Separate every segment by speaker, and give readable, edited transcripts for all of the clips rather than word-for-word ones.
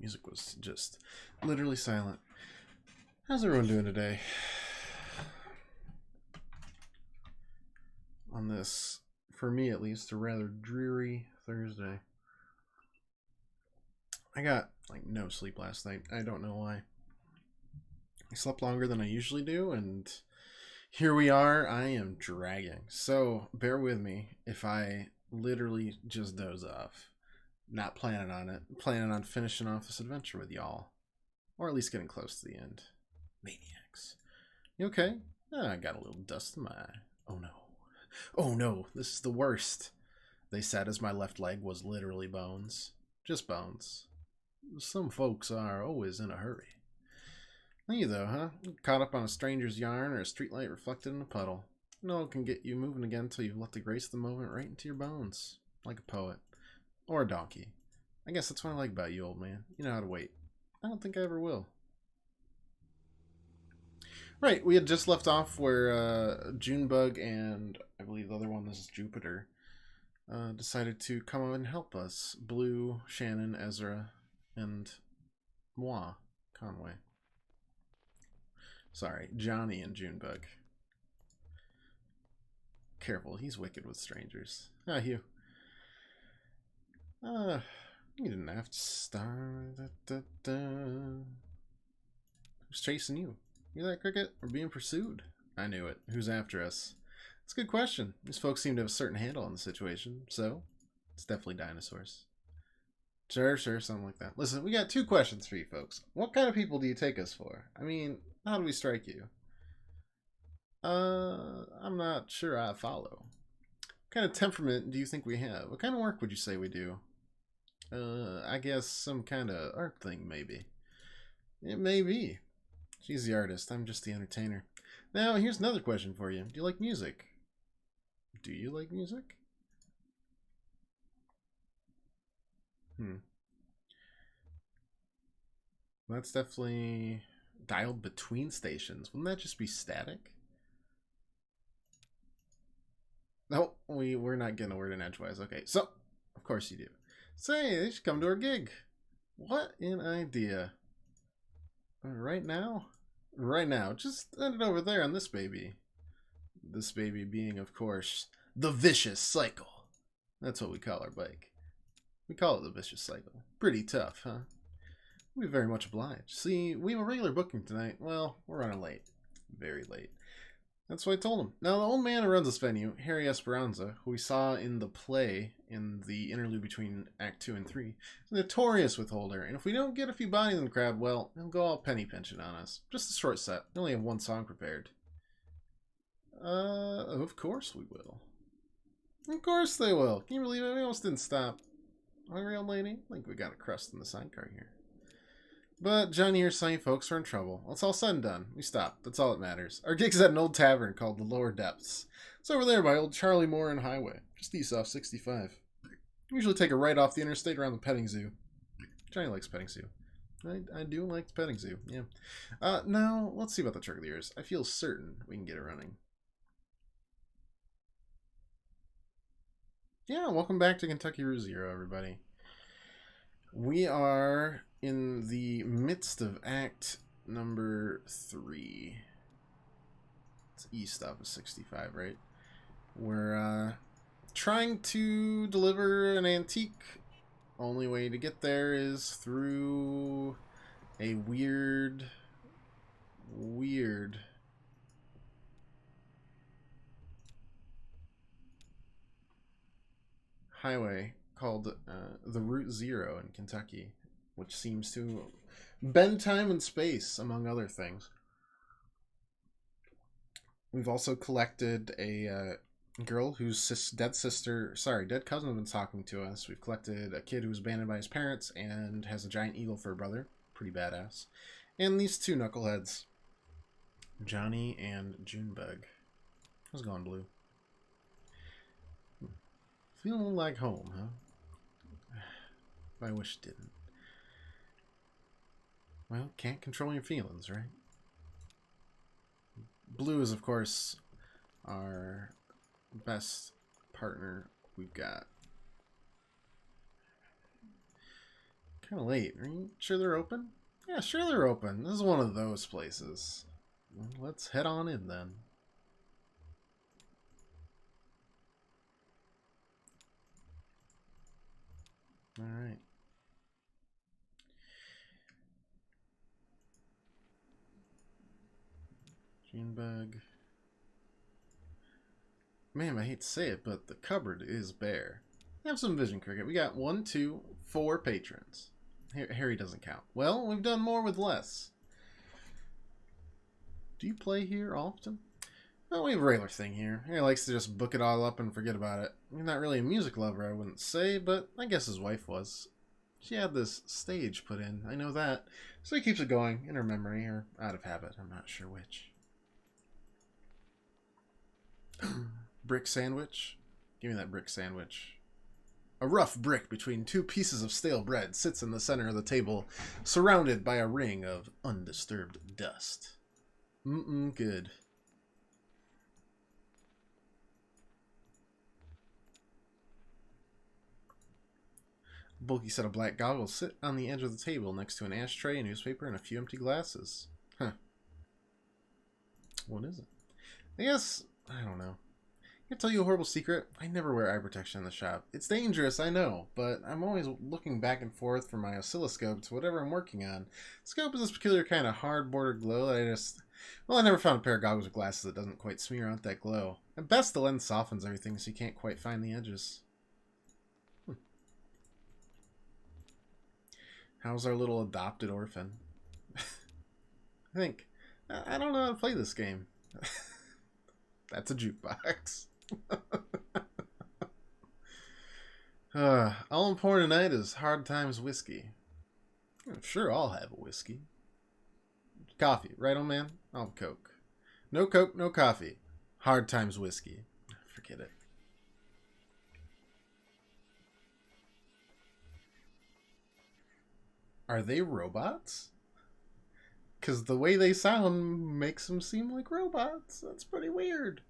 Speaker 1: Music was just literally silent. How's everyone doing today? On this, for me at least, a rather dreary Thursday. I got like no sleep last night. I don't know why. I slept longer than I usually do, and here we are. I am dragging. So bear with me if I literally just doze off. Not planning on it. Planning on finishing off this adventure with y'all. Or at least getting close to the end. Maniacs. You okay? I got a little dust in my eye. Oh no. Oh no, this is the worst. They said as my left leg was literally bones. Just bones. Some folks are always in a hurry. You though, huh? Caught up on a stranger's yarn or a streetlight reflected in a puddle. No one can get you moving again until you've let the grace of the moment right into your bones. Like a poet. Or a donkey. I guess that's what I like about you, old man. You know how to wait. I don't think I ever will. Right, we had just left off where Junebug and I believe the other one is Jupiter decided to come up and help us. Blue, Shannon, Ezra, and moi, Conway. Sorry, Johnny and Junebug. Careful, he's wicked with strangers. Ah, Hugh. You didn't have to start. Who's chasing you? You that cricket? We're being pursued. I knew it. Who's after us? It's a good question. These folks seem to have a certain handle on the situation, so it's definitely dinosaurs. Sure, something like that. Listen, we got two questions for you folks. What kind of people do you take us for? I mean, how do we strike you? I'm not sure I follow. What kind of temperament do you think we have? What kind of work would you say we do? I guess some kind of art thing, maybe. It may be. She's the artist. I'm just the entertainer. Now, here's another question for you. Do you like music? Do you like music? That's definitely dialed between stations. Wouldn't that just be static? No, we're not getting a word in edgewise. Okay, so, of course you do. Say, they should come to our gig. What an idea. Right now? Right now. Just end it over there on this baby. This baby being, of course, the Vicious Cycle. That's what we call our bike. We call it the Vicious Cycle. Pretty tough, huh? We very much obliged. See, we have a regular booking tonight. Well, we're running late. Very late. That's what I told him. Now, the old man who runs this venue, Harry Esperanza, who we saw in the play in the interlude between Act 2 and 3, is a notorious withholder, and if we don't get a few bodies in the crowd, well, he'll go all penny pinching on us. Just a short set. We only have one song prepared. Of course we will. Of course they will. Can you believe it? We almost didn't stop. Hungry old lady? I think we got a crust in the sidecar here. But Johnny here's saying folks are in trouble. Well, it's all said and done. We stopped. That's all that matters. Our gig's at an old tavern called the Lower Depths. It's over there by old Charlie Moore and Highway, just east off 65. We usually take a right off the interstate around the petting zoo. Johnny likes petting zoo. I do like the petting zoo, yeah. Now, let's see about the Charliers. I feel certain we can get it running. Yeah, welcome back to Kentucky Route Zero, everybody. We are in the midst of Act number 3. It's east off of 65, right? We're trying to deliver an antique. Only way to get there is through a weird highway called the Route Zero in Kentucky, which seems to bend time and space, among other things. We've also collected a girl whose dead cousin has been talking to us. We've collected a kid who was abandoned by his parents and has a giant eagle for a brother. Pretty badass. And these two knuckleheads, Johnny and Junebug. How's it going, Blue? Feeling like home, huh? I wish it didn't. Well, can't control your feelings, right? Blue is, of course, our best partner we've got. Kind of late. Are you sure they're open? Yeah, sure they're open. This is one of those places. Well, let's head on in then. Alright. Junebug. Man, I hate to say it, but the cupboard is bare. Have some vision, Cricket. We got 1, 2, 4 patrons. Harry doesn't count. Well, we've done more with less. Do you play here often? Well, we have a regular thing here. Harry likes to just book it all up and forget about it. He's not really a music lover, I wouldn't say, but I guess his wife was. She had this stage put in, I know that. So he keeps it going, in her memory, or out of habit, I'm not sure which. Brick sandwich? Give me that brick sandwich. A rough brick between 2 pieces of stale bread sits in the center of the table, surrounded by a ring of undisturbed dust. Good. A bulky set of black goggles sit on the edge of the table next to an ashtray, a newspaper, and a few empty glasses. Huh. What is it? I guess, I don't know. Can I tell you a horrible secret? I never wear eye protection in the shop. It's dangerous, I know, but I'm always looking back and forth from my oscilloscope to whatever I'm working on. The scope is this peculiar kind of hard-bordered glow that I never found a pair of goggles or glasses that doesn't quite smear out that glow. At best, the lens softens everything so you can't quite find the edges. How's our little adopted orphan? I don't know how to play this game. That's a jukebox. All I'm pouring tonight is Hard Times whiskey. I'm sure I'll have a whiskey. Coffee, right, old man? I'll have Coke. No Coke, no coffee. Hard Times whiskey. Forget it. Are they robots? Because the way they sound makes them seem like robots. That's pretty weird.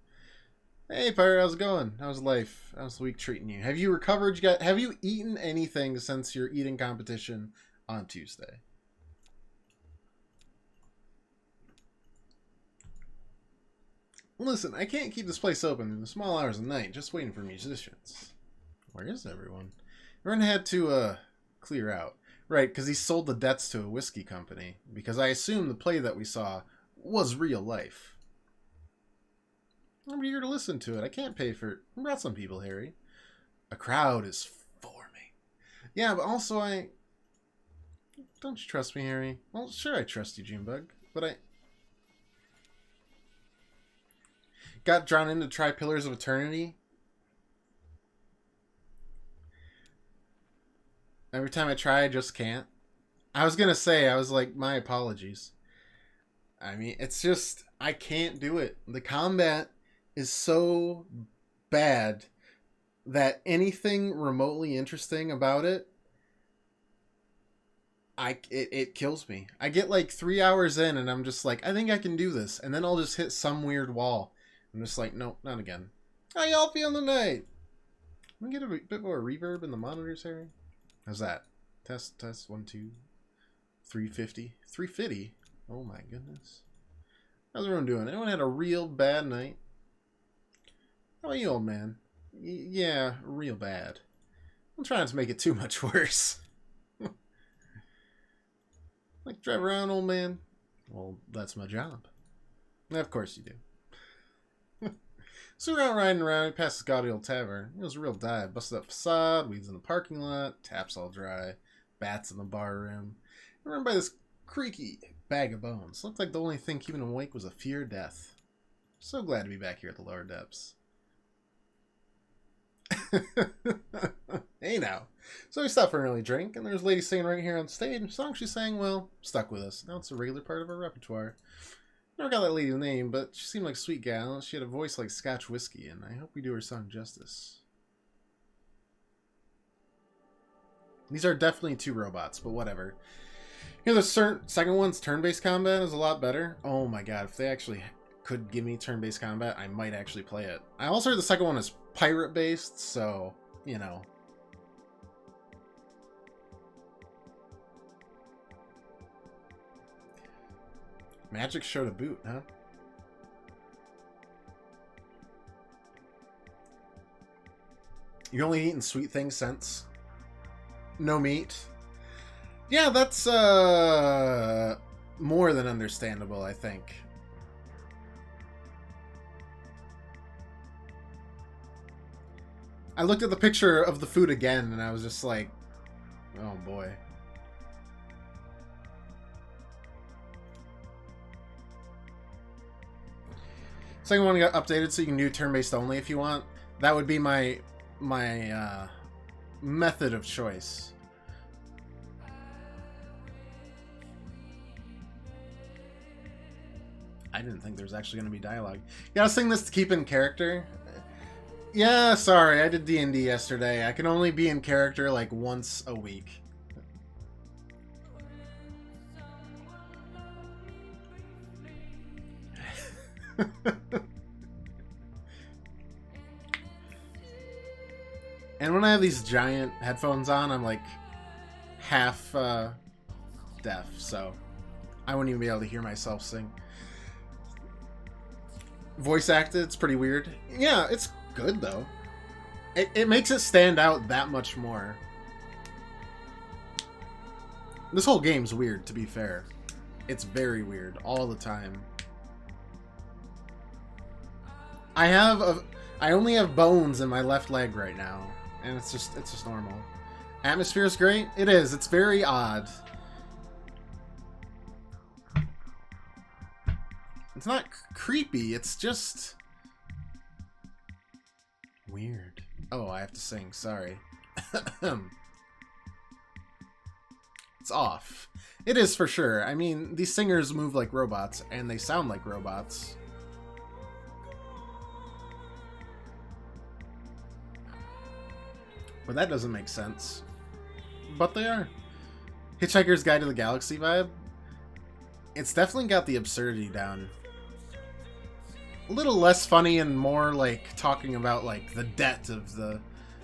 Speaker 1: Hey, Pyre, how's it going? How's life? How's the week treating you? Have you recovered? Have you eaten anything since your eating competition on Tuesday? Listen, I can't keep this place open in the small hours of the night just waiting for musicians. Where is everyone? Everyone had to, clear out. Right, because he sold the debts to a whiskey company. Because I assume the play that we saw was real life. I'm eager to listen to it. I can't pay for it. I brought some people, Harry. A crowd is forming. Yeah, but also Don't you trust me, Harry? Well, sure I trust you, Junebug. But I got drawn into Try Pillars of Eternity. Every time I try, I just can't. I was going to say, I was like, my apologies. I mean, it's just, I can't do it. The combat is so bad that anything remotely interesting about it, it kills me. I get like 3 hours in and I'm just like, I think I can do this. And then I'll just hit some weird wall. I'm just like, nope, not again. How y'all feeling tonight? Can we get a bit more reverb in the monitors, Harry? How's that? Test, 1, 2, 350. 350? Oh my goodness. How's everyone doing? Anyone had a real bad night? How about you, old man? Yeah, real bad. I'm trying to make it too much worse. Like drive around, old man? Well, that's my job. Of course you do. So we're out riding around, we passed this gaudy old tavern. It was a real dive. Busted up facade, weeds in the parking lot, taps all dry, bats in the bar room. And run by this creaky bag of bones. Looked like the only thing keeping him awake was a fear of death. So glad to be back here at the lower depths. Hey now. So we stopped for an early drink, and there's a lady singing right here on stage. The song she sang, well, stuck with us. Now it's a regular part of our repertoire. Never got that lady's name, but she seemed like a sweet gal. She had a voice like Scotch whiskey, and I hope we do her song justice. These are definitely 2 robots, but whatever. You know, the second one's turn-based combat is a lot better. Oh my god, if they actually could give me turn-based combat, I might actually play it. I also heard the second one is pirate-based, so, you know. Magic show to boot, huh? You only eaten sweet things since? No meat? Yeah, that's more than understandable, I think. I looked at the picture of the food again and I was just like, oh boy. Second one got updated so you can do turn-based only if you want. That would be my method of choice. I didn't think there was actually going to be dialogue. You gotta sing this to keep in character. Yeah, sorry, I did D&D yesterday. I can only be in character like once a week. And when I have these giant headphones on, I'm like half deaf, so I wouldn't even be able to hear myself sing. Voice acted, it's pretty weird. Yeah, it's good though. It makes it stand out that much more. This whole game's weird, to be fair. It's very weird all the time. I only have bones in my left leg right now, and it's just normal. Atmosphere is great. It is. It's very odd. It's not creepy. It's just weird. Oh, I have to sing. Sorry. It's off. It is for sure. I mean, these singers move like robots, and they sound like robots. But that doesn't make sense. But they are. Hitchhiker's Guide to the Galaxy vibe. It's definitely got the absurdity down. A little less funny and more like talking about like the debt of the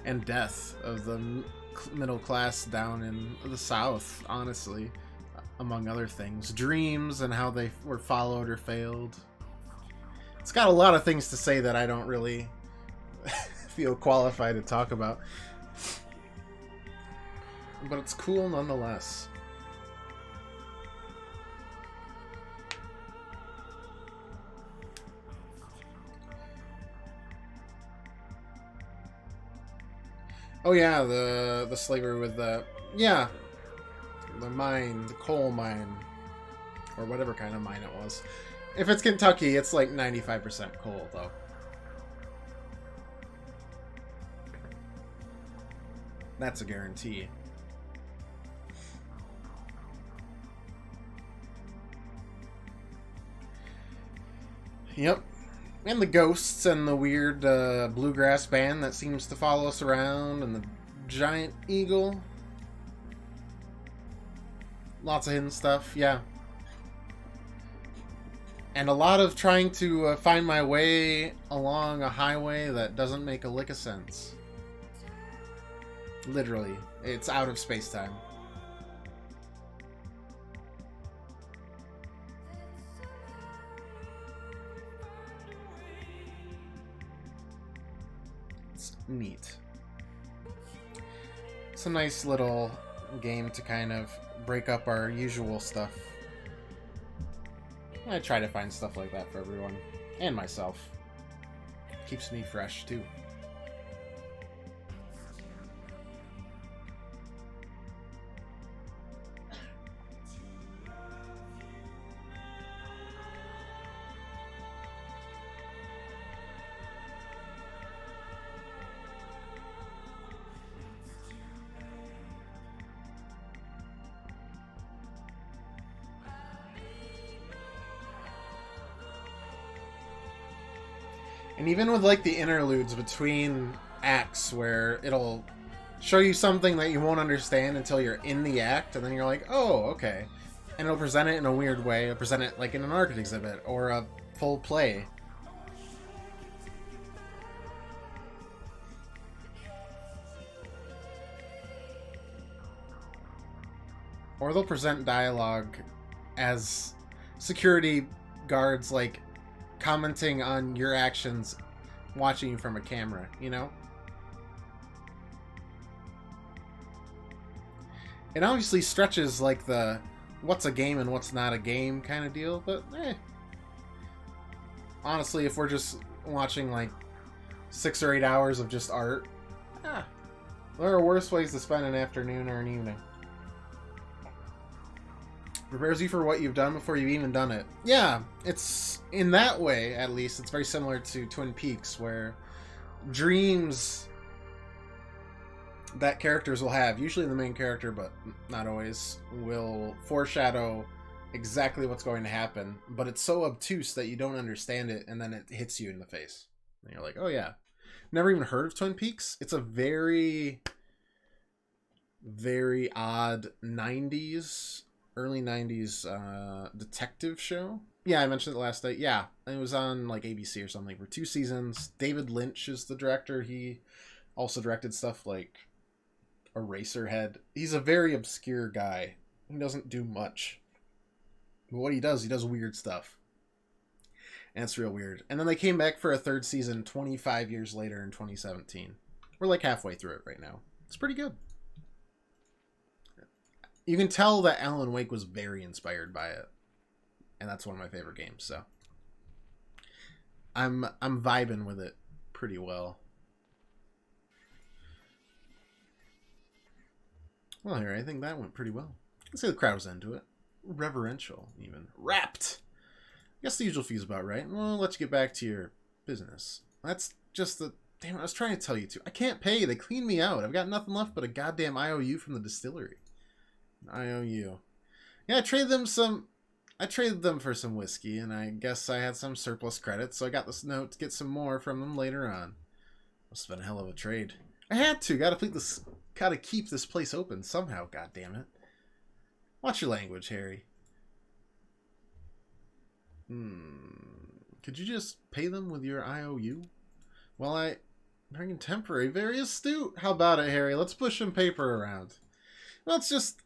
Speaker 1: and death of the middle class down in the South, honestly, among other things. Dreams and how they were followed or failed. It's got a lot of things to say that I don't really feel qualified to talk about. But it's cool nonetheless. Oh yeah, the slavery with the mine, the coal mine, or whatever kind of mine it was. If it's Kentucky, it's like 95% coal though. That's a guarantee. Yep. And the ghosts and the weird bluegrass band that seems to follow us around, and the giant eagle. Lots of hidden stuff, yeah. And a lot of trying to find my way along a highway that doesn't make a lick of sense. Literally. It's out of space-time. Neat. It's a nice little game to kind of break up our usual stuff. I try to find stuff like that for everyone. And myself. Keeps me fresh, too. And even with like the interludes between acts where it'll show you something that you won't understand until you're in the act, and then you're like, oh, okay. And it'll present it in a weird way. It'll present it like in an art exhibit or a full play. Or they'll present dialogue as security guards like commenting on your actions, watching you from a camera, you know? It obviously stretches like the what's a game and what's not a game kind of deal, but honestly, if we're just watching like 6 or 8 hours of just art, there are worse ways to spend an afternoon or an evening. Prepares you for what you've done before you've even done it. Yeah, it's in that way, at least, it's very similar to Twin Peaks, where dreams that characters will have, usually the main character, but not always, will foreshadow exactly what's going to happen, but it's so obtuse that you don't understand it, and then it hits you in the face. And you're like, oh yeah. Never even heard of Twin Peaks? It's a very, very odd 90s, early 90s detective show. Yeah, I mentioned it last night. Yeah, it was on like ABC or something for 2 seasons. David Lynch is the director. He also directed stuff like Eraserhead. He's a very obscure guy. He doesn't do much. But what he does weird stuff. And it's real weird. And then they came back for a 3rd season 25 years later in 2017. We're like halfway through it right now. It's pretty good. You can tell that Alan Wake was very inspired by it. And that's one of my favorite games, so I'm vibing with it pretty well. Well, here, I think that went pretty well. I'd say the crowd was into it. Reverential, even. Rapt! I guess the usual fee's about right. Well, let's get back to your business. That's just the... Damn it, I was trying to tell you to. I can't pay. They cleaned me out. I've got nothing left but a goddamn IOU from the distillery. An IOU. Yeah, I traded them for some whiskey, and I guess I had some surplus credit, so I got this note to get some more from them later on. Must have been a hell of a trade. I had to. Gotta keep this place open somehow, goddammit. Watch your language, Harry. Could you just pay them with your IOU? Well, I bring in temporary. Very astute. How about it, Harry? Let's push some paper around. Well, it's just...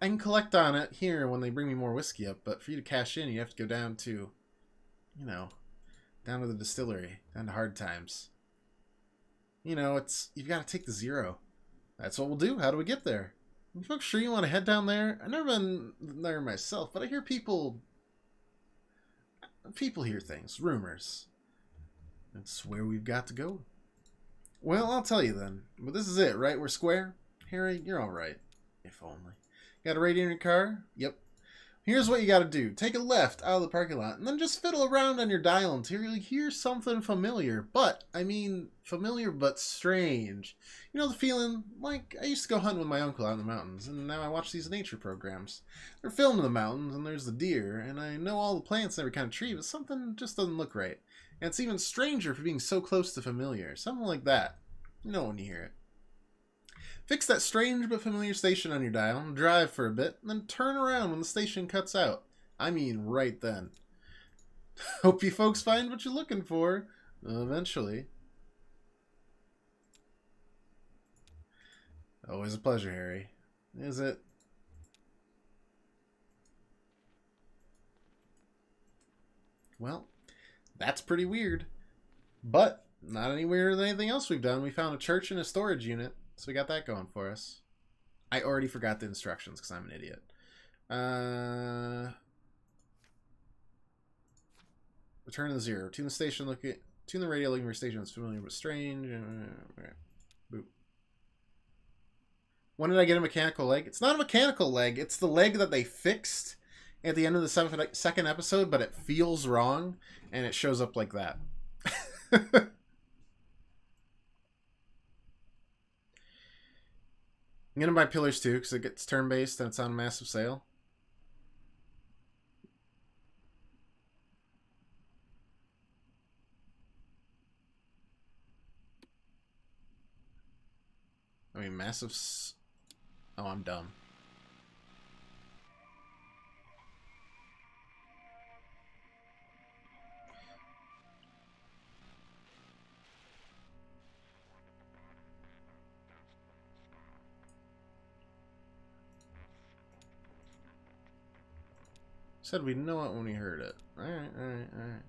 Speaker 1: I can collect on it here when they bring me more whiskey up, but for you to cash in, you have to go down to... You know, down to the distillery. Down to hard times. You know, it's... You've got to take the 0. That's what we'll do. How do we get there? You folks sure you want to head down there? I've never been there myself, but I hear people hear things. Rumors. That's where we've got to go. Well, I'll tell you then. But this is it, right? We're square? Harry, you're alright. If only. Got a radio in your car? Yep. Here's what you gotta do. Take a left out of the parking lot, and then just fiddle around on your dial until you hear something familiar. But, I mean, familiar but strange. You know the feeling? Like, I used to go hunting with my uncle out in the mountains, and now I watch these nature programs. They're filming the mountains, and there's the deer, and I know all the plants and every kind of tree, but something just doesn't look right. And it's even stranger for being so close to familiar. Something like that. You know when you hear it. Fix that strange but familiar station on your dial, drive for a bit, and then turn around when the station cuts out. I mean, right then. Hope you folks find what you're looking for. Eventually. Always a pleasure, Harry. Is it? Well, that's pretty weird. But not any weirder than anything else we've done. We found a church and a storage unit. So we got that going for us. I already forgot the instructions because I'm an idiot. Return to the 0. Tune the station. Tune the radio looking for a station that's familiar but strange. Boop. When did I get a mechanical leg? It's not a mechanical leg. It's the leg that they fixed at the end of the second episode, but it feels wrong, and it shows up like that. I'm gonna buy Pillars 2 because it gets turn-based and it's on a massive sale. I mean, massive... Oh, I'm dumb. Said we'd know it when we heard it. Alright, alright, alright.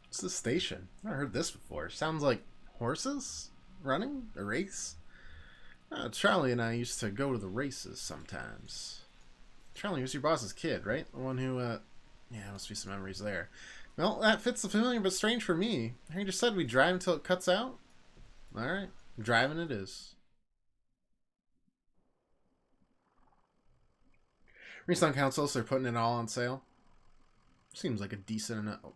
Speaker 1: What's the station? I've never heard this before. Sounds like horses running a race. Charlie and I used to go to the races sometimes. Charlie was your boss's kid, right? The one who, yeah, must be some memories there. Well, that fits the familiar but strange for me. Harry just said we drive until it cuts out. Alright, driving it is. Recent Council, so they're putting it all on sale. Seems like a decent enough. Oh.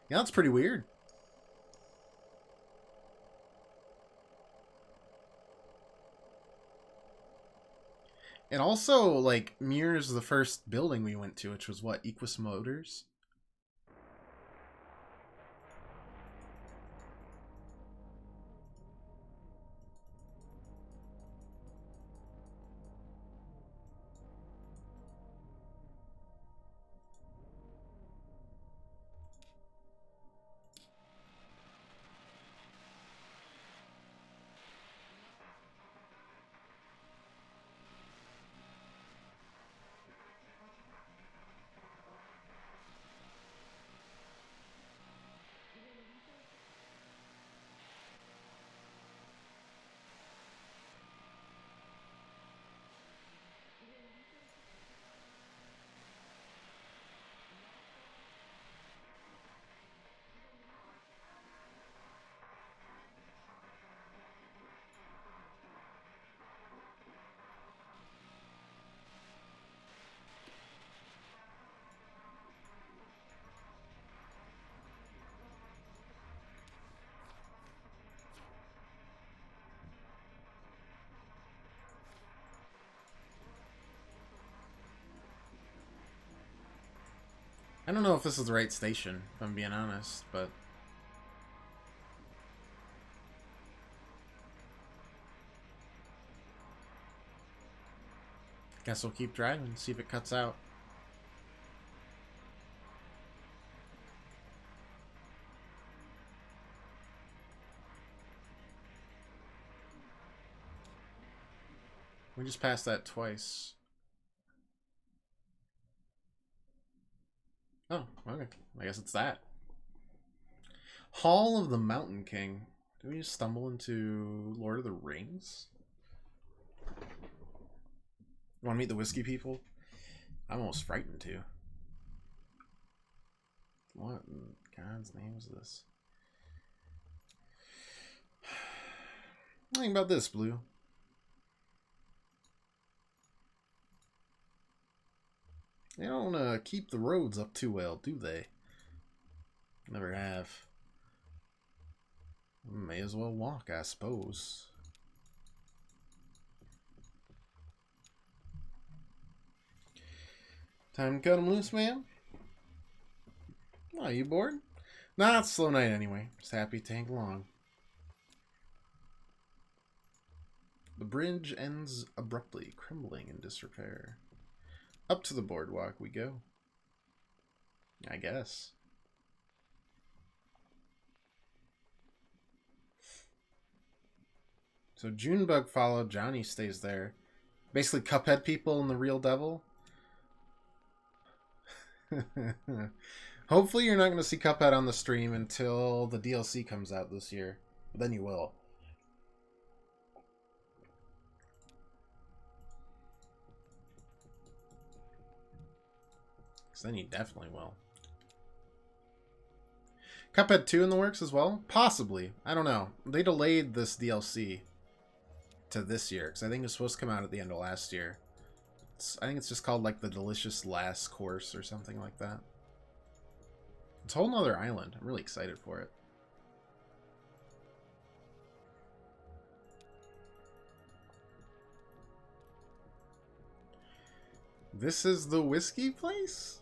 Speaker 1: Yeah, that's pretty weird. It also, like, mirrors the first building we went to, which was, what, Equus Motors? I don't know if this is the right station, if I'm being honest, but... guess we'll keep driving, see if it cuts out. We just passed that twice. Oh, okay. I guess it's that. Hall of the Mountain King. Did we just stumble into Lord of the Rings? You want to meet the whiskey people? I'm almost frightened too. What in God's name is this? Think about this, Blue. They don't keep the roads up too well, do they? Never have. May as well walk, I suppose. Time to cut him loose, man? Oh, you bored? Nah, it's a slow night anyway. Just happy to tank along. The bridge ends abruptly, crumbling in disrepair. Up to the boardwalk we go. I guess. So Junebug followed, Johnny stays there. Basically Cuphead people and the real devil. Hopefully you're not going to see Cuphead on the stream until the DLC comes out this year. But then you will. Because then you definitely will. Cuphead 2 in the works as well? Possibly. I don't know. They delayed this DLC to this year. Because I think it was supposed to come out at the end of last year. I think it's just called like the Delicious Last Course or something like that. It's a whole nother island. I'm really excited for it. This is the whiskey place?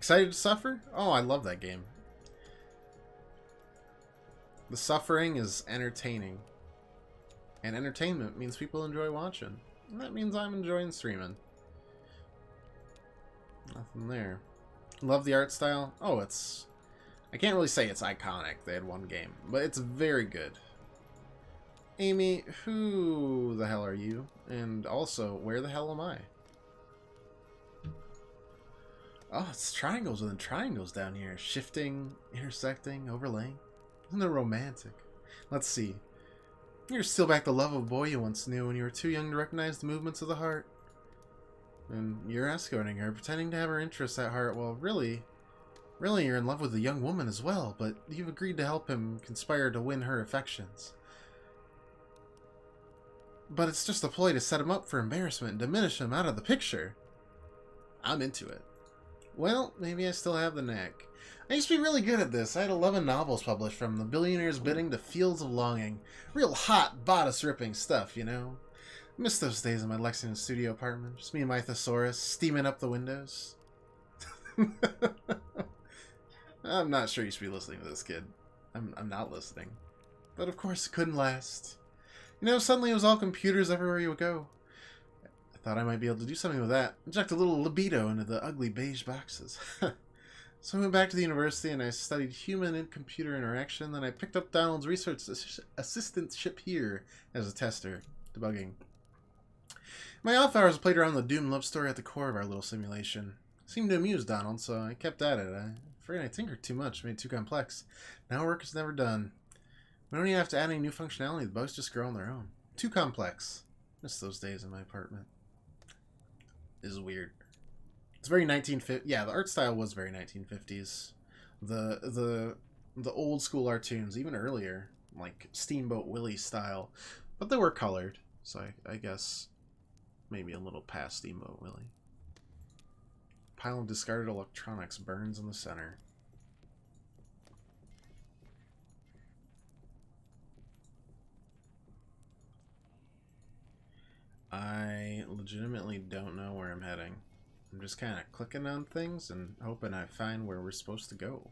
Speaker 1: Excited to Suffer? Oh, I love that game. The suffering is entertaining. And entertainment means people enjoy watching. And that means I'm enjoying streaming. Nothing there. Love the art style. Oh, it's... I can't really say it's iconic. They had one game. But it's very good. Amy, who the hell are you? And also, where the hell am I? Oh, it's triangles within triangles down here. Shifting, intersecting, overlaying. Isn't it romantic? Let's see. You're still back the love of a boy you once knew when you were too young to recognize the movements of the heart. And you're escorting her, pretending to have her interests at heart, while really you're in love with the young woman as well, but you've agreed to help him conspire to win her affections. But it's just a ploy to set him up for embarrassment and diminish him out of the picture. I'm into it. Well, maybe I still have the knack. I used to be really good at this. I had 11 novels published, from The Billionaire's Bidding to Fields of Longing. Real hot, bodice-ripping stuff, you know? I miss those days in my Lexington studio apartment. Just me and my thesaurus, steaming up the windows. I'm not sure you should be listening to this, kid. I'm not listening. But of course, it couldn't last. You know, suddenly it was all computers everywhere you would go. I thought I might be able to do something with that. Inject a little libido into the ugly beige boxes. So I went back to the university and I studied human and computer interaction. Then I picked up Donald's research assistantship here as a tester, debugging. My off hours I played around the doomed love story at the core of our little simulation. It seemed to amuse Donald, so I kept at it. I'm afraid I tinkered too much, made it too complex. Now work is never done. We don't even have to add any new functionality. The bugs just grow on their own. Too complex. Miss those days in my apartment. This is weird. It's very 1950. Yeah, the art style was very 1950s. The old school cartoons, even earlier, like Steamboat Willie style, but they were colored. So I guess maybe a little past Steamboat Willie. Pile of discarded electronics burns in the center. I legitimately don't know where I'm heading. I'm just kind of clicking on things and hoping I find where we're supposed to go.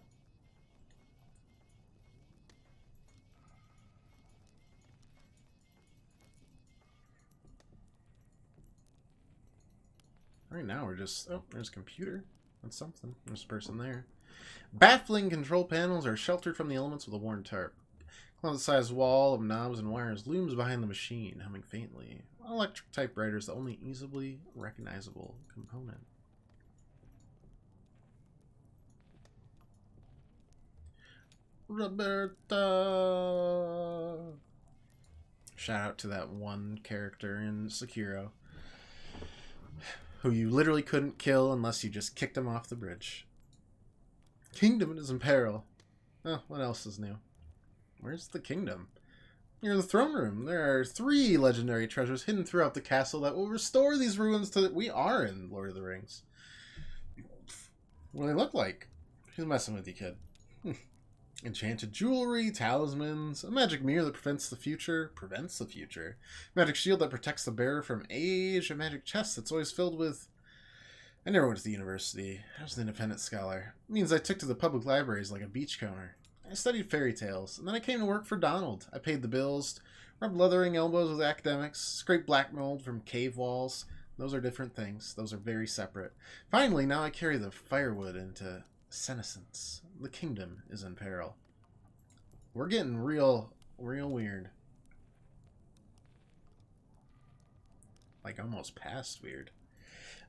Speaker 1: Right now we're just... Oh, there's a computer. That's something. There's a person there. Baffling control panels are sheltered from the elements with a worn tarp. Closet-sized wall of knobs and wires looms behind the machine, humming faintly. Electric typewriter is the only easily recognizable component. Roberta! Shout out to that one character in Sekiro, who you literally couldn't kill unless you just kicked him off the bridge. Kingdom is in peril. Oh, what else is new? Where's the kingdom? You're in the throne room. There are 3 legendary treasures hidden throughout the castle that will restore these ruins to... We are in Lord of the Rings. What do they look like? Who's messing with you, kid? Enchanted jewelry, talismans, a magic mirror that prevents the future, magic shield that protects the bearer from age, a magic chest that's always filled with... I never went to the university. I was an independent scholar. It means I took to the public libraries like a beachcomber. I studied fairy tales, and then I came to work for Donald. I paid the bills, rubbed leathering elbows with academics, scraped black mold from cave walls. Those are different things. Those are very separate. Finally, now I carry the firewood into senescence. The kingdom is in peril. We're getting real weird. Like almost past weird.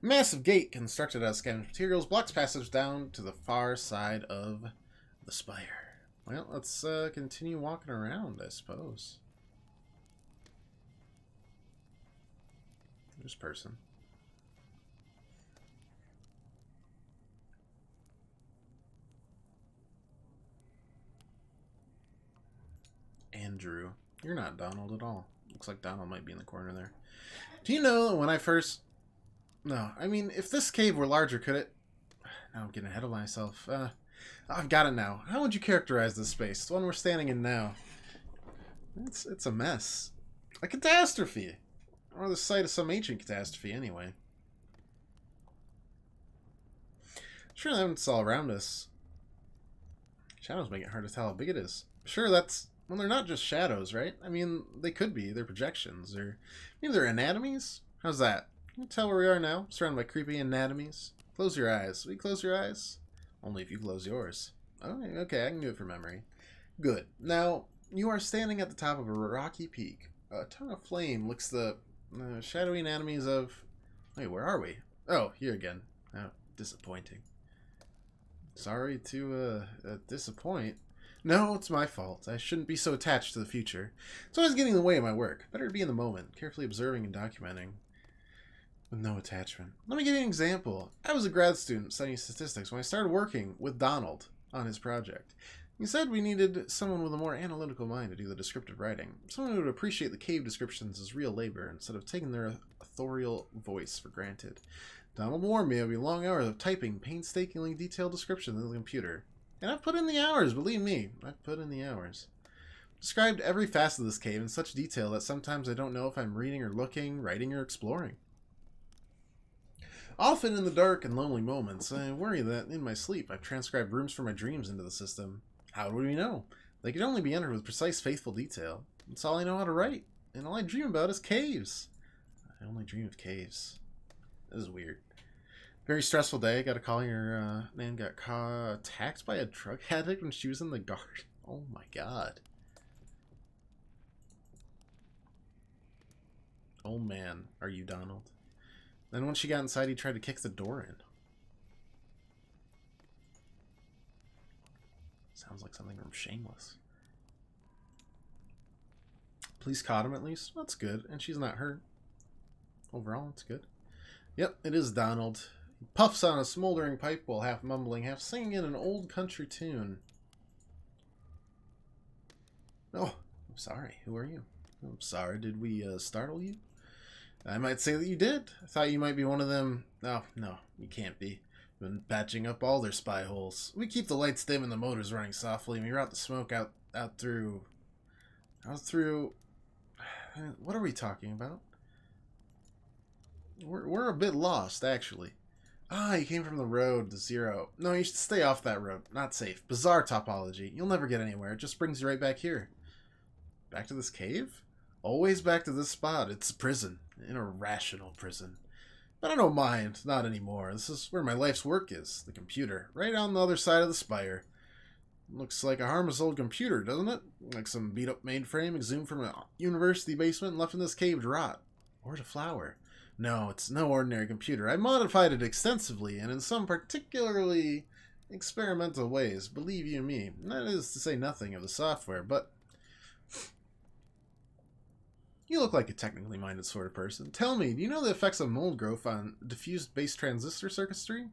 Speaker 1: Massive gate constructed out of scavenged materials blocks passage down to the far side of the spire. Well, let's continue walking around, I suppose. There's person. Andrew. You're not Donald at all. Looks like Donald might be in the corner there. Do you know that when I first... No, I mean, if this cave were larger, could it... Now I'm getting ahead of myself. I've got it now. How would you characterize this space? The one we're standing in now. It's a mess. A catastrophe. Or the site of some ancient catastrophe, anyway. Sure, the evidence all around us. Shadows make it hard to tell how big it is. Sure, that's... Well, they're not just shadows, right? I mean, they could be. They're projections. Or maybe they're anatomies? How's that? Can you tell where we are now? Surrounded by creepy anatomies. Close your eyes. Will you close your eyes? Only if you close yours. Okay, I can do it from memory. Good. Now, you are standing at the top of a rocky peak. A tongue of flame licks the shadowy anatomies of... Wait, where are we? Oh, here again. Oh, disappointing. Sorry to disappoint. No, it's my fault. I shouldn't be so attached to the future. It's always getting in the way of my work. Better to be in the moment, carefully observing and documenting. With no attachment. Let me give you an example. I was a grad student studying statistics when I started working with Donald on his project. He said we needed someone with a more analytical mind to do the descriptive writing. Someone who would appreciate the cave descriptions as real labor instead of taking their authorial voice for granted. Donald warned me it would be long hours of typing painstakingly detailed descriptions in the computer. And I've put in the hours, believe me. I've put in the hours. Described every facet of this cave in such detail that sometimes I don't know if I'm reading or looking, writing or exploring. Often in the dark and lonely moments, I worry that in my sleep I've transcribed rooms from my dreams into the system. How do we know? They can only be entered with precise, faithful detail. That's all I know how to write. And all I dream about is caves. I only dream of caves. This is weird. Very stressful day. Got a call your man got attacked by a drug addict when she was in the guard. Oh my god. Oh man, are you Donald? Then when she got inside, he tried to kick the door in. Sounds like something from Shameless. Police caught him at least. That's good. And she's not hurt. Overall, it's good. Yep, it is Donald. He puffs on a smoldering pipe while half mumbling, half singing in an old country tune. Oh, I'm sorry. Who are you? I'm sorry. Did we startle you? I might say that you did. I thought you might be one of them. Oh, no, you can't be. Been patching up all their spy holes. We keep the lights dim and the motors running softly, and we route the smoke out through... What are we talking about? We're a bit lost, actually. Ah, you came from the road, the zero. No, you should stay off that road. Not safe. Bizarre topology. You'll never get anywhere. It just brings you right back here. Back to this cave? Always back to this spot. It's a prison. An irrational prison. But I don't mind. Not anymore. This is where my life's work is. The computer. Right on the other side of the spire. Looks like a harmless old computer, doesn't it? Like some beat-up mainframe exhumed from a university basement and left in this cave to rot. Or to flower. No, it's no ordinary computer. I modified it extensively and in some particularly experimental ways, believe you me. That is to say nothing of the software, but... You look like a technically minded sort of person. Tell me, do you know the effects of mold growth on diffused base transistor circuitry?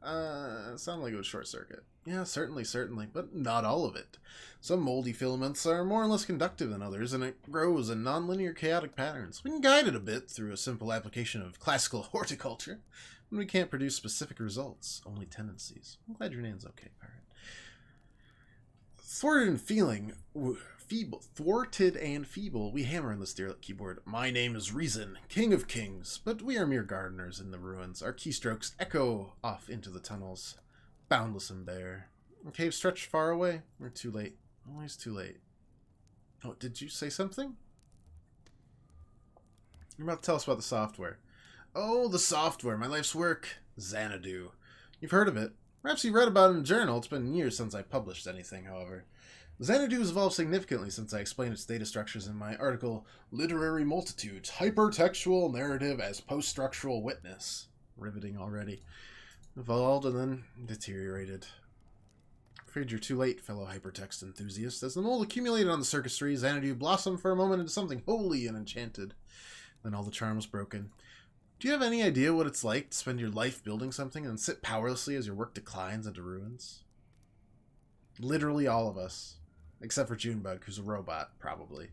Speaker 1: It sounded like it was short circuit. Yeah, certainly, but not all of it. Some moldy filaments are more or less conductive than others, and it grows in nonlinear chaotic patterns. We can guide it a bit through a simple application of classical horticulture, but we can't produce specific results, only tendencies. I'm glad your name's okay, Pirate. Thwarted and feeble, we hammer on this derelict keyboard. My name is Reason, King of Kings, but we are mere gardeners in the ruins. Our keystrokes echo off into the tunnels, boundless and bare. The cave stretched far away. We're too late. Always too late. Oh, did you say something? You're about to tell us about the software. Oh, the software, my life's work. Xanadu. You've heard of it. Perhaps you've read about it in a journal. It's been years since I published anything, however. Xanadu has evolved significantly since I explained its data structures in my article, Literary Multitudes, Hypertextual Narrative as Post-Structural Witness. Riveting already. Evolved and then deteriorated. Afraid you're too late, fellow hypertext enthusiast. As the mold accumulated on the circuitry, Xanadu blossomed for a moment into something holy and enchanted. Then all the charm was broken. Do you have any idea what it's like to spend your life building something and sit powerlessly as your work declines into ruins? Literally all of us. Except for Junebug, who's a robot, probably.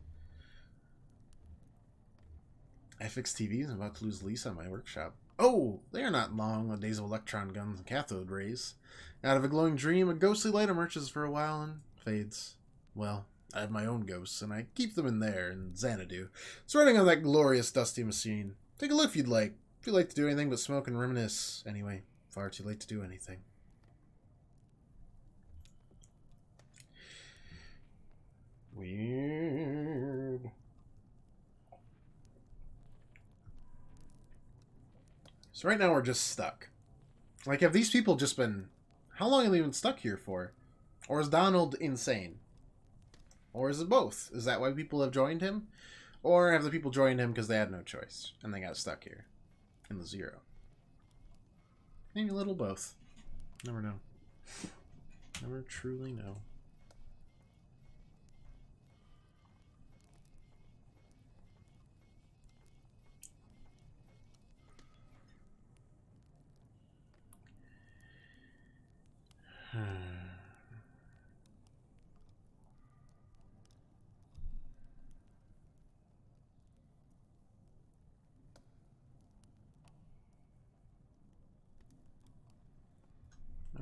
Speaker 1: I fix TVs. I'm about to lose lease on my workshop. Oh, they are not long, the days of electron guns and cathode rays. Out of a glowing dream, a ghostly light emerges for a while and fades. Well, I have my own ghosts, and I keep them in there, in Xanadu. It's running on that glorious dusty machine. Take a look if you'd like. If you'd like to do anything but smoke and reminisce. Anyway, Far too late to do anything. Weird. So right now we're just stuck. Like, have these people just been... How long have they been stuck here for? Or is Donald insane? Or is it both? Is that why people have joined him? Or have the people joined him because they had no choice and they got stuck here in the zero? Maybe a little both. Never know. Never truly know.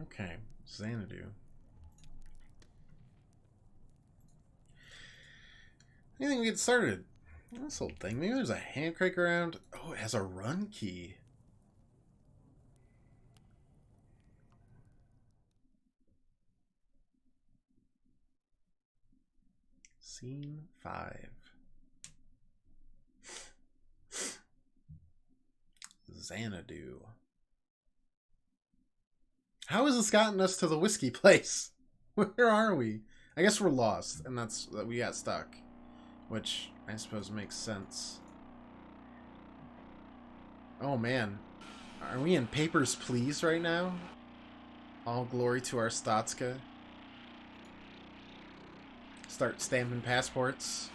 Speaker 1: Okay, Xanadu. Anything we get started? This whole thing. Maybe there's a handcrake around. Oh, it has a run key. Scene 5. Xanadu. How has this gotten us to the whiskey place? Where are we? I guess we're lost, and that's that we got stuck. Which I suppose makes sense. Oh man. Are we in Papers, Please right now? All glory to our Statska. Start stamping passports.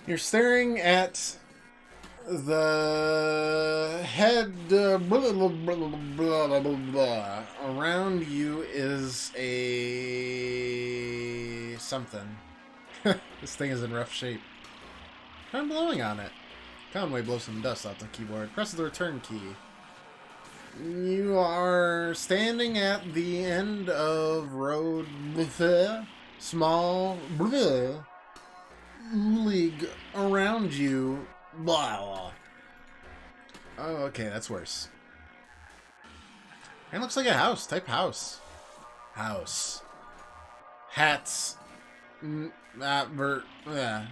Speaker 1: You're staring at the head. Around you is a something. This thing is in rough shape. Try blowing on it. Conway blows some dust off the keyboard. Press the return key. You are standing at the end of road. Small. League around you. Blah. Oh, okay, that's worse. And looks like a house. Type house. House. Hats. Yeah.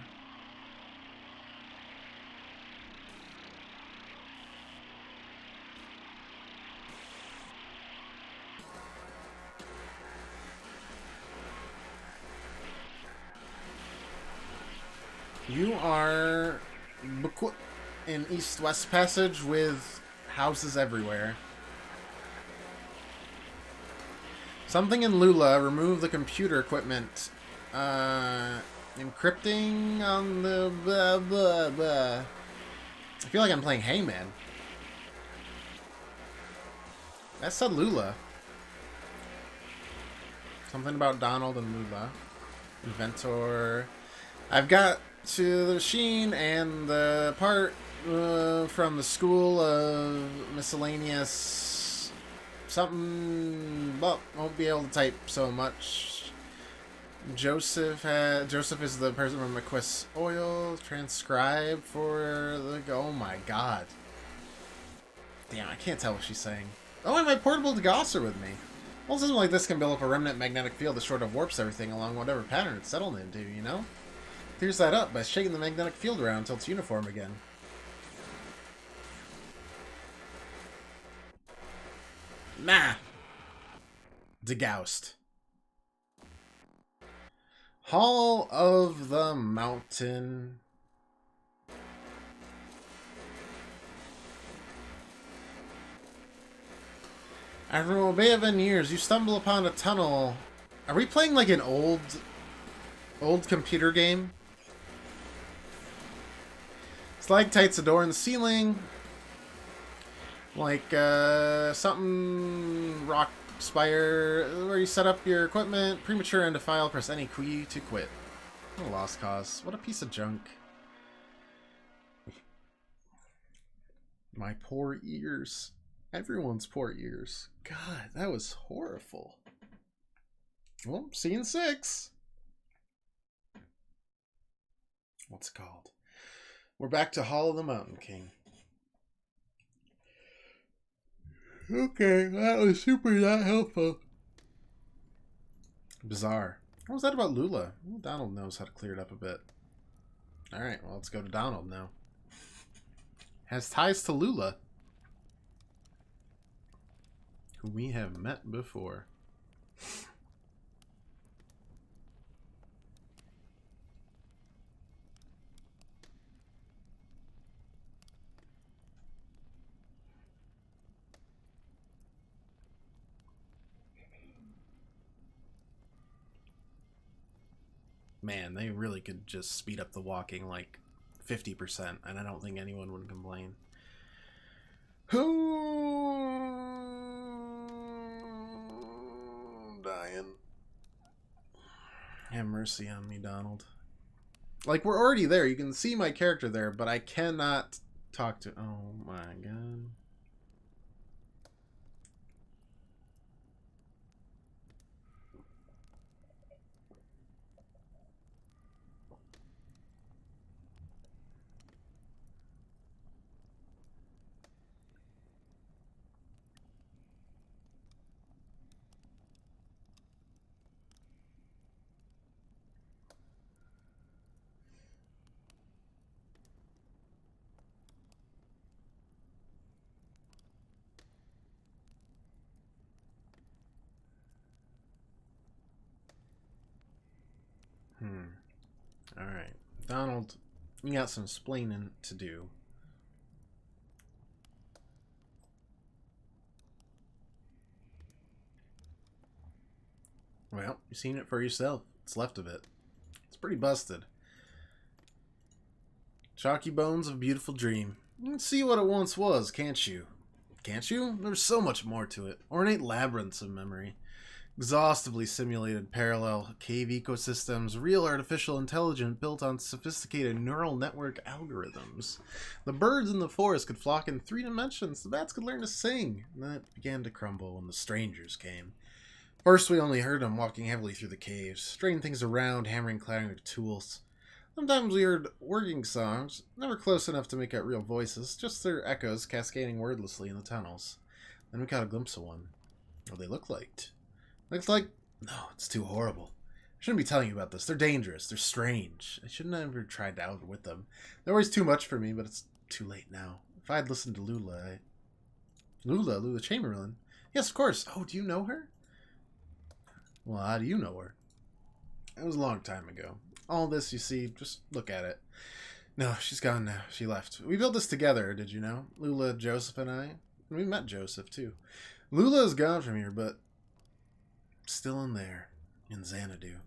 Speaker 1: You are in East-West Passage with houses everywhere. Something in Lula. Remove the computer equipment. Encrypting on the blah blah blah. I feel like I'm playing Hangman. That said Lula. Something about Donald and Lula. Inventor. I've got to the machine and the part from the school of miscellaneous something, but won't be able to type so much. Joseph is the person from McQuist Oil. Transcribe for the... Oh my god. Damn, I can't tell what she's saying. Oh, I have my portable degosser with me. Well, something like this can build up a remnant magnetic field that sort of warps everything along whatever pattern it's settled into, you know? Clears that up by shaking the magnetic field around until it's uniform again. Nah. Degoused. Hall of the Mountain. After a bay of years, you stumble upon a tunnel. Are we playing like an old computer game? Stalactites adorn the ceiling. Like, something rock spire where you set up your equipment. Premature end of file. Press any key to quit. What a lost cause. What a piece of junk. My poor ears. Everyone's poor ears. God, that was horrible. Well, scene 6. What's it called? We're back to Hall of the Mountain King. Okay, that was super not helpful. Bizarre. What was that about Lula? Well, Donald knows how to clear it up a bit. Alright, well, let's go to Donald now. Has ties to Lula, who we have met before. Man, they really could just speed up the walking like 50%, and I don't think anyone would complain. Dying. Have mercy on me, Donald. Like, we're already there. You can see my character there, but I cannot talk to... Oh, my God. Alright. Donald, you got some splaining to do. Well, you've seen it for yourself. What's left of it. It's pretty busted. Chalky bones of a beautiful dream. You can see what it once was, can't you? Can't you? There's so much more to it. Ornate labyrinths of memory. Exhaustively simulated parallel cave ecosystems, real artificial intelligence built on sophisticated neural network algorithms. The birds in the forest could flock in 3 dimensions, the bats could learn to sing, and then it began to crumble when the strangers came. First we only heard them walking heavily through the caves, straining things around, hammering, clattering with tools. Sometimes we heard working songs, never close enough to make out real voices, just their echoes cascading wordlessly in the tunnels. Then we caught a glimpse of one. What they looked like. Looks like... No, it's too horrible. I shouldn't be telling you about this. They're dangerous. They're strange. I shouldn't have ever tried to outwit them. They're always too much for me, but it's too late now. If I had listened to Lula, Lula Chamberlain? Yes, of course. Oh, do you know her? Well, how do you know her? It was a long time ago. All this, you see, just look at it. No, she's gone now. She left. We built this together, did you know? Lula, Joseph, and I. We met Joseph, too. Lula is gone from here, but... still in there, in Xanadu.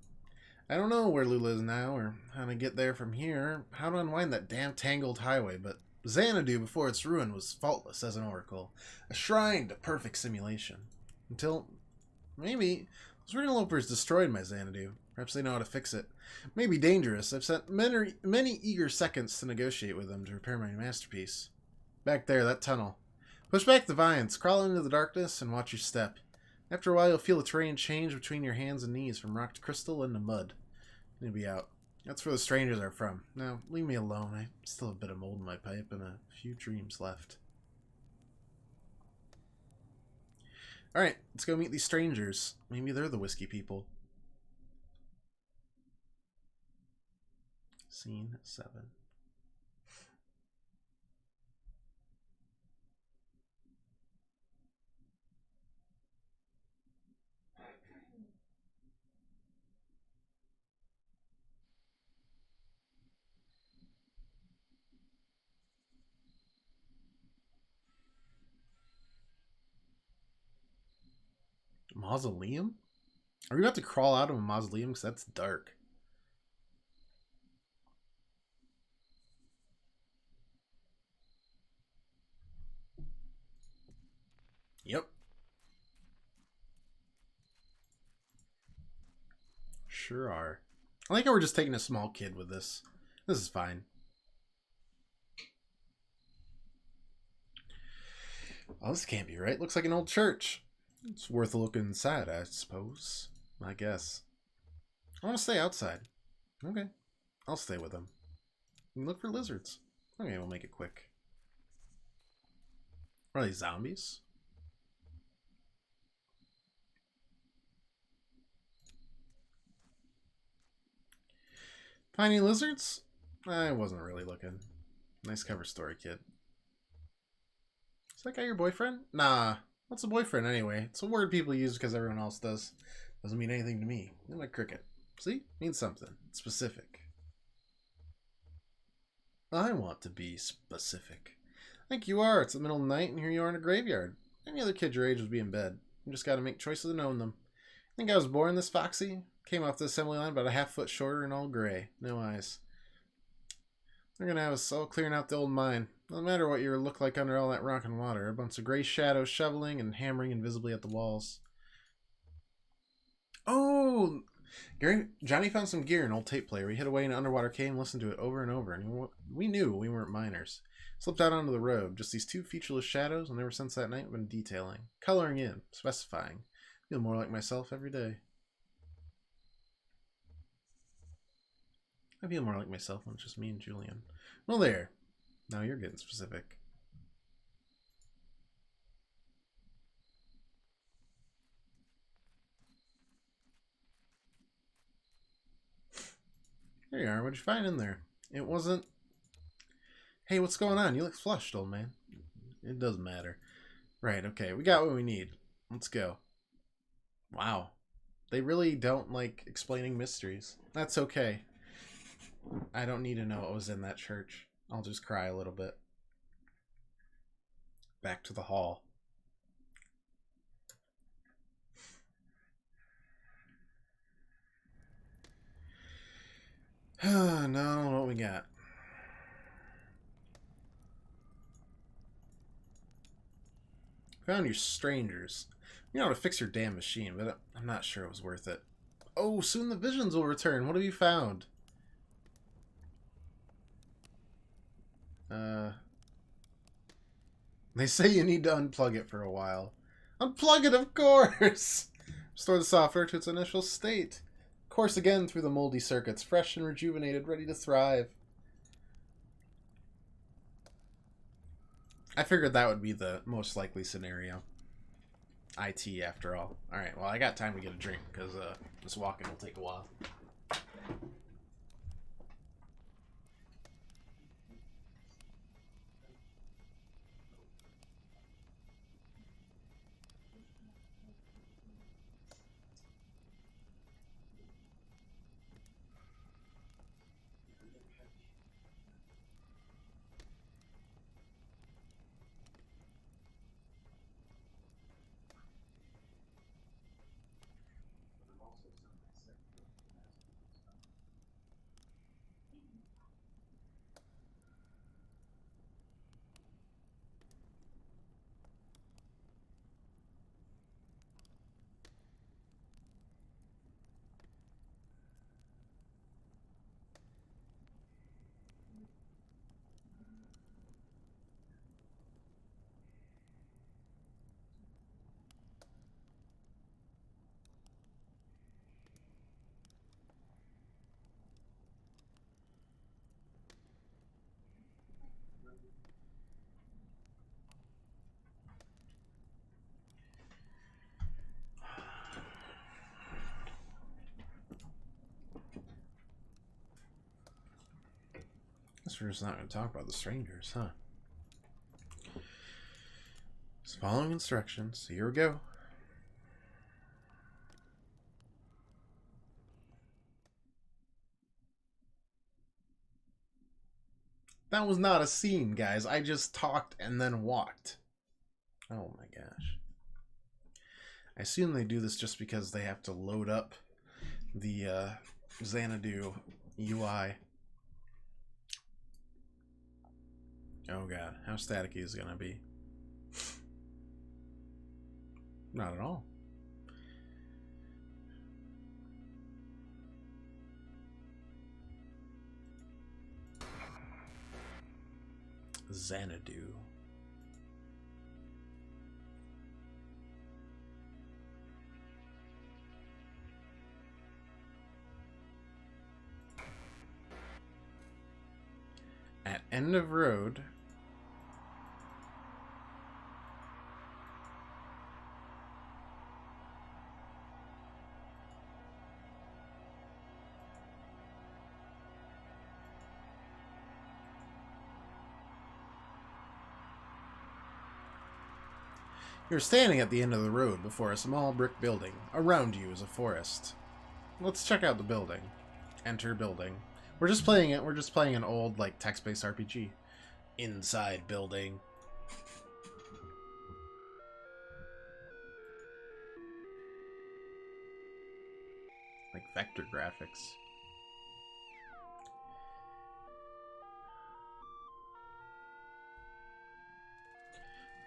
Speaker 1: I don't know where Lula is now, or how to get there from here, how to unwind that damn tangled highway, but Xanadu, before its ruin, was faultless as an oracle, a shrine to perfect simulation. Until, maybe, those interlopers destroyed my Xanadu. Perhaps they know how to fix it. It may be dangerous. I've spent many eager seconds to negotiate with them to repair my masterpiece. Back there, that tunnel. Push back the vines, crawl into the darkness, and watch your step. After a while, you'll feel the terrain change between your hands and knees from rock to crystal into mud. You'll be out. That's where the strangers are from. Now, leave me alone. I still have a bit of mold in my pipe and a few dreams left. Alright, let's go meet these strangers. Maybe they're the whiskey people. Scene 7. Mausoleum? Are we about to crawl out of a mausoleum? Because that's dark. Yep. Sure are. I like how we're just taking a small kid with this. This is fine. Oh, this can't be right. Looks like an old church. It's worth a look inside, I suppose. I guess. I want to stay outside. Okay. I'll stay with them. We look for lizards. Okay, we'll make it quick. Are these zombies? Find any lizards? I wasn't really looking. Nice cover story, kid. Is that guy your boyfriend? Nah. What's a boyfriend anyway? It's a word people use because everyone else does. Doesn't mean anything to me. I like cricket. See? Means something. It's specific. I want to be specific. I think you are. It's the middle of the night and here you are in a graveyard. Any other kid your age would be in bed. You just gotta make choices and own them. I think I was born this foxy. Came off the assembly line about a half foot shorter and all gray. No eyes. They're gonna have us all clearing out the old mine. No matter what you look like under all that rock and water. A bunch of gray shadows shoveling and hammering invisibly at the walls. Oh! Johnny found some gear in an old tape player. We hid away in an underwater cave and listened to it over and over. And we knew we weren't miners. Slipped out onto the road. Just these two featureless shadows. And ever since that night, we've been detailing. Coloring in. Specifying. Feel more like myself every day. I feel more like myself when it's just me and Julian. Well, there. Now you're getting specific. There you are. What'd you find in there? It wasn't... Hey, what's going on? You look flushed, old man. It doesn't matter. Right, okay. We got what we need. Let's go. Wow. They really don't like explaining mysteries. That's okay. I don't need to know what was in that church. I'll just cry a little bit. Back to the hall. No, what we got? Found your strangers. You know how to fix your damn machine, but I'm not sure it was worth it. Oh, soon the visions will return. What have you found? They say you need to unplug it for a while. Unplug it, of course! Restore the software to its initial state. Course again through the moldy circuits, fresh and rejuvenated, ready to thrive. I figured that would be the most likely scenario. IT, after all. Alright, well, I got time to get a drink, because this walking will take a while. Guess we're just not going to talk about the strangers, huh? Just following instructions. Here we go. That was not a scene, guys. I just talked and then walked. Oh my gosh. I assume they do this just because they have to load up the Xanadu UI. Oh god, how staticky is it gonna be? Not at all. Xanadu. End of road. You're standing at the end of the road before a small brick building. Around you is a forest. Let's check out the building. Enter building. We're just playing it. We're just playing an old, like, text-based RPG. Inside building. Like vector graphics.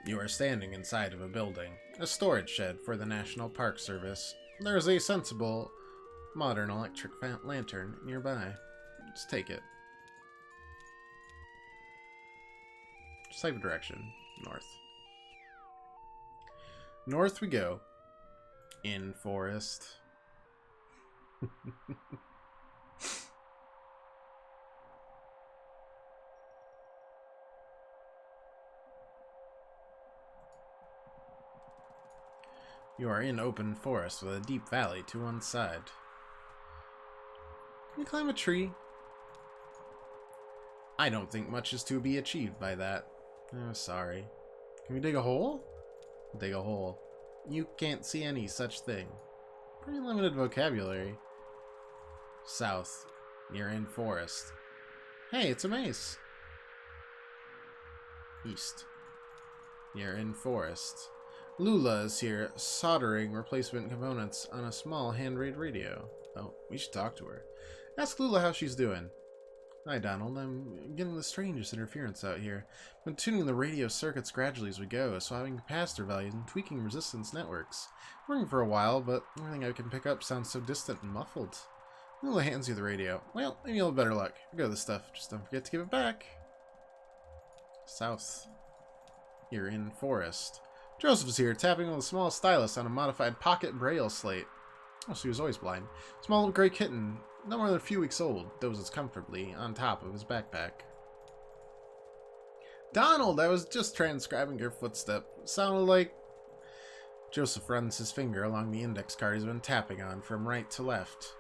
Speaker 1: You are standing inside of a building, a storage shed for the National Park Service. There is a sensible, modern electric lantern nearby. Just take it. Just type a direction. North. North we go. In forest. You are in open forest with a deep valley to one side. Can you climb a tree? I don't think much is to be achieved by that. Oh, sorry. Can we dig a hole? Dig a hole. You can't see any such thing. Pretty limited vocabulary. South. You're in forest. Hey, it's a mace. East. You're in forest. Lula is here, soldering replacement components on a small handmade radio. Oh, we should talk to her. Ask Lula how she's doing. Hi, Donald. I'm getting the strangest interference out here. Been tuning the radio circuits gradually as we go, swapping capacitor values and tweaking resistance networks. Working for a while, but everything I can pick up sounds so distant and muffled. Lula hands you the radio. Well, maybe you'll have better luck. Go this stuff. Just don't forget to give it back. South. You're in forest. Joseph is here, tapping with a small stylus on a modified pocket braille slate. Oh, so he was always blind. Small gray kitten, no more than a few weeks old, dozes comfortably on top of his backpack. Donald, I was just transcribing your footstep. Sounded like... Joseph runs his finger along the index card he's been tapping on from right to left.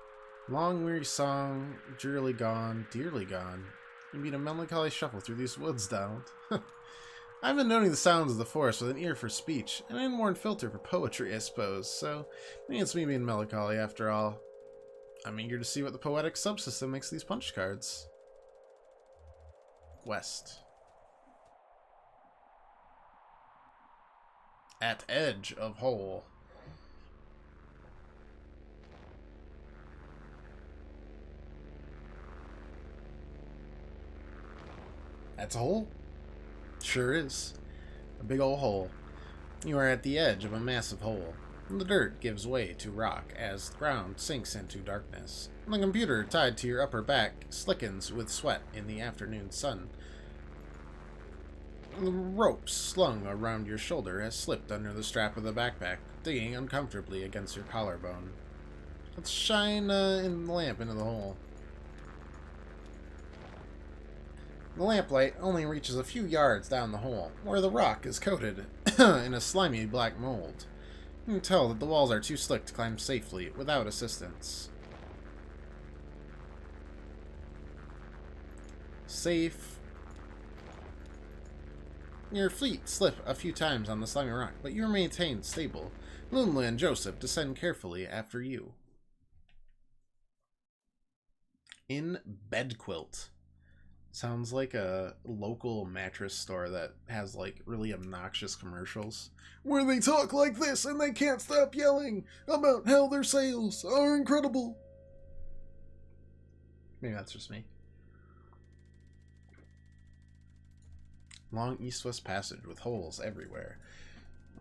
Speaker 1: Long weary song, drearily gone, dearly gone. You beat a melancholy shuffle through these woods, Donald. I've been noting the sounds of the forest with an ear for speech, and an inborn filter for poetry, I suppose, so maybe it's me being melancholy after all. I'm eager to see what the poetic subsystem makes these punch cards. West. At edge of hole. That's a hole? Sure is. A big old hole. You are at the edge of a massive hole. The dirt gives way to rock as the ground sinks into darkness. The computer tied to your upper back slickens with sweat in the afternoon sun. The rope slung around your shoulder has slipped under the strap of the backpack, digging uncomfortably against your collarbone. Let's shine in the lamp into the hole. The lamplight only reaches a few yards down the hole, where the rock is coated in a slimy black mold. You can tell that the walls are too slick to climb safely without assistance. Safe. Your feet slip a few times on the slimy rock, but you remain stable. Lula and Joseph descend carefully after you. In bed quilt. Sounds like a local mattress store that has, like, really obnoxious commercials. Where they talk like this and they can't stop yelling about how their sales are incredible. Maybe that's just me. Long east-west passage with holes everywhere.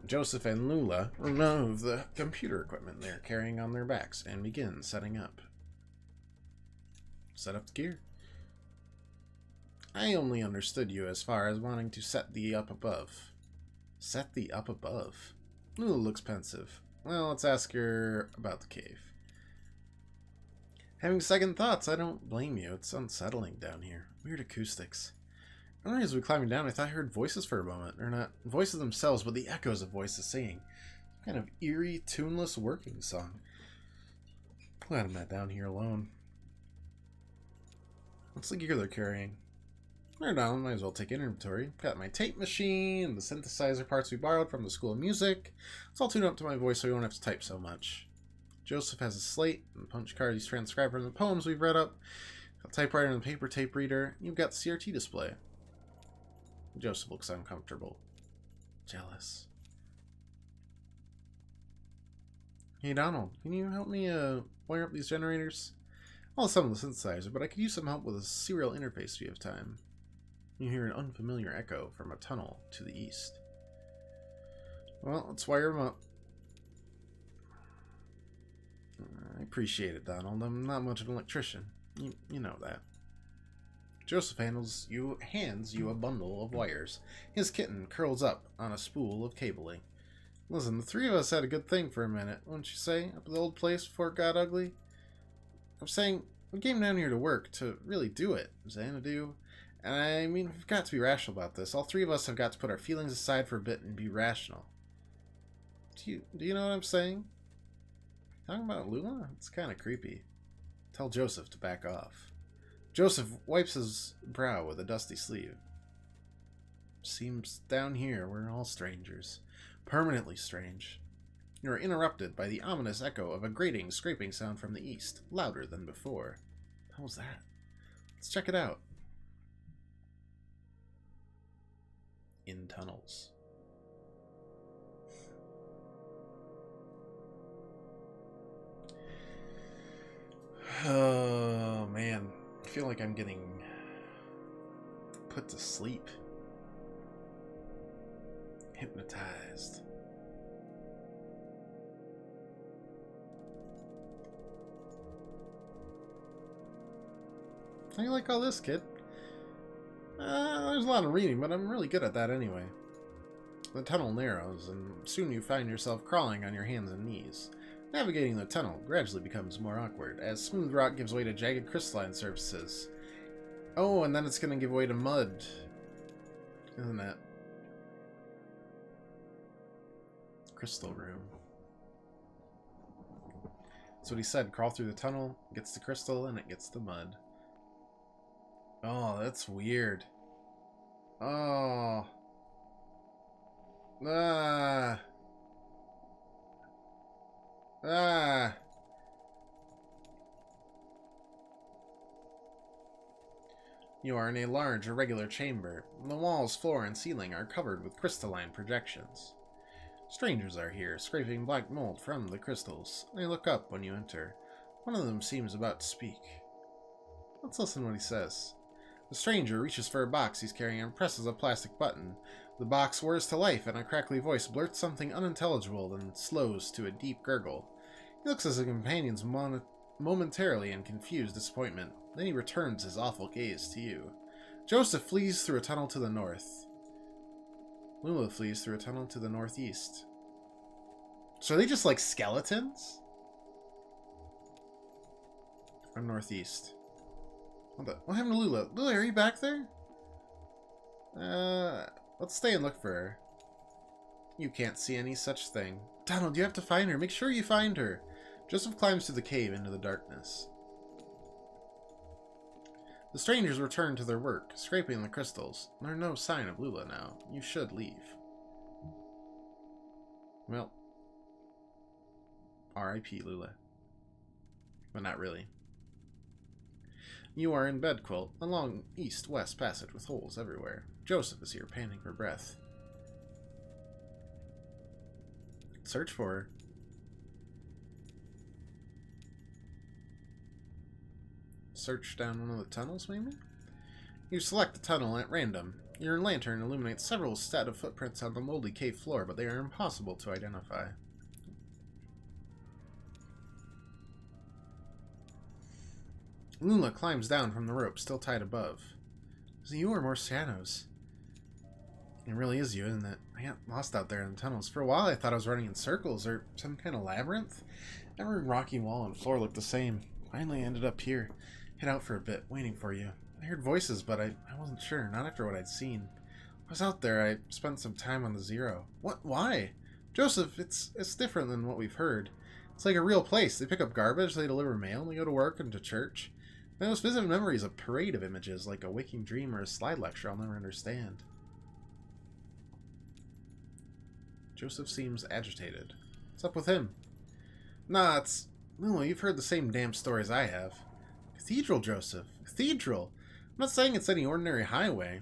Speaker 1: Joseph and Lula remove the computer equipment they're carrying on their backs and begin setting up. Set up the gear. I only understood you as far as wanting to set the up above. Set the up above? Lula looks pensive. Well, let's ask her about the cave. Having second thoughts, I don't blame you. It's unsettling down here. Weird acoustics. As we were climbing down, I thought I heard voices for a moment. Or not voices themselves, but the echoes of voices singing. Kind of eerie, tuneless working song. Glad I'm not down here alone. What's the gear they're carrying? Right now, might as well take inventory. Got my tape machine, the synthesizer parts we borrowed from the School of Music. It's all tuned up to my voice so we won't have to type so much. Joseph has a slate and punch card he's transcribed from the poems we've read up. A typewriter and a paper tape reader. You've got the CRT display. Joseph looks uncomfortable. Jealous. Hey Donald, can you help me wire up these generators? I'll assemble the synthesizer, but I could use some help with a serial interface if you have time. You hear an unfamiliar echo from a tunnel to the east. Well, let's wire them up. I appreciate it, Donald. I'm not much of an electrician. You know that. Joseph hands you a bundle of wires. His kitten curls up on a spool of cabling. Listen, the three of us had a good thing for a minute, wouldn't you say, up at the old place before it got ugly? I'm saying, we came down here to work, to really do it, Xanadu. And I mean, we've got to be rational about this. All three of us have got to put our feelings aside for a bit and be rational. Do you know what I'm saying? Talking about Lula? It's kind of creepy. Tell Joseph to back off. Joseph wipes his brow with a dusty sleeve. Seems down here we're all strangers. Permanently strange. You are interrupted by the ominous echo of a grating, scraping sound from the east, louder than before. How was that? Let's check it out. In tunnels. Oh, man. I feel like I'm getting put to sleep. Hypnotized. How do you like all this, kid? There's a lot of reading, but I'm really good at that anyway. The tunnel narrows, and soon you find yourself crawling on your hands and knees. Navigating the tunnel gradually becomes more awkward, as smooth rock gives way to jagged crystalline surfaces. Oh, and then it's going to give way to mud. Isn't it? Crystal room. That's what he said. Crawl through the tunnel, gets the crystal, and it gets the mud. Oh, that's weird. Oh. Ah. Ah. You are in a large, irregular chamber. The walls, floor, and ceiling are covered with crystalline projections. Strangers are here, scraping black mold from the crystals. They look up when you enter. One of them seems about to speak. Let's listen to what he says. The stranger reaches for a box he's carrying and presses a plastic button. The box whirs to life and a crackly voice blurts something unintelligible, then slows to a deep gurgle. He looks at his companions momentarily in confused disappointment. Then he returns his awful gaze to you. Joseph flees through a tunnel to the north. Lula flees through a tunnel to the northeast. So are they just like skeletons? From northeast. What happened to Lula? Lula, are you back there? Let's stay and look for her. You can't see any such thing. Donald, you have to find her. Make sure you find her. Joseph climbs through the cave into the darkness. The strangers return to their work, scraping the crystals. There's no sign of Lula now. You should leave. Well, R.I.P. Lula. But not really. You are in bed, Quilt, a long east-west passage with holes everywhere. Joseph is here, panting for breath. Search for her. Search down one of the tunnels, maybe? You select the tunnel at random. Your lantern illuminates several set of footprints on the moldy cave floor, but they are impossible to identify. Lula climbs down from the rope, still tied above. Is it you or more shadows? It really is you, isn't it? I got lost out there in the tunnels. For a while I thought I was running in circles, or some kind of labyrinth. Every rocky wall and floor looked the same. Finally I ended up here. hid out for a bit, waiting for you. I heard voices, but I wasn't sure, not after what I'd seen. I was out there, I spent some time on the Zero. What? Why? Joseph, it's different than what we've heard. It's like a real place. They pick up garbage, they deliver mail, they go to work and to church. My most vivid memory is a parade of images, like a waking dream or a slide lecture I'll never understand. Joseph seems agitated. What's up with him? Nah, it's... Well, you've heard the same damn stories I have. Cathedral, Joseph. Cathedral. I'm not saying it's any ordinary highway.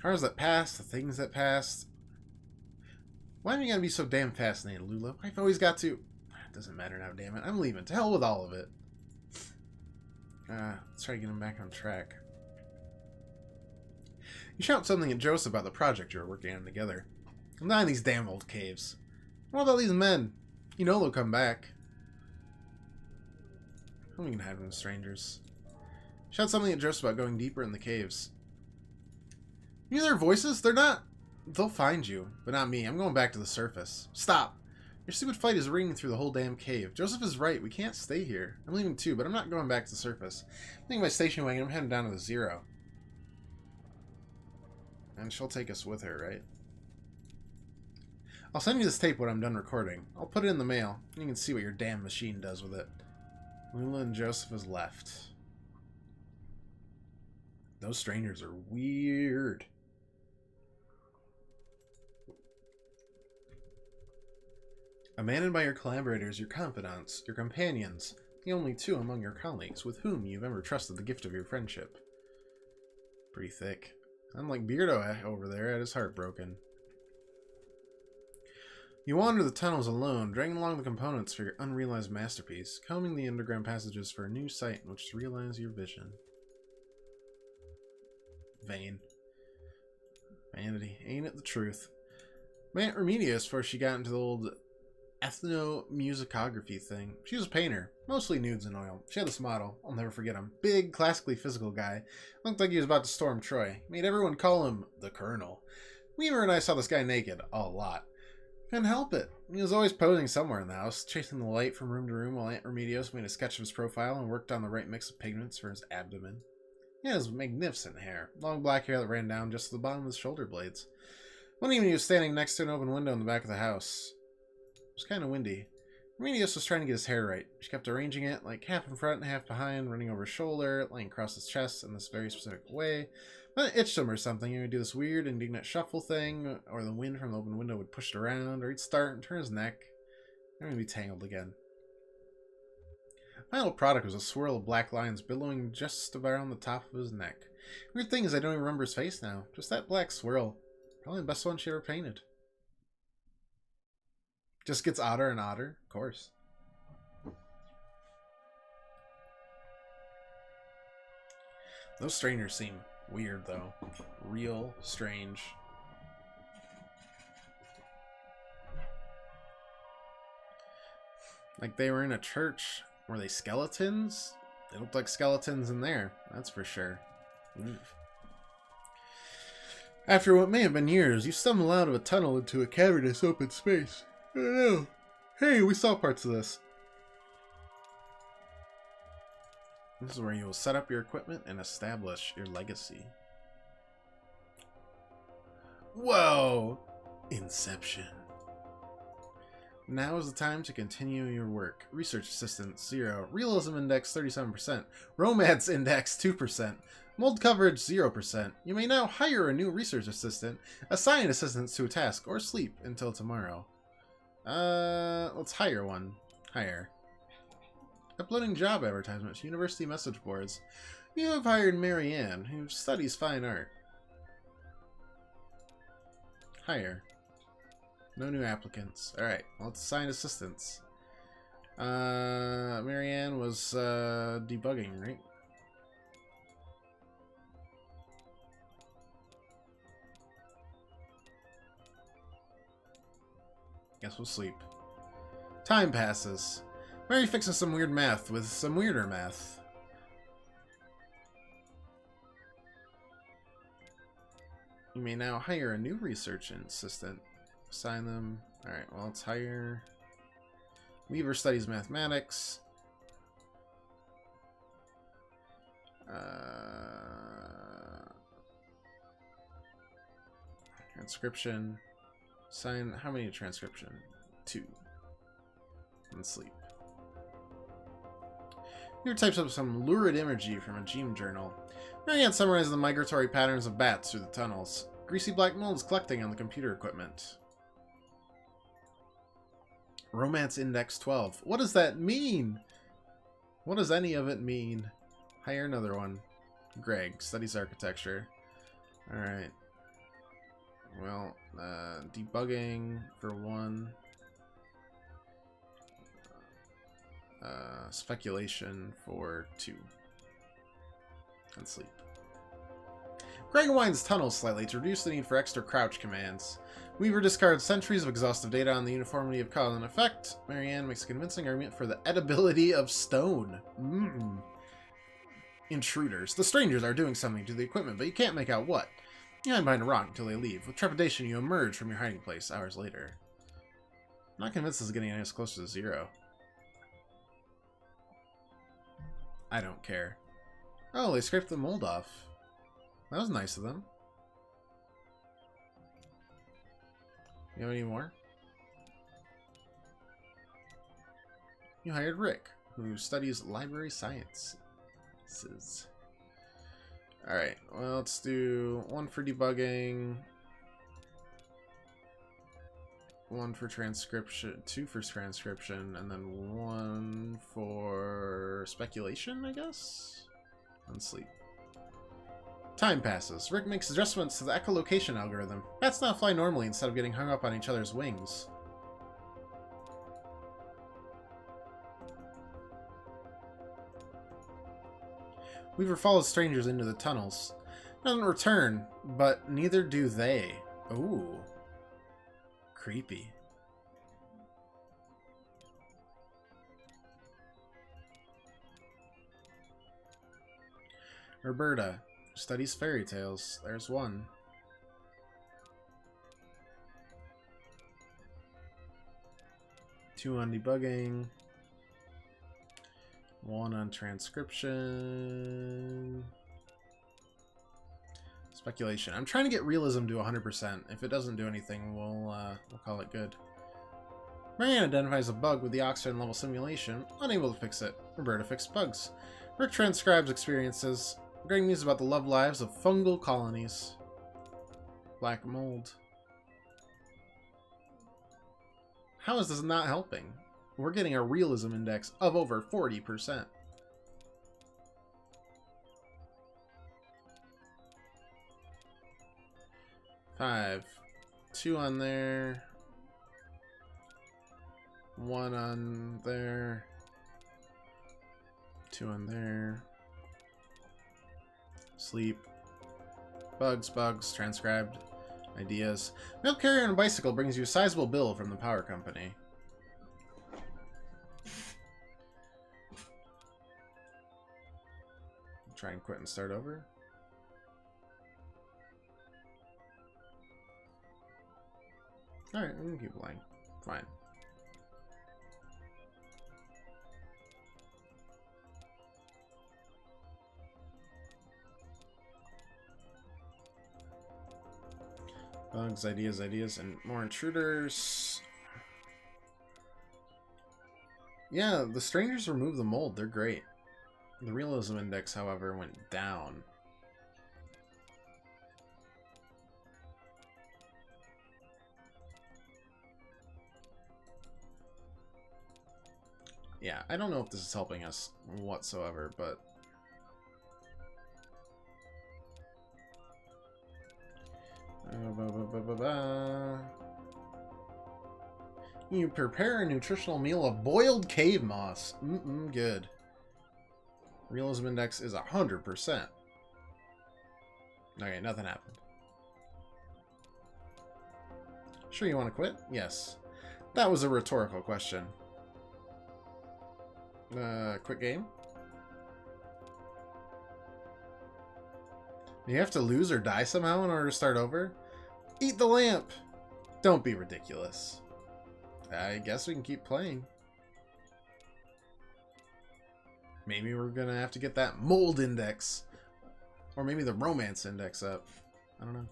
Speaker 1: Cars that pass, the things that pass. Why am you gonna be so damn fascinated, Lula? I've always got to... It doesn't matter now, damn it. I'm leaving. To hell with all of it. Let's try to get him back on track. You shout something at Joseph about the project you were working on together. I'm not in these damn old caves. What about these men? You know they'll come back. How am I gonna hide from strangers? Shout something at Joseph about going deeper in the caves. You hear their voices? They're not... They'll find you, but not me. I'm going back to the surface. Stop! Your stupid fight is ringing through the whole damn cave. Joseph is right. We can't stay here. I'm leaving too, but I'm not going back to the surface. I'm taking my station wagon. I'm heading down to the Zero. And she'll take us with her, right? I'll send you this tape when I'm done recording. I'll put it in the mail. You can see what your damn machine does with it. Lula and Joseph has left. Those strangers are weird. Abandoned by your collaborators, your confidants, your companions, the only two among your colleagues with whom you've ever trusted the gift of your friendship. Pretty thick. Unlike Beardo over there, had his heart broken. You wander the tunnels alone, dragging along the components for your unrealized masterpiece, combing the underground passages for a new site in which to realize your vision. Vain. Vanity. Ain't it the truth? My Aunt Remedios, before she got into the old ethnomusicography thing. She was a painter, mostly nudes and oil. She had this model, I'll never forget him. Big, classically physical guy. Looked like he was about to storm Troy. Made everyone call him the Colonel. Weaver and I saw this guy naked a lot. Couldn't help it. He was always posing somewhere in the house, chasing the light from room to room while Aunt Remedios made a sketch of his profile and worked on the right mix of pigments for his abdomen. He had his magnificent hair, long black hair that ran down just to the bottom of his shoulder blades. One evening he was standing next to an open window in the back of the house. It was kind of windy. Remedios was trying to get his hair right. She kept arranging it, like half in front and half behind, running over his shoulder, laying across his chest in this very specific way. But it itched him or something. He would do this weird, indignant shuffle thing, or the wind from the open window would push it around, or he'd start and turn his neck, and he'd be tangled again. The final product was a swirl of black lines billowing just around the top of his neck. Weird thing is I don't even remember his face now. Just that black swirl. Probably the best one she ever painted. Just gets odder and odder, of course. Those strangers seem weird, though. Real strange. Like they were in a church. Were they skeletons? They looked like skeletons in there, that's for sure. After what may have been years, you stumble out of a tunnel into a cavernous open space. I don't know. Hey, we saw parts of this. This is where you will set up your equipment and establish your legacy. Whoa! Inception. Now is the time to continue your work. Research Assistant 0. Realism Index 37%. Romance Index 2%. Mold Coverage 0%. You may now hire a new research assistant, assign assistants to a task, or sleep until tomorrow. Let's hire one. Hire. Uploading job advertisements, university message boards. You have hired Marianne, who studies fine art. Hire. No new applicants. Alright, well, let's assign assistants. Marianne was, debugging, right? Guess we'll sleep. Time passes. Mary fixes some weird math with some weirder math. You may now hire a new research assistant. Assign them. Alright, well, let's hire... Weaver studies mathematics. Transcription. Sign. How many transcription? 2. And sleep. Here types up some lurid imagery from a gene journal. Marianne summarizes the migratory patterns of bats through the tunnels. Greasy black mold is collecting on the computer equipment. Romance Index 12. What does that mean? What does any of it mean? Hire another one. Greg studies architecture. Alright. Well, debugging for 1. Speculation for 2. And sleep. Greg winds tunnels slightly to reduce the need for extra crouch commands. Weaver discards centuries of exhaustive data on the uniformity of cause and effect. Marianne makes a convincing argument for the edibility of stone. Intruders. The strangers are doing something to the equipment, but you can't make out what. You hide behind a rock until they leave. With trepidation, you emerge from your hiding place hours later. I'm not convinced this is getting us closer to 0. I don't care. Oh, they scraped the mold off. That was nice of them. You have any more? You hired Rick, who studies library sciences. Alright, well, let's do 1 for debugging, 1 for transcription, 2 for transcription, and then 1 for speculation, I guess? And sleep. Time passes. Rick makes adjustments to the echolocation algorithm. Bats now fly normally instead of getting hung up on each other's wings. Weaver follows strangers into the tunnels. Doesn't return, but neither do they. Ooh. Creepy. Roberta studies fairy tales. There's 1. Two on debugging. 1 on transcription. Speculation. I'm trying to get realism to 100%. If it doesn't do anything, we'll call it good. Marianne identifies a bug with the oxygen level simulation, unable to fix it. Roberta fixed bugs. Rick transcribes experiences. Greg mused about the love lives of fungal colonies. Black mold. How is this not helping? We're getting a realism index of over 40%. Five. 2 on there. 1 on there. 2 on there. Sleep. Bugs, transcribed. Ideas. Milk carrier on a bicycle brings you a sizable bill from the power company. Try and quit and start over. Alright, we can keep playing. Fine. Bugs, ideas, and more intruders. Yeah, the strangers removed the mold. They're great. The realism index, however, went down. Yeah, I don't know if this is helping us whatsoever, but... You prepare a nutritional meal of boiled cave moss. Good. Realism index is 100%. Okay, nothing happened. Sure you want to quit? Yes. That was a rhetorical question. Quit game? You have to lose or die somehow in order to start over? Eat the lamp! Don't be ridiculous. I guess we can keep playing. Maybe we're gonna have to get that mold index. Or maybe the romance index up. I don't know.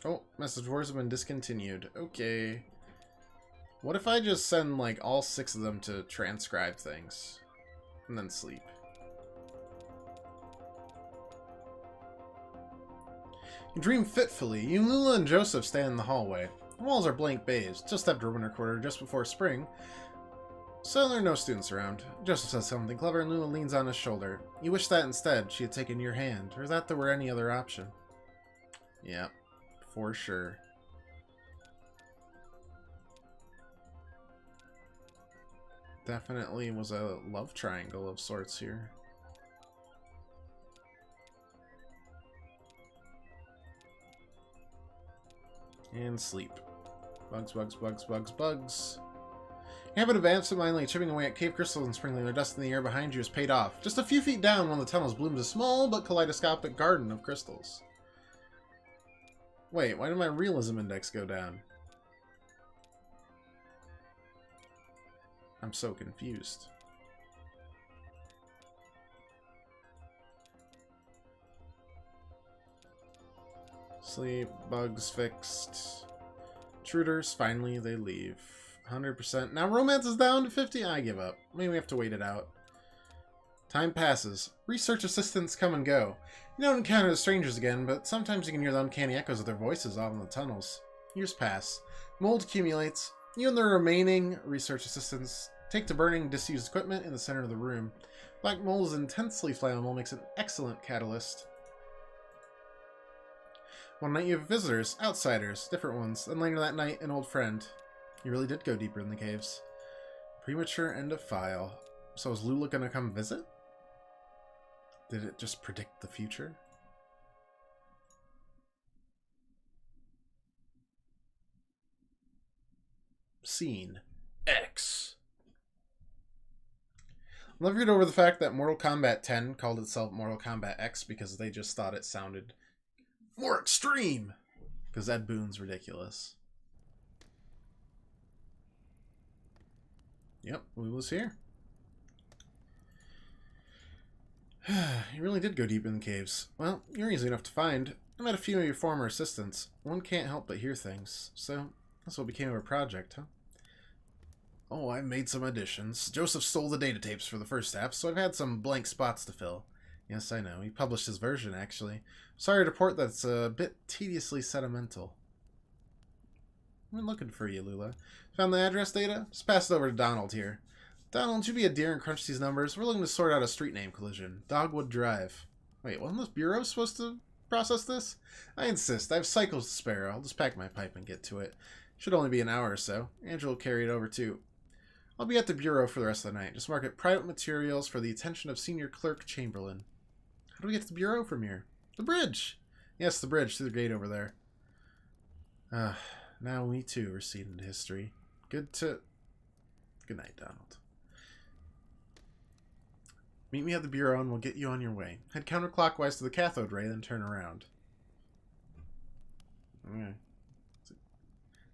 Speaker 1: Oh, message boards have been discontinued. Okay. What if I just send, like, all 6 of them to transcribe things? And then sleep. You dream fitfully. You, Lula, and Joseph stand in the hallway. The walls are blank beige. Just stepped to winter quarter just before spring. So there are no students around. Joseph says something clever and Lula leans on his shoulder. You wish that instead she had taken your hand, or that there were any other option. Yep, for sure. Definitely was a love triangle of sorts here. And sleep. Bugs, bugs, bugs, bugs, bugs. Your habit of absentmindedly chipping away at cave crystals and sprinkling their dust in the air behind you has paid off. Just a few feet down, one of the tunnels blooms a small but kaleidoscopic garden of crystals. Wait, why did my realism index go down? I'm so confused. Sleep, bugs fixed. Intruders, finally they leave. 100%. Now romance is down to 50. I give up. Maybe we have to wait it out. Time passes. Research assistants come and go. You don't encounter the strangers again, but sometimes you can hear the uncanny echoes of their voices out in the tunnels. Years pass. Mold accumulates. You and the remaining research assistants take to burning disused equipment in the center of the room. Black mold is intensely flammable, makes an excellent catalyst. One night you have visitors, outsiders, different ones. Then later that night, an old friend. You really did go deeper in the caves. Premature end of file. So is Lula gonna come visit? Did it just predict the future? Scene X. I'll never get over the fact that Mortal Kombat 10 called itself Mortal Kombat X because they just thought it sounded more extreme. Because Ed Boon's ridiculous. Yep, Lula's here. You really did go deep in the caves. Well, you're easy enough to find. I met a few of your former assistants. One can't help but hear things. So, that's what became of our project, huh? Oh, I made some additions. Joseph stole the data tapes for the first half, so I've had some blank spots to fill. Yes, I know. He published his version, actually. Sorry to report that it's a bit tediously sentimental. I've been looking for you, Lula. Found the address data? Just pass it over to Donald here. Donald, you be a dear and crunch these numbers. We're looking to sort out a street name collision. Dogwood Drive. Wait, wasn't this bureau supposed to process this? I insist. I have cycles to spare. I'll just pack my pipe and get to it. Should only be an hour or so. Angela will carry it over too. I'll be at the bureau for the rest of the night. Just mark it private materials for the attention of Senior Clerk Chamberlain. How do we get to the bureau from here? The bridge! Yes, the bridge through the gate over there. Now we too recede into history. Good night, Donald. Meet me at the bureau and we'll get you on your way. Head counterclockwise to the cathode ray, then turn around. Okay.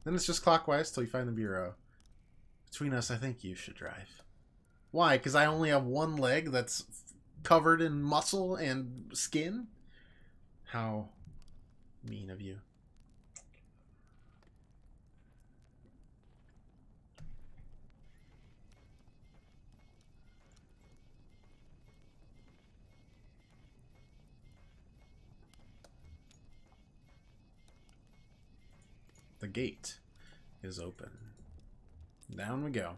Speaker 1: Then it's just clockwise till you find the bureau. Between us, I think you should drive. Why? Because I only have one leg that's covered in muscle and skin? How mean of you. The gate is open. Down we go.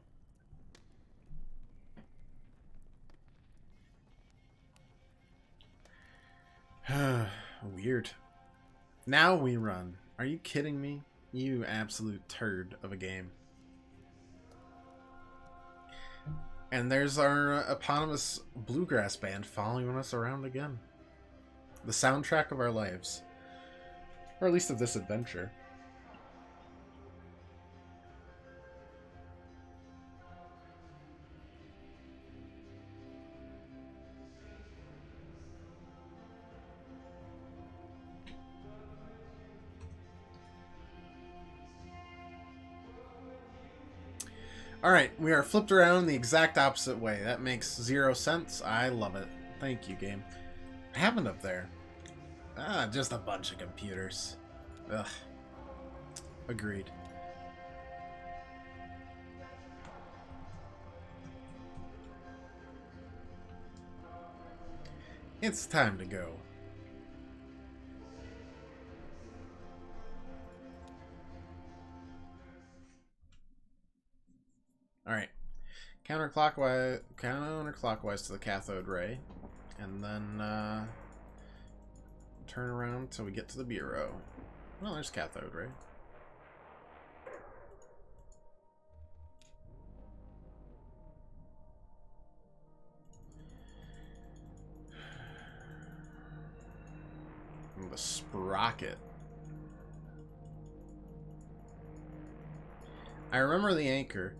Speaker 1: Weird. Now we run. Are you kidding me? You absolute turd of a game. And there's our eponymous bluegrass band following us around again. The soundtrack of our lives. Or at least of this adventure. Alright, we are flipped around the exact opposite way. That makes 0 sense. I love it. Thank you, game. What happened up there? Ah, just a bunch of computers. Ugh. Agreed. It's time to go. Alright. Counterclockwise to the cathode ray. And then, turn around till we get to the bureau. Well, there's cathode ray. And the sprocket. I remember the anchor.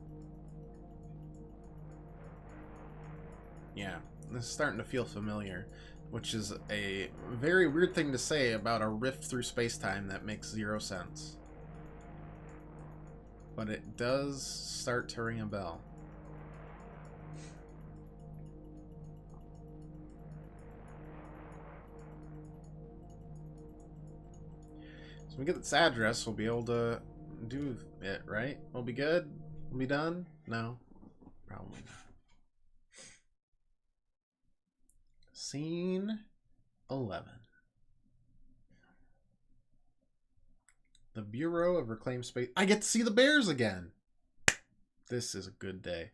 Speaker 1: Yeah, this is starting to feel familiar, which is a very weird thing to say about a rift through space-time that makes 0 sense. But it does start to ring a bell. So we get this address, we'll be able to do it, right? We'll be good? We'll be done? No. Probably not. Scene 11. The Bureau of Reclaimed Space. I get to see the bears again! This is a good day.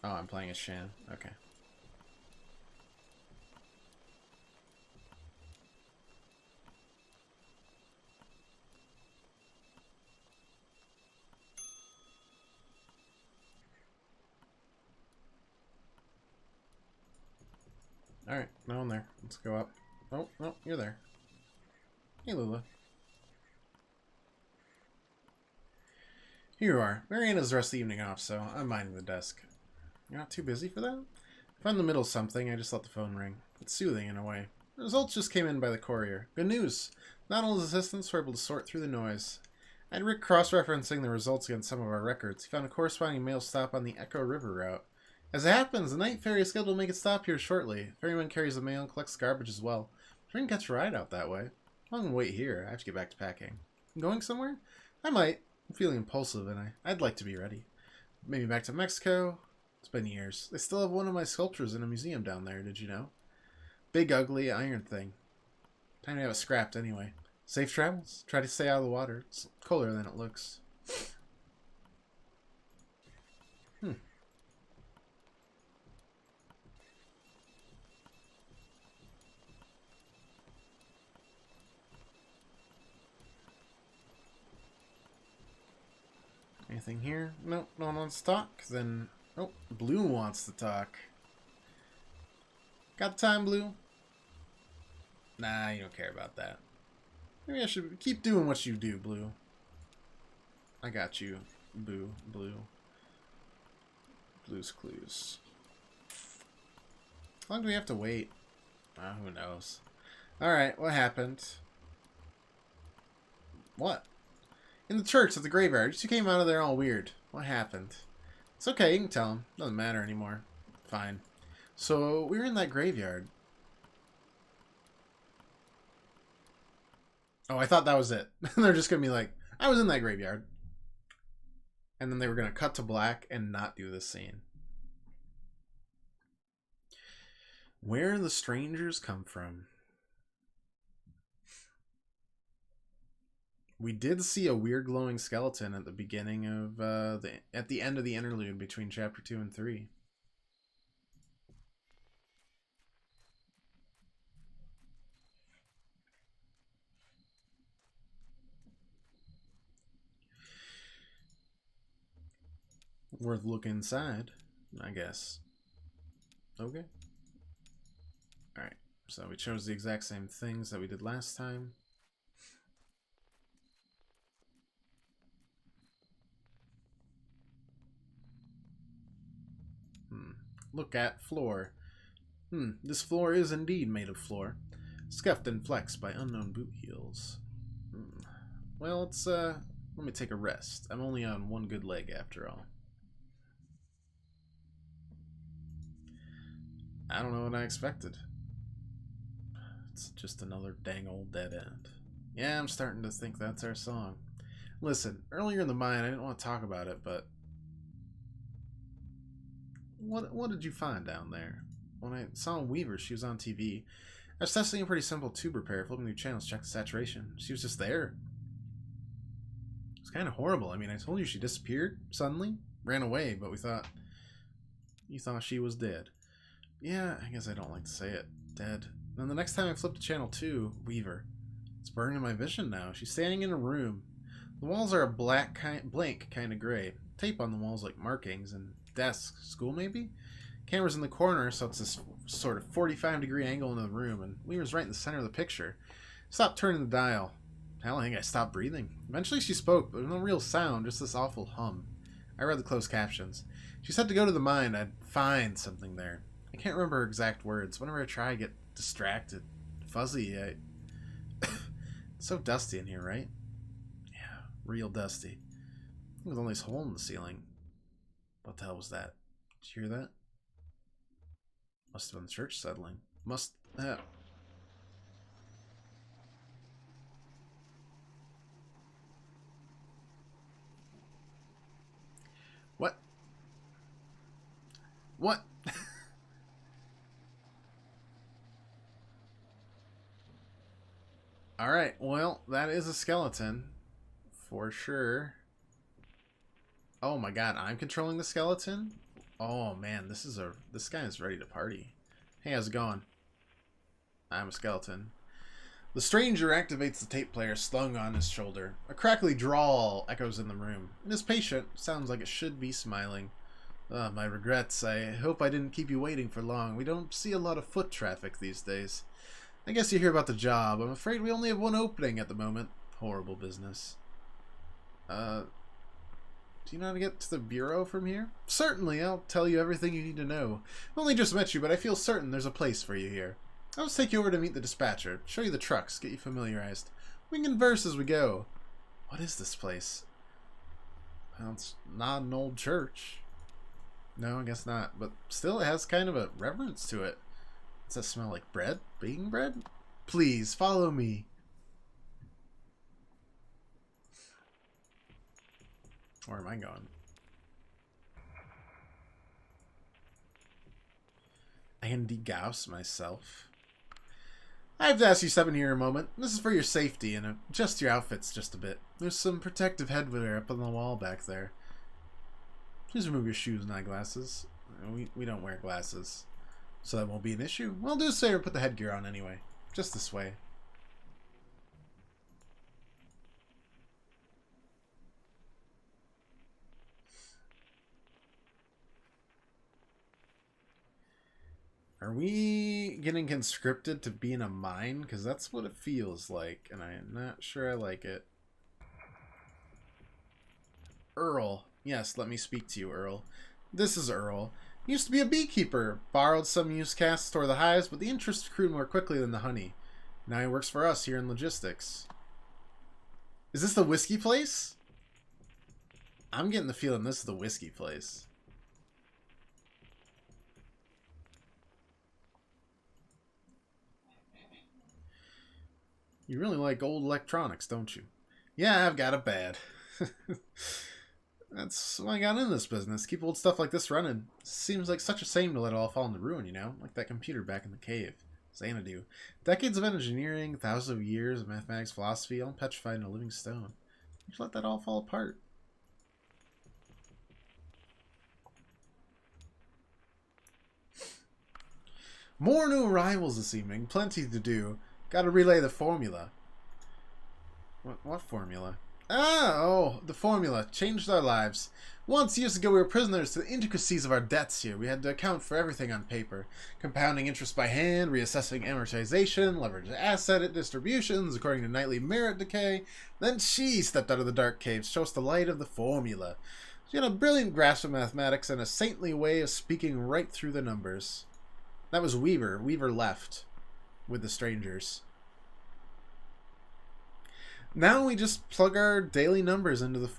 Speaker 1: Oh, I'm playing as Shan. Okay. Alright, no one there. Let's go up. Oh, no, you're there. Hey, Lula. Here you are. Mariana's the rest of the evening off, so I'm minding the desk. You're not too busy for that? If I'm in the middle of something, I just let the phone ring. It's soothing in a way. The results just came in by the courier. Good news! Donald's assistants were able to sort through the noise. I had Rick cross-referencing the results against some of our records. He found a corresponding mail stop on the Echo River route. As it happens, the night ferry is scheduled to make its stop here shortly. The ferryman carries the mail and collects garbage as well. I didn't catch a ride out that way. I'm gonna wait here. I have to get back to packing. Going somewhere? I might. I'm feeling impulsive, and I'd like to be ready. Maybe back to Mexico? It's been years. They still have one of my sculptures in a museum down there, did you know? Big, ugly, iron thing. Time to have it scrapped anyway. Safe travels. Try to stay out of the water. It's colder than it looks. Anything here? Nope, no one wants to talk. Then, oh, Blue wants to talk. Got time, Blue? Nah, you don't care about that. Maybe I should keep doing what you do, Blue. I got you, Boo, Blue. Blue's Clues. How long do we have to wait? Who knows. Alright, what happened? What? In the church at the graveyard. You came out of there all weird. What happened? It's okay, you can tell him. Doesn't matter anymore. Fine. So, we were in that graveyard. Oh, I thought that was it. They're just going to be like, I was in that graveyard. And then they were going to cut to black and not do this scene. Where the strangers come from. We did see a weird glowing skeleton at the beginning of at the end of the interlude between chapter 2 and 3. Worth looking inside, I guess. Okay. Alright, so we chose the exact same things that we did last time. Look at floor. This floor is indeed made of floor. Scuffed and flexed by unknown boot heels. Well, it's, let me take a rest. I'm only on one good leg after all. I don't know what I expected. It's just another dang old dead end. Yeah, I'm starting to think that's our song. Listen, earlier in the mine, I didn't want to talk about it, but what did you find down there? When I saw Weaver, she was on TV. I was testing a pretty simple tube repair, flipping through channels, checked the saturation. She was just there. It's kind of horrible. I mean, I told you she disappeared suddenly, ran away, but you thought she was dead. Yeah, I guess I don't like to say it. Dead. Then the next time I flipped to channel 2, Weaver. It's burned in my vision now. She's standing in a room. The walls are a blank kind of gray. Tape on the walls like markings and desks. School maybe? Camera's in the corner, so it's this sort of 45-degree angle into the room, and Weaver's right in the center of the picture. Stopped turning the dial. Hell, I think I stopped breathing. Eventually she spoke, but there was no real sound, just this awful hum. I read the closed captions. She said to go to the mine, I'd find something there. I can't remember her exact words. Whenever I try, I get distracted. Fuzzy, it's so dusty in here, right? Yeah, real dusty. There's only this hole in the ceiling. What the hell was that? Did you hear that? Must have been the church settling. Must have. What? What? Alright, well, that is a skeleton. For sure. Oh my god, I'm controlling the skeleton? Oh man, this guy is ready to party. Hey, how's it going? I'm a skeleton. The stranger activates the tape player slung on his shoulder. A crackly drawl echoes in the room. It is patient, sounds like it should be smiling. My regrets. I hope I didn't keep you waiting for long. We don't see a lot of foot traffic these days. I guess you hear about the job. I'm afraid we only have one opening at the moment. Horrible business. Do you know how to get to the bureau from here? Certainly, I'll tell you everything you need to know. I've only just met you, but I feel certain there's a place for you here. I'll just take you over to meet the dispatcher, show you the trucks, get you familiarized. We can converse as we go. What is this place? Well, it's not an old church. No, I guess not, but still it has kind of a reverence to it. Does that smell like bread? Baking bread? Please, follow me. Where am I going? I can degauss myself. I have to ask you something here a moment. This is for your safety and adjust your outfits just a bit. There's some protective headwear up on the wall back there. Please remove your shoes and eyeglasses. We don't wear glasses. So that won't be an issue. Well, do say or put the headgear on anyway. Just this way. Are we getting conscripted to be in a mine? Because that's what it feels like, and I am not sure I like it. Earl. Yes, let me speak to you, Earl. This is Earl. He used to be a beekeeper. Borrowed some used casks to store the hives, but the interest accrued more quickly than the honey. Now he works for us here in logistics. Is this the whiskey place? I'm getting the feeling this is the whiskey place. You really like old electronics, don't you? Yeah, I've got it bad. That's why I got in this business. Keep old stuff like this running. Seems like such a shame to let it all fall into ruin, you know? Like that computer back in the cave. Xanadu. Decades of engineering, thousands of years of mathematics, philosophy, all petrified in a living stone. You should let that all fall apart. More new arrivals this evening. Plenty to do. Gotta relay the formula. What formula? Oh, the formula. Changed our lives. Once, years ago, we were prisoners to the intricacies of our debts here. We had to account for everything on paper. Compounding interest by hand, reassessing amortization, leverage asset distributions according to nightly merit decay. Then she stepped out of the dark cave to show us the light of the formula. She had a brilliant grasp of mathematics and a saintly way of speaking right through the numbers. That was Weaver. Weaver left with the strangers. Now we just plug our daily numbers into the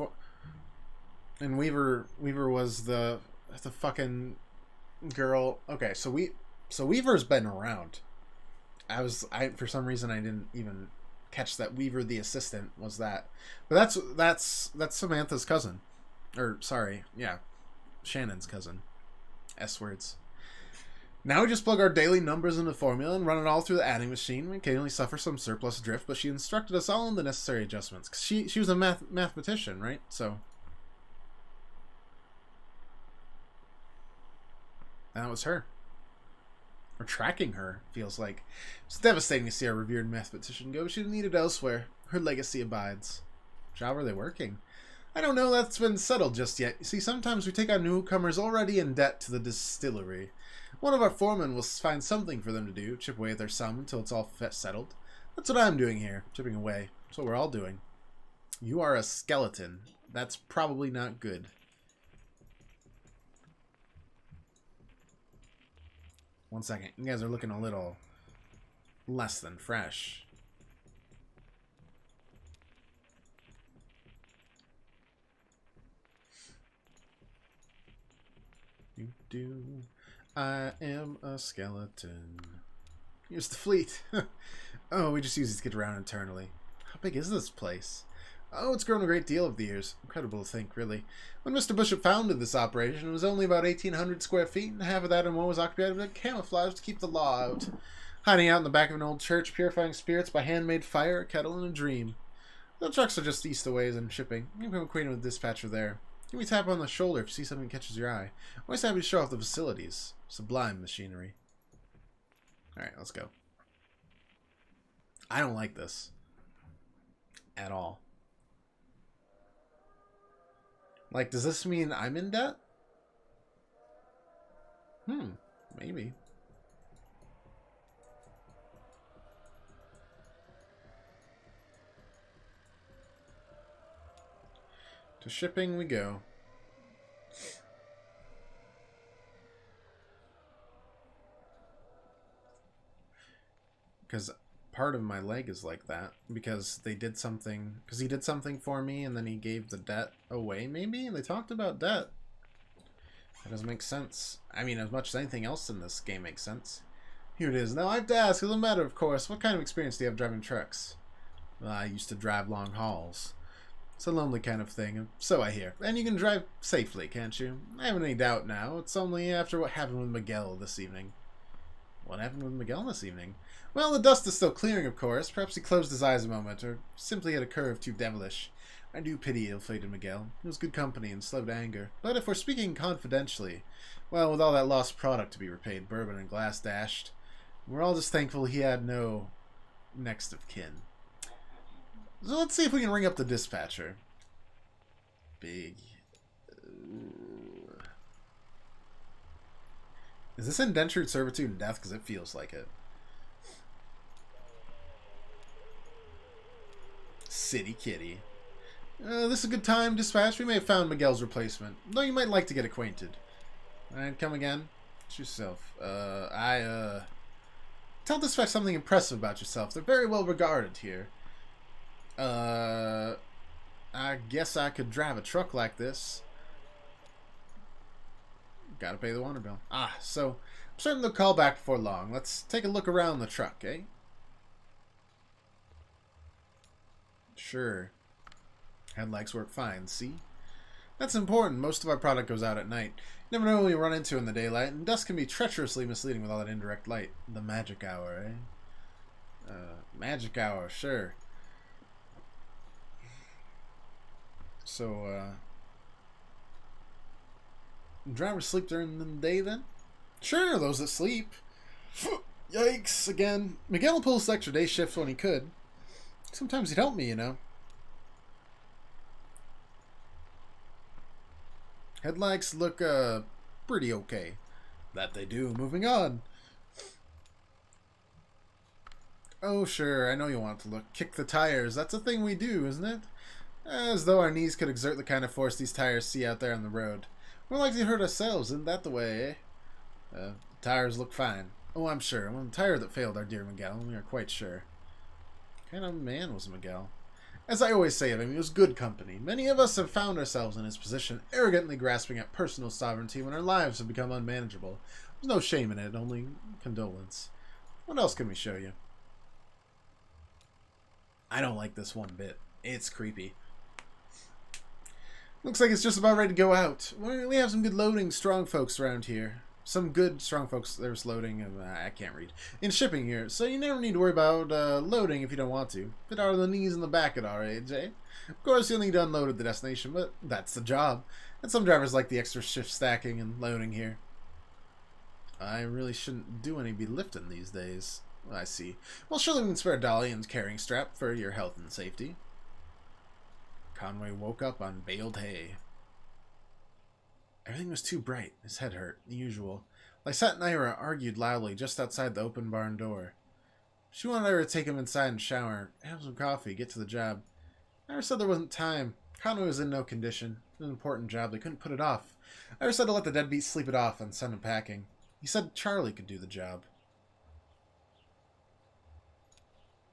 Speaker 1: and Weaver was the fucking girl. Okay, so Weaver's been around. I for some reason I didn't even catch that Weaver the assistant was that. But that's Samantha's cousin. Or sorry, yeah. Shannon's cousin. S words. Now we just plug our daily numbers into the formula and run it all through the adding machine. We occasionally suffer some surplus drift, but she instructed us all in the necessary adjustments. 'Cause she was a mathematician, right? So that was her. Or tracking her, feels like. It's devastating to see our revered mathematician go, but she's needed elsewhere. Her legacy abides. Which job are they working? I don't know, that's been settled just yet. You see, sometimes we take on newcomers already in debt to the distillery. One of our foremen will find something for them to do, chip away at their sum until it's all settled. That's what I'm doing here, chipping away. That's what we're all doing. You are a skeleton. That's probably not good. One second. You guys are looking a little less than fresh. I am a skeleton. Here's the fleet. Oh, we just use these to get around internally. How big is this place? Oh, it's grown a great deal over the years. Incredible to think, really. When Mr. Bishop founded this operation, it was only about 1,800 square feet, and half of that in one was occupied with camouflage to keep the law out. Hiding out in the back of an old church, purifying spirits by handmade fire, a kettle, and a dream. The trucks are just east of ways and shipping. You can become acquainted with the dispatcher there. Give me a tap on the shoulder if you see something that catches your eye. Always happy to show off the facilities. Sublime machinery. Alright, let's go. I don't like this. At all. Like, does this mean I'm in debt? Maybe. To shipping we go. Because part of my leg is like that. Because they did something... Because he did something for me and then he gave the debt away, maybe? They talked about debt. That doesn't make sense. I mean, as much as anything else in this game makes sense. Here it is. Now I have to ask, as a matter of course, what kind of experience do you have driving trucks? Well, I used to drive long hauls. It's a lonely kind of thing, so I hear. And you can drive safely, can't you? I haven't any doubt now. It's only after what happened with Miguel this evening. What happened with Miguel this evening? Well, the dust is still clearing, of course. Perhaps he closed his eyes a moment, or simply had a curve too devilish. I do pity ill-fated Miguel. He was good company and slow to anger. But if we're speaking confidentially, well, with all that lost product to be repaid, bourbon and glass dashed, we're all just thankful he had no next of kin. So let's see if we can ring up the dispatcher. Big. Ooh. Is this indentured servitude and death? Because it feels like it. City Kitty. This is a good time, dispatch. We may have found Miguel's replacement. Though you might like to get acquainted. Alright, come again. It's yourself. Tell dispatch something impressive about yourself. They're very well regarded here. I guess I could drive a truck like this. Gotta pay the water bill. Ah, so I'm starting to call back before long. Let's take a look around the truck, eh? Sure. Headlights work fine, see? That's important. Most of our product goes out at night. You never know what you run into in the daylight, and dusk can be treacherously misleading with all that indirect light. The magic hour, eh? Magic hour, sure. So, drivers sleep during the day then? Sure, those that sleep. Yikes, again. Miguel pulls extra day shifts when he could. Sometimes he'd help me, you know. Headlights look, pretty okay. That they do. Moving on. Oh, sure, I know you want to look. Kick the tires. That's a thing we do, isn't it? As though our knees could exert the kind of force these tires see out there on the road. We're likely to hurt ourselves, isn't that the way, eh? The tires look fine. Oh, I'm sure. It wasn't the tire that failed our dear Miguel. We are quite sure. What kind of man was Miguel? As I always say of him, he was good company. Many of us have found ourselves in his position, arrogantly grasping at personal sovereignty when our lives have become unmanageable. There's no shame in it, only condolence. What else can we show you? I don't like this one bit. It's creepy. Looks like it's just about ready to go out. We have some good loading strong folks around here. Some good strong folks. There's loading, and I can't read. In shipping here, so you never need to worry about loading if you don't want to. Fit out on the knees and the back at our age, eh? Of course, you'll need to unload at the destination, but that's the job. And some drivers like the extra shift stacking and loading here. I really shouldn't do any be lifting these days. I see. Well, surely we can spare Dolly and carrying strap for your health and safety. Conway woke up on baled hay. Everything was too bright. His head hurt, the usual. Lysette and Ira argued loudly just outside the open barn door. She wanted Ira to take him inside and shower, have some coffee, get to the job. Ira said there wasn't time. Conway was in no condition. It was an important job. They couldn't put it off. Ira said to let the deadbeat sleep it off and send him packing. He said Charlie could do the job.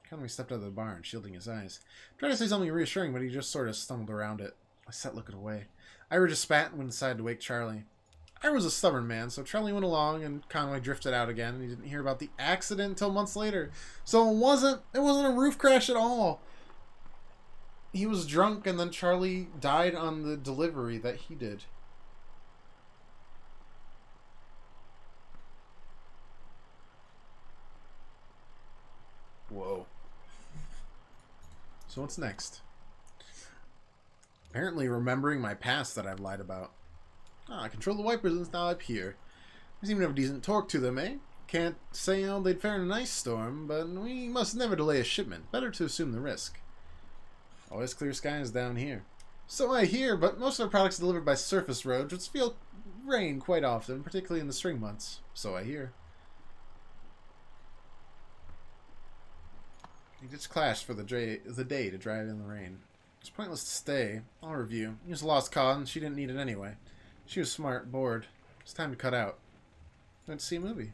Speaker 1: Conway stepped out of the barn, shielding his eyes. Tried to say something reassuring, but he just sort of stumbled around it. I sat looking away. Ira just spat and went inside to wake Charlie. Ira was a stubborn man, so Charlie went along and Conway drifted out again, and he didn't hear about the accident until months later. So it wasn't a roof crash at all. He was drunk, and then Charlie died on the delivery that he did. Whoa. So what's next? Apparently remembering my past that I've lied about. I control the wipers and it's now up here. They seem to have a decent torque to them, eh? Can't say how they'd fare in an ice storm, but we must never delay a shipment. Better to assume the risk. Always clear skies down here. So I hear, but most of our products are delivered by surface roads, which feel rain quite often, particularly in the spring months. So I hear. He just clashed for the day to drive in the rain. It's pointless to stay. I'll review. He was a lost cause, and she didn't need it anyway. She was smart, bored. It's time to cut out. Went to see a movie.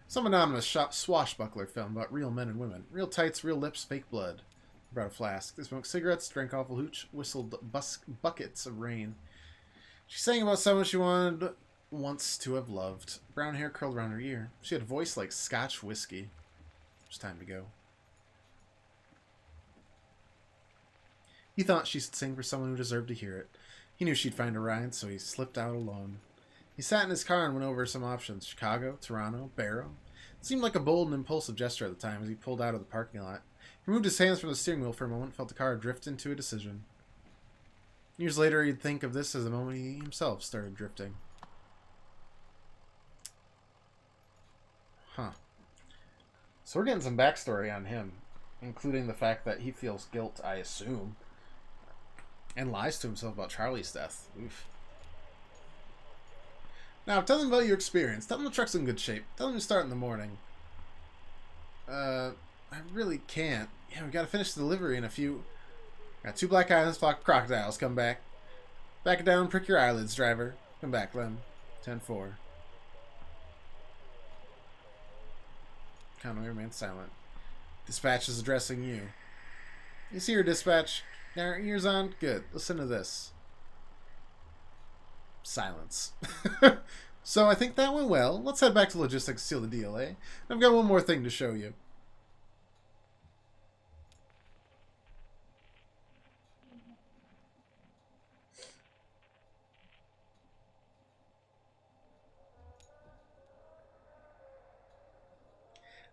Speaker 1: Some anonymous swashbuckler film about real men and women. Real tights, real lips, fake blood. He brought a flask. They smoked cigarettes, drank awful hooch, whistled buckets of rain. She sang about someone she wanted once to have loved. Brown hair curled around her ear. She had a voice like Scotch whiskey. It was time to go. He thought she should sing for someone who deserved to hear it. He knew she'd find a ride, so he slipped out alone. He sat in his car and went over some options. Chicago, Toronto, Barrow. It seemed like a bold and impulsive gesture at the time as he pulled out of the parking lot. He moved his hands from the steering wheel for a moment, felt the car drift into a decision. Years later, he'd think of this as the moment he himself started drifting. Huh. So we're getting some backstory on him, including the fact that he feels guilt, I assume, and lies to himself about Charlie's death. Oof. Now, tell them about your experience. Tell them the truck's in good shape. Tell them to start in the morning. I really can't. Yeah, we gotta finish the delivery in a few... Got 2 black eyes and flock of crocodiles. Come back. Back it down and prick your eyelids, driver. Come back, Lem. 10-4. Conway remained silent. Dispatch is addressing you. You see your dispatch? Now, ears on? Good. Listen to this. Silence. So I think that went well. Let's head back to logistics, seal the deal, eh? I've got one more thing to show you.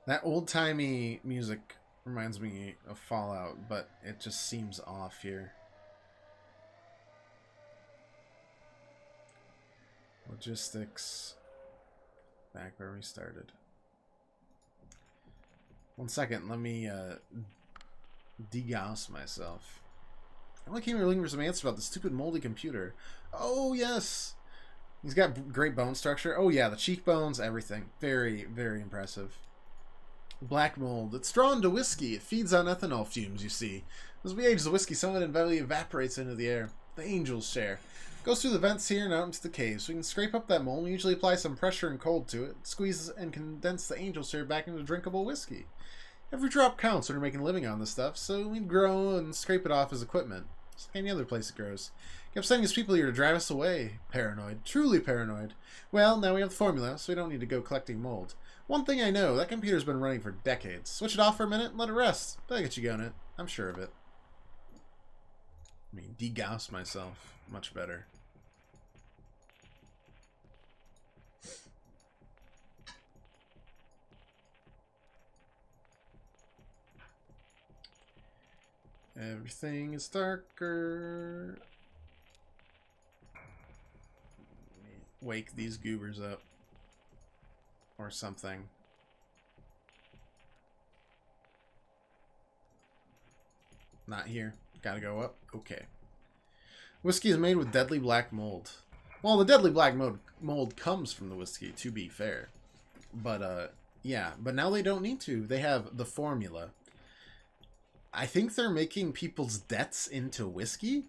Speaker 1: That old-timey music reminds me of Fallout, but it just seems off here. Logistics. Back where we started. 1 second, let me degauss myself. I only came here looking for some answers about the stupid moldy computer. Oh, yes! He's got great bone structure. Oh, yeah, the cheekbones, everything. Very, very impressive. Black mold. It's drawn to whiskey. It feeds on ethanol fumes, you see. As we age the whiskey, some of it inevitably evaporates into the air. The angels share. Goes through the vents here and out into the caves. We can scrape up that mold. We usually apply some pressure and cold to it. Squeeze and condense the angel share back into drinkable whiskey. Every drop counts when we're making a living on this stuff, so we grow and scrape it off as equipment. Just like any other place it grows. Kept sending his people here to drive us away. Paranoid. Truly paranoid. Well, now we have the formula, so we don't need to go collecting mold. One thing I know, that computer's been running for decades. Switch it off for a minute and let it rest. That'll get you going. I'm sure of it. I mean, degauss myself. Much better. Everything is darker. Wake these goobers up. Or something. Not here. Gotta go up. Okay. Whiskey is made with deadly black mold. Well, the deadly black mold comes from the whiskey, to be fair. But, yeah. But now they don't need to. They have the formula. I think they're making people's debts into whiskey?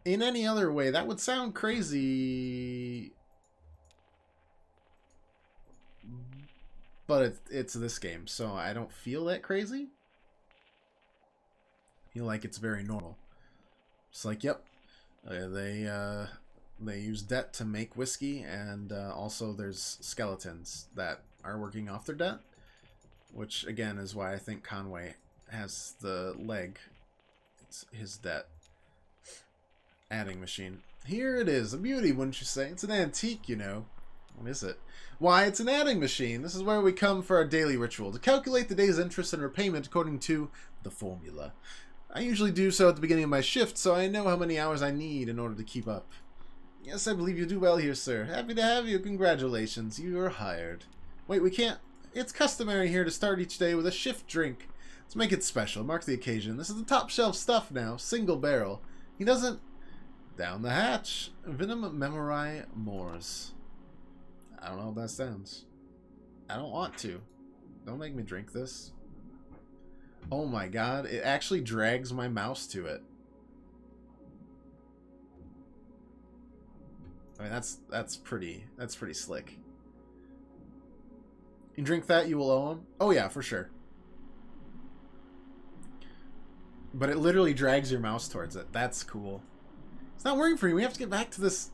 Speaker 1: In any other way, that would sound crazy. But it's this game, so I don't feel that crazy. I feel like it's very normal. It's like, yep, they use debt to make whiskey, and also there's skeletons that are working off their debt, which again is why I think Conway has the leg. It's his debt. Adding machine. Here it is. A beauty, wouldn't you say? It's an antique, you know. What is it? Why, it's an adding machine. This is where we come for our daily ritual, to calculate the day's interest and repayment according to the formula. I usually do so at the beginning of my shift, so I know how many hours I need in order to keep up. Yes, I believe you do well here, sir. Happy to have you. Congratulations. You are hired. Wait, we can't... It's customary here to start each day with a shift drink. Let's make it special. Mark the occasion. This is the top shelf stuff now. Single barrel. He doesn't... Down the hatch. Venom Memory Moors. I don't know how that sounds. I don't want to. Don't make me drink this. Oh my god, it actually drags my mouse to it. I mean, that's pretty slick. You drink that, you will owe him? Oh yeah, for sure. But it literally drags your mouse towards it. That's cool. It's not working for you. We have to get back to this.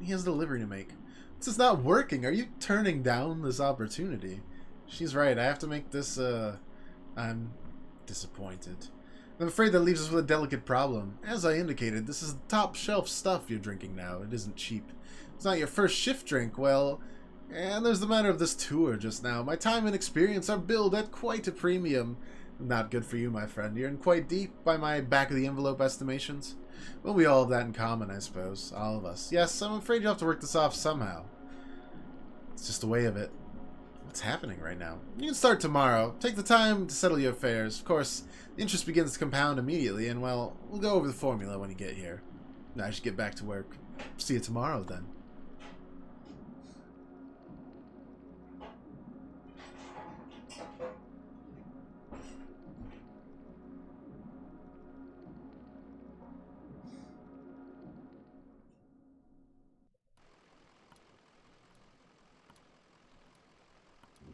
Speaker 1: He has a delivery to make. This is not working. Are you turning down this opportunity? She's right. I have to make this, I'm disappointed. I'm afraid that leaves us with a delicate problem. As I indicated, this is top shelf stuff you're drinking now. It isn't cheap. It's not your first shift drink. Well, and there's the matter of this tour just now. My time and experience are billed at quite a premium. Not good for you, my friend. You're in quite deep by my back-of-the-envelope estimations. Well, we all have that in common, I suppose. All of us. Yes, I'm afraid you'll have to work this off somehow. It's just the way of it. What's happening right now? You can start tomorrow. Take the time to settle your affairs. Of course, the interest begins to compound immediately, and, well, we'll go over the formula when you get here. I should get back to work. See you tomorrow, then.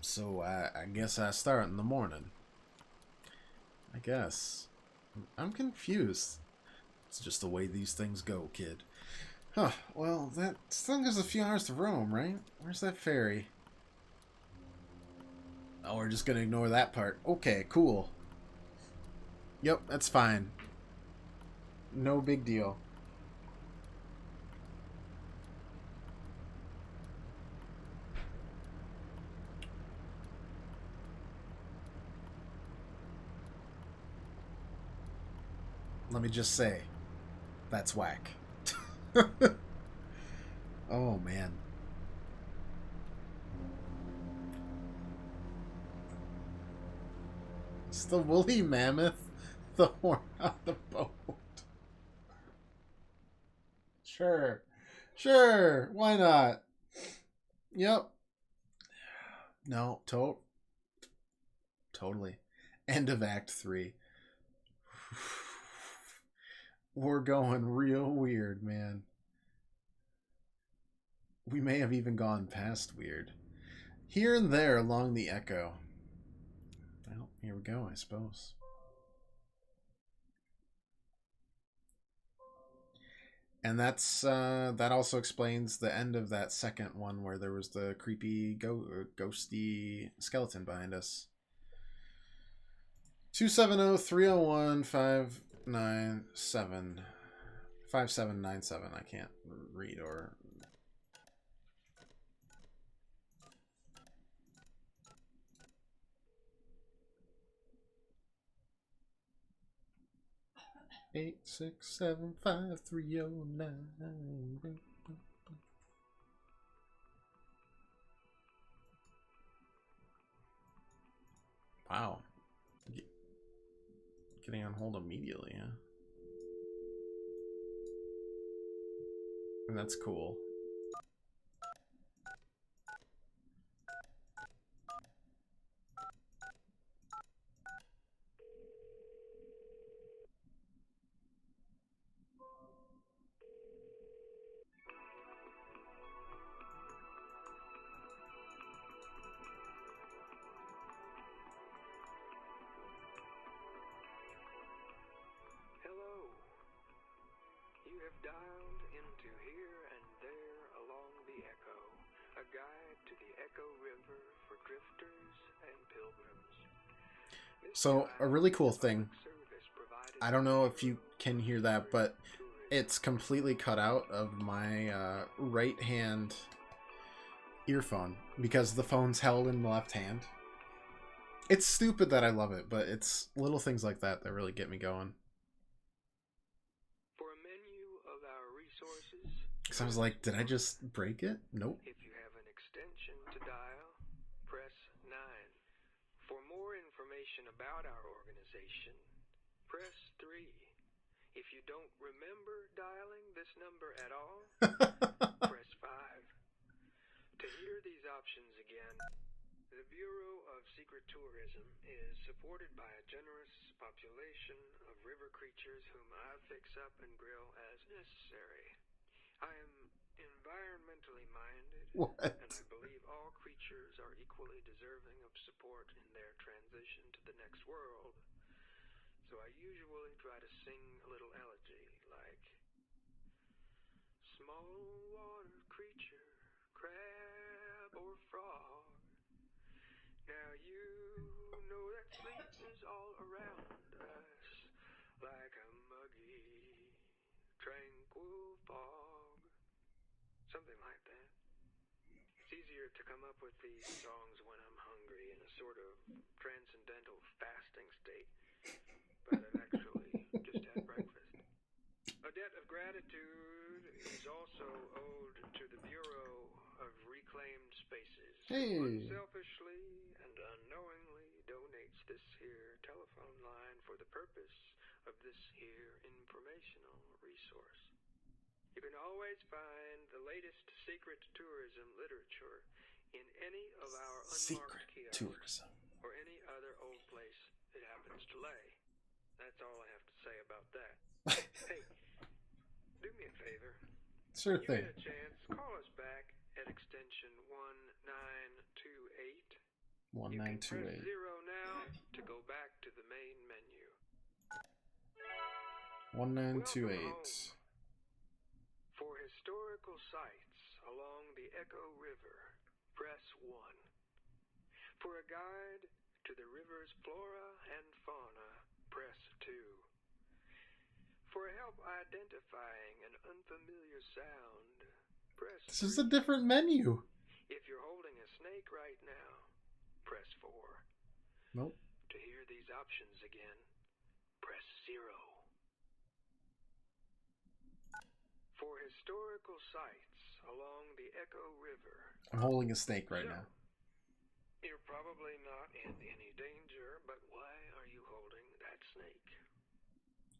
Speaker 1: So, I guess I start in the morning. I guess. I'm confused. It's just the way these things go, kid. Huh, well, that still gives a few hours to roam, right? Where's that ferry? Oh, we're just gonna ignore that part. Okay, cool. Yep, that's fine. No big deal. Let me just say, that's whack. Oh, man. It's the woolly mammoth, the horn on the boat. Sure. Sure. Why not? Yep. No, totally. End of Act 3. We're going real weird, man. We may have even gone past weird. Here and there along the echo. Well, here we go, I suppose. And that's that also explains the end of that second one where there was the creepy ghosty skeleton behind us. 270-301-597 5797. I can't read or Eight, 6, 7, 5, 3, 0, 9. Wow. Getting on hold immediately, huh? And that's cool.
Speaker 2: Dialed into Here and There Along the Echo, a guide to the Echo River for drifters and pilgrims.
Speaker 1: So, a really cool thing, I don't know if you can hear that, but it's completely cut out of my right hand earphone because the phone's held in the left hand. It's stupid that I love it, but it's little things like that that really get me going. Because I was like, did I just break it? Nope.
Speaker 2: If you have an extension to dial, press 9. For more information about our organization, press 3. If you don't remember dialing this number at all, press 5. To hear these options again, the Bureau of Secret Tourism is supported by a generous population of river creatures whom I fix up and grill as necessary. I am environmentally minded, and I believe all creatures are equally deserving of support in their transition to the next world. So I usually try to sing a little elegy, like, small water creature, crab or frog. Now you know that sleep is all around us, like a muggy, tranquil fog. Something like that. It's easier to come up with these songs when I'm hungry in a sort of transcendental fasting state, but I've actually just had breakfast. A debt of gratitude is also owed to the Bureau of Reclaimed Spaces, who unselfishly and unknowingly donates this here telephone line for the purpose of this here informational resource. You can always find the latest secret tourism literature in any of our unmarked kiosks or any other old place it happens to lay. That's all I have to say about that. Hey, do me a favor.
Speaker 1: Sure thing.
Speaker 2: You get a chance, call us back at extension 1928.
Speaker 1: 1928.
Speaker 2: You can press 0 now to go back to the main menu.
Speaker 1: 1928.
Speaker 2: For historical sites along the Echo River, press 1. For a guide to the river's flora and fauna, press 2. For help identifying an unfamiliar sound, press 3.
Speaker 1: This is a different menu.
Speaker 2: If you're holding a snake right now, press 4.
Speaker 1: Nope.
Speaker 2: To hear these options again, press 0. For historical sites along the Echo River.
Speaker 1: I'm holding a snake right now.
Speaker 2: You're probably not in any danger, but why are snake?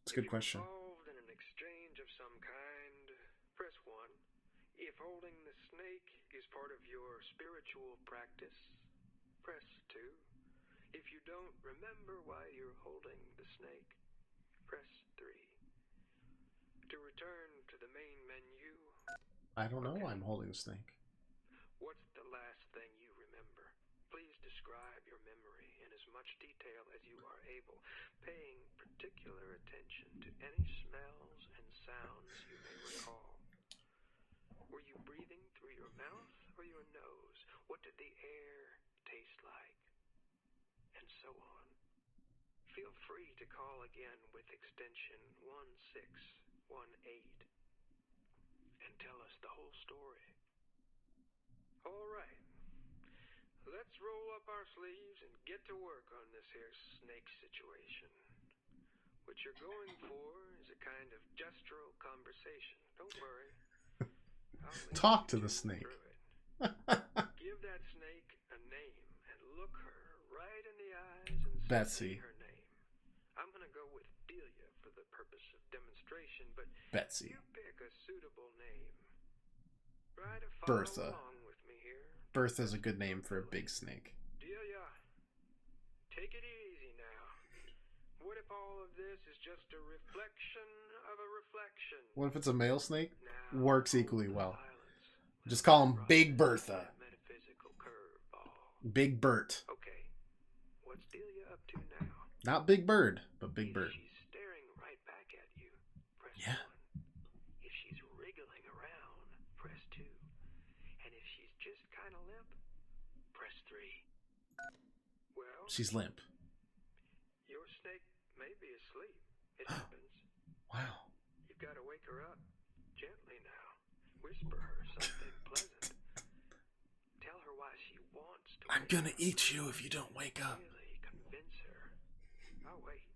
Speaker 1: It's a good question.
Speaker 2: If you're involved in an exchange of some kind, press 1. If holding the snake is part of your spiritual practice, press 2. If you don't remember why you're holding the snake, press 3. To return to the main menu,
Speaker 1: I don't know why I'm holding the snake.
Speaker 2: what's the last thing you remember? Please describe your memory in as much detail as you are able, paying particular attention to any smells and sounds you may recall. Were you breathing through your mouth or your nose? What did the air taste like? And so on. Feel free to call again with extension 1618 and tell us the whole story. All right. Let's roll up our sleeves and get to work on this here snake situation. What you're going for is a kind of gestural conversation. Don't worry.
Speaker 1: Talk to the snake.
Speaker 2: Give that snake a name and look her right in the eyes and
Speaker 1: Betsy.
Speaker 2: say her name. I'm going to go with Delia for the purpose of demonstration, but
Speaker 1: Betsy.
Speaker 2: you pick a suitable name. Try to follow
Speaker 1: Bertha.
Speaker 2: along with me here.
Speaker 1: Bertha's a good name for a big snake.
Speaker 2: Delia, take it easy now. What if all of this is just a reflection of a reflection?
Speaker 1: What if it's a male snake?
Speaker 2: Now,
Speaker 1: Works equally well.
Speaker 2: silence.
Speaker 1: Just call him Big Bertha.
Speaker 2: Metaphysical curveball.
Speaker 1: Big Bert.
Speaker 2: Okay, what's Delia up to now?
Speaker 1: Not Big Bird, but Big Bird.
Speaker 2: If she's staring right back at you, press
Speaker 1: Yeah.
Speaker 2: 1. If she's wriggling around, press 2. And if she's just kind of limp, press 3. Well,
Speaker 1: She's limp.
Speaker 2: your snake may be asleep. It happens.
Speaker 1: Wow.
Speaker 2: You've got to wake her up. Gently now. Whisper her something pleasant. Tell her why she wants to
Speaker 1: I'm
Speaker 2: wake
Speaker 1: gonna
Speaker 2: up.
Speaker 1: eat you if you don't wake up.
Speaker 2: Really convince her. I'll wait.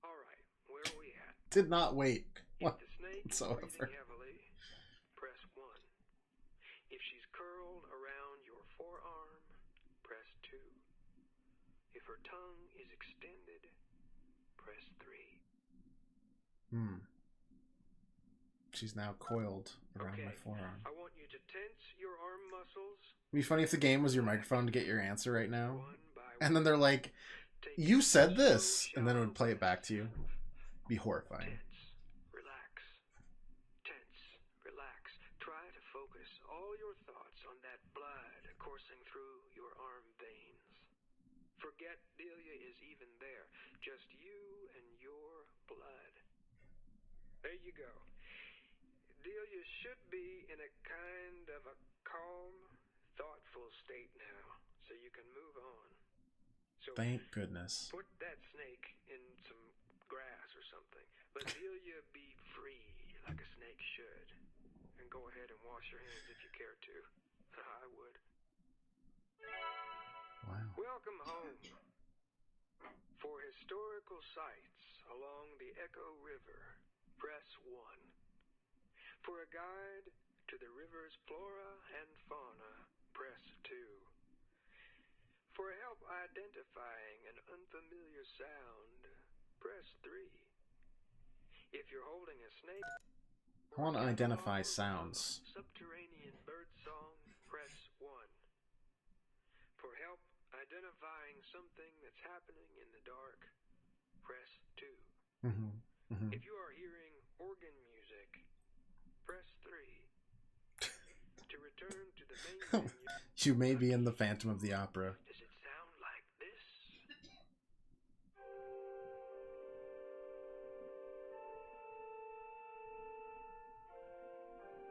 Speaker 2: All right, where are we at?
Speaker 1: Did not wait.
Speaker 2: If
Speaker 1: What?
Speaker 2: the snake is
Speaker 1: whatsoever.
Speaker 2: breathing heavily, press 1. If she's curled around your forearm, press 2. If her tongue is extended, press 3.
Speaker 1: She's now coiled around my
Speaker 2: Okay,
Speaker 1: forearm.
Speaker 2: I want you to tense your arm muscles
Speaker 1: It'd be funny if the game was your microphone to get your answer right now.
Speaker 2: one by
Speaker 1: And then they're like,
Speaker 2: Take
Speaker 1: you said
Speaker 2: slow
Speaker 1: this. And then it would
Speaker 2: shallow
Speaker 1: play it back to you.
Speaker 2: breaths.
Speaker 1: Be horrifying.
Speaker 2: Tense, relax. Tense, relax. Try to focus all your thoughts on that blood coursing through your arm veins. Forget Delia is even there. Just you and your blood. There you go. Delia should be in a kind of a calm, thoughtful state now, so you can move on. So
Speaker 1: Thank goodness.
Speaker 2: put that snake in some grass or something. Let Delia be free like a snake should. And go ahead and wash your hands if you care to. I would.
Speaker 1: Wow.
Speaker 2: Welcome home. For historical sites along the Echo River, press 1. For a guide to the river's flora and fauna, press 2. For help identifying an unfamiliar sound, press 3. If you're holding a snake,
Speaker 1: I want to
Speaker 2: or
Speaker 1: identify
Speaker 2: catalog
Speaker 1: sounds.
Speaker 2: of subterranean bird song, press 1. For help identifying something that's happening in the dark, press 2. If you are hearing organ music, press 3. To return to the main menu,
Speaker 1: You may be in the Phantom of the Opera.
Speaker 2: does it sound like this?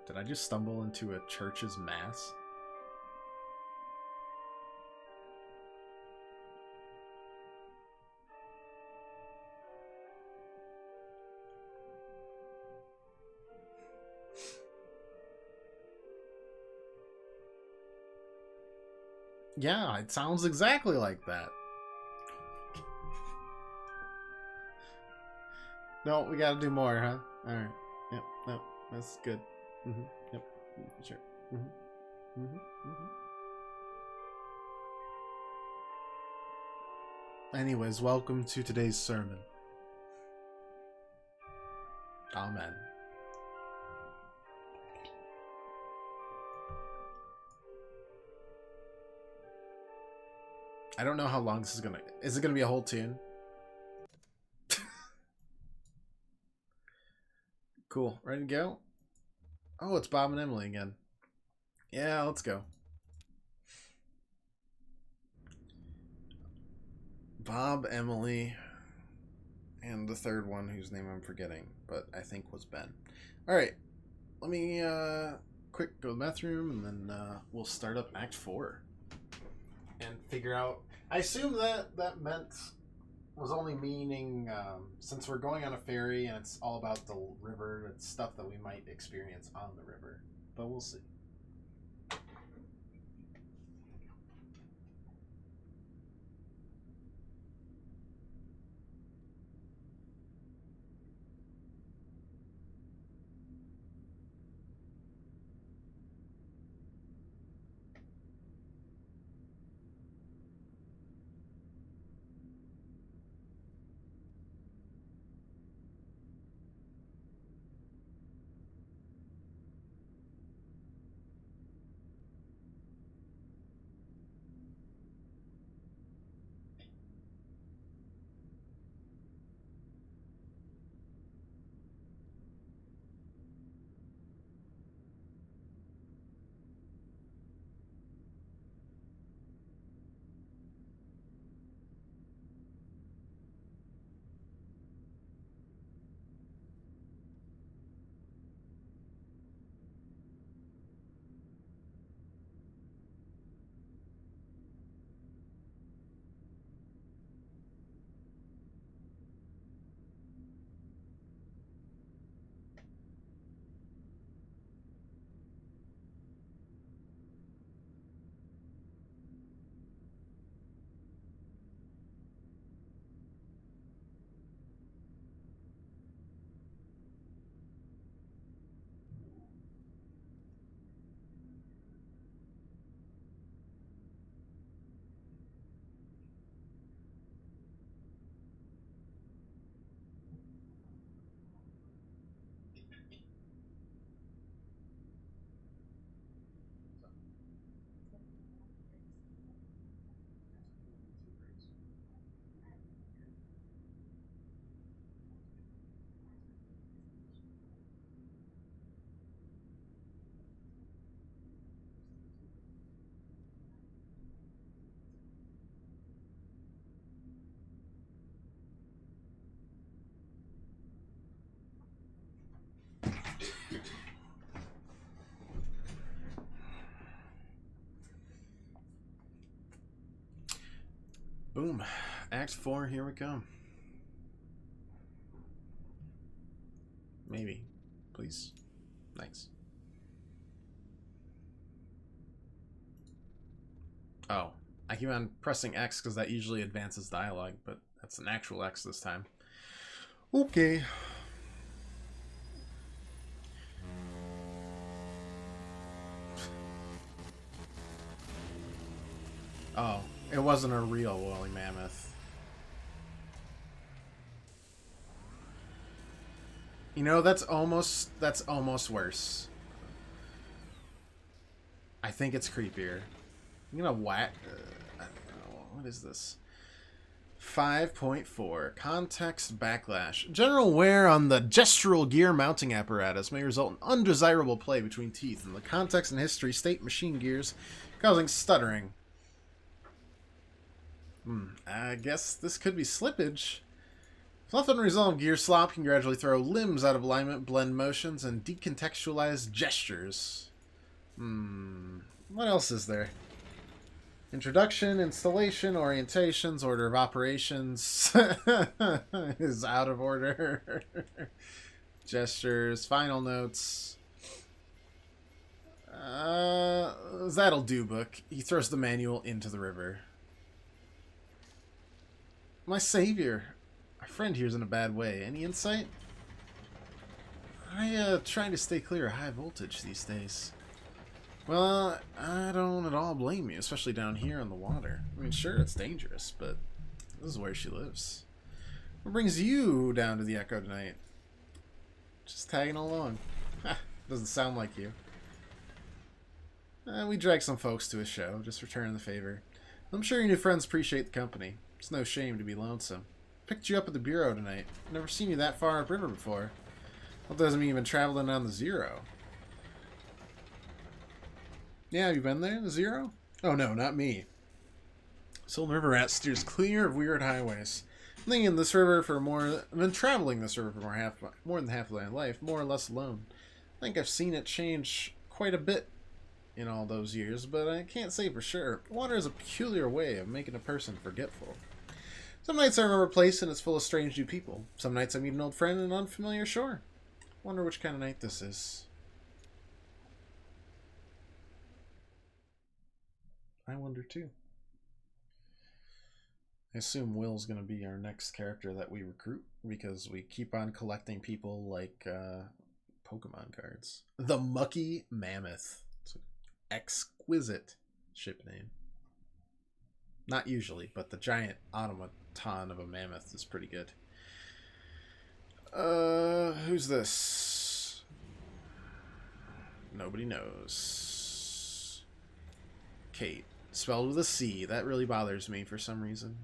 Speaker 1: Did I just stumble into a church's mass? Yeah, it sounds exactly like that. No, we gotta do more, huh? Alright. Yep, no, that's good. Yep, sure. Anyways, welcome to today's sermon. Amen. I don't know how long this is gonna... Is it gonna be a whole tune? Cool. Ready to go? Oh, it's Bob and Emily again. Yeah, let's go. Bob, Emily, and the third one whose name I'm forgetting, but I think was Ben. Alright, let me quick go to the bathroom, and then we'll start up Act 4. And figure out... I assume that meant... was only meaning, since we're going on a ferry, and it's all about the river, it's stuff that we might experience on the river. But we'll see. Boom. Act 4, here we come. Maybe. Please. Thanks. Oh. I keep on pressing X because that usually advances dialogue, but that's an actual X this time. Okay. Oh. It wasn't a real woolly mammoth. You know, that's almost worse. I think it's creepier. I'm gonna whack... I don't know. What is this? 5.4. Context backlash. General wear on the gestural gear mounting apparatus may result in undesirable play between teeth. In the context and history state machine gears, causing stuttering. I guess this could be slippage. If left unresolved, gear slop can gradually throw limbs out of alignment, blend motions, and decontextualize gestures. What else is there? Introduction, installation, orientations, order of operations is out of order. Gestures, final notes. That'll do, book. He throws the manual into the river. My savior. Our friend here's in a bad way. Any insight? Trying to stay clear of high voltage these days. Well, I don't at all blame you, especially down here on the water. I mean, sure, it's dangerous, but This is where she lives. What brings you down to the Echo tonight? Just tagging along. Ha, doesn't sound like you. We dragged some folks to a show, just returning the favor. I'm sure your new friends appreciate the company. It's no shame to be lonesome. Picked you up at the Bureau tonight. Never seen you that far upriver before. Well, doesn't mean you've been traveling on the Zero. Yeah, have you been there, the Zero? Oh no, not me. Silver River Rat steers clear of weird highways. I'm thinking this river for more. I've been traveling this river for more than half of my life, more or less alone. I think I've seen it change quite a bit in all those years, but I can't say for sure. Water is a peculiar way of making a person forgetful. Some nights I remember a place and it's full of strange new people. Some nights I meet an old friend in an unfamiliar shore. Wonder which kind of night this is. I wonder too. I assume Will's going to be our next character that we recruit because we keep on collecting people like Pokemon cards. The Mucky Mammoth. It's an exquisite ship name. Not usually, but the giant automaton of a mammoth is pretty good. Who's this? Nobody knows. Kate. Spelled with a C. That really bothers me for some reason.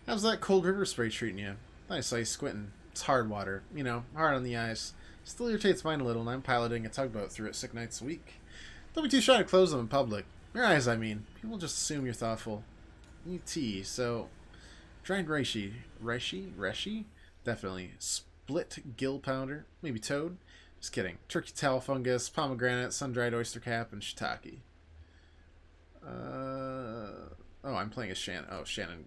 Speaker 1: How's that cold river spray treating you? Nice ice squinting. It's hard water. You know, hard on the eyes. Still irritates mine a little, and I'm piloting a tugboat through it 6 nights a week. Don't be too shy to close them in public. Your eyes, I mean. People just assume you're thoughtful. You need tea, so... Dried reishi? Definitely. Split gill powder. Maybe toad? Just kidding. Turkey tail fungus, pomegranate, sun-dried oyster cap, and shiitake. Oh, I'm playing as Shannon. Oh, Shannon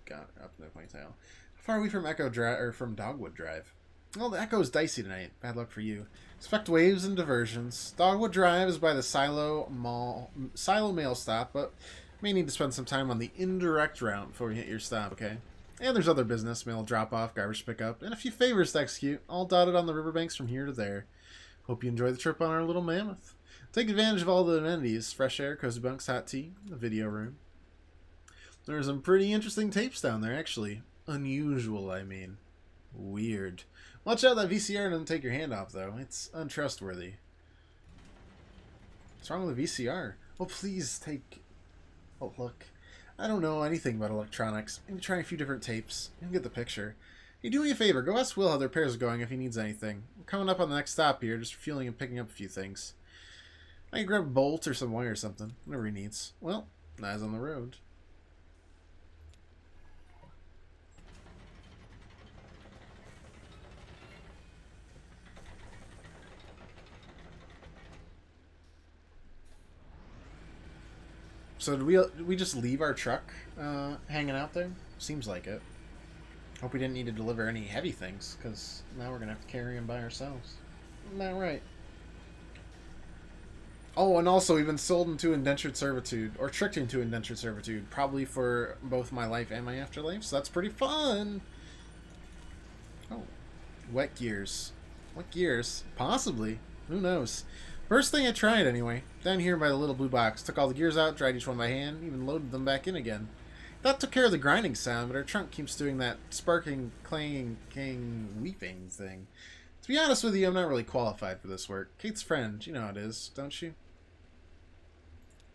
Speaker 1: got up no ponytail. How far are we from Echo Drive or from Dogwood Drive? Well, the Echo's dicey tonight. Bad luck for you. Expect waves and diversions. Dogwood Drive is by the Silo Mail stop, but may need to spend some time on the indirect route before you hit your stop, okay? And there's other business, mail drop-off, garbage pickup, and a few favors to execute, all dotted on the riverbanks from here to there. Hope you enjoy the trip on our little mammoth. Take advantage of all the amenities, fresh air, cozy bunks, hot tea, the video room. There's some pretty interesting tapes down there, actually. Unusual, I mean. Weird. Watch out that VCR doesn't take your hand off, though. It's untrustworthy. What's wrong with the VCR? Oh, please take... Oh, look. I don't know anything about electronics. Maybe try a few different tapes. You can get the picture. Hey, do me a favor. Go ask Will how their repairs are going if he needs anything. I'm coming up on the next stop here, just refueling and picking up a few things. I can grab a bolt or some wire or something. Whatever he needs. Well, eyes on the road. So did we just leave our truck hanging out there? Seems like it. Hope we didn't need to deliver any heavy things, because now we're going to have to carry them by ourselves. Isn't that right? Oh, and also we've been sold into indentured servitude, or tricked into indentured servitude, probably for both my life and my afterlife, so that's pretty fun! Oh, wet gears. Wet gears? Possibly. Who knows? First thing I tried, anyway. Down here by the little blue box. Took all the gears out, dried each one by hand, even loaded them back in again. That took care of the grinding sound, but our trunk keeps doing that sparking, clanging, weeping thing. To be honest with you, I'm not really qualified for this work. Kate's friend, you know how it is, don't you?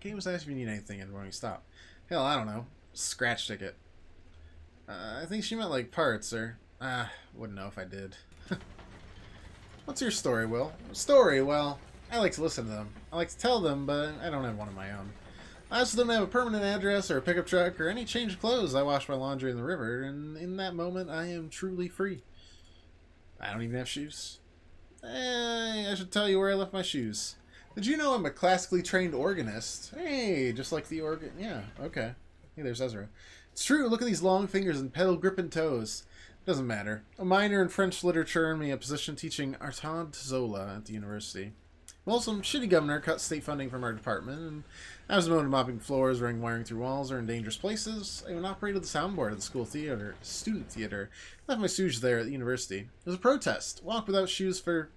Speaker 1: Kate was asked if you need anything and when we stop. Hell, I don't know. Scratch ticket. I think she meant like parts, or... wouldn't know if I did. What's your story, Will? Story? Well, I like to listen to them. I like to tell them, but I don't have one of my own. I also don't have a permanent address or a pickup truck or any change of clothes. I wash my laundry in the river, and in that moment, I am truly free. I don't even have shoes. I should tell you where I left my shoes. Did you know I'm a classically trained organist? Hey, just like the organ... Yeah, okay. Hey, there's Ezra. It's true, look at these long fingers and pedal-gripping toes. Doesn't matter. A minor in French literature earned me a position teaching Artaud Zola at the university. Well, some shitty governor cut state funding from our department, and I was known to mopping floors, running wiring through walls, or in dangerous places. I even operated the soundboard at the school theater, student theater. Left my shoes there at the university. It was a protest. Walked without shoes for,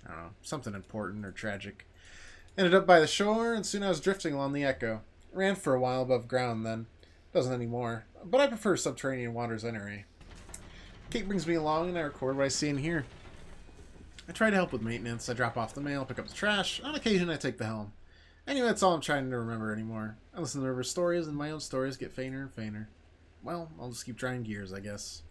Speaker 1: I don't know, something important or tragic. Ended up by the shore, and soon I was drifting along the Echo. Ran for a while above ground then. Doesn't anymore, but I prefer subterranean waters anyway. Kate brings me along and I record what I see and hear. I try to help with maintenance. I drop off the mail, pick up the trash. On occasion, I take the helm. Anyway, that's all I'm trying to remember anymore. I listen to River's stories, and my own stories get fainter and fainter. Well, I'll just keep trying gears, I guess.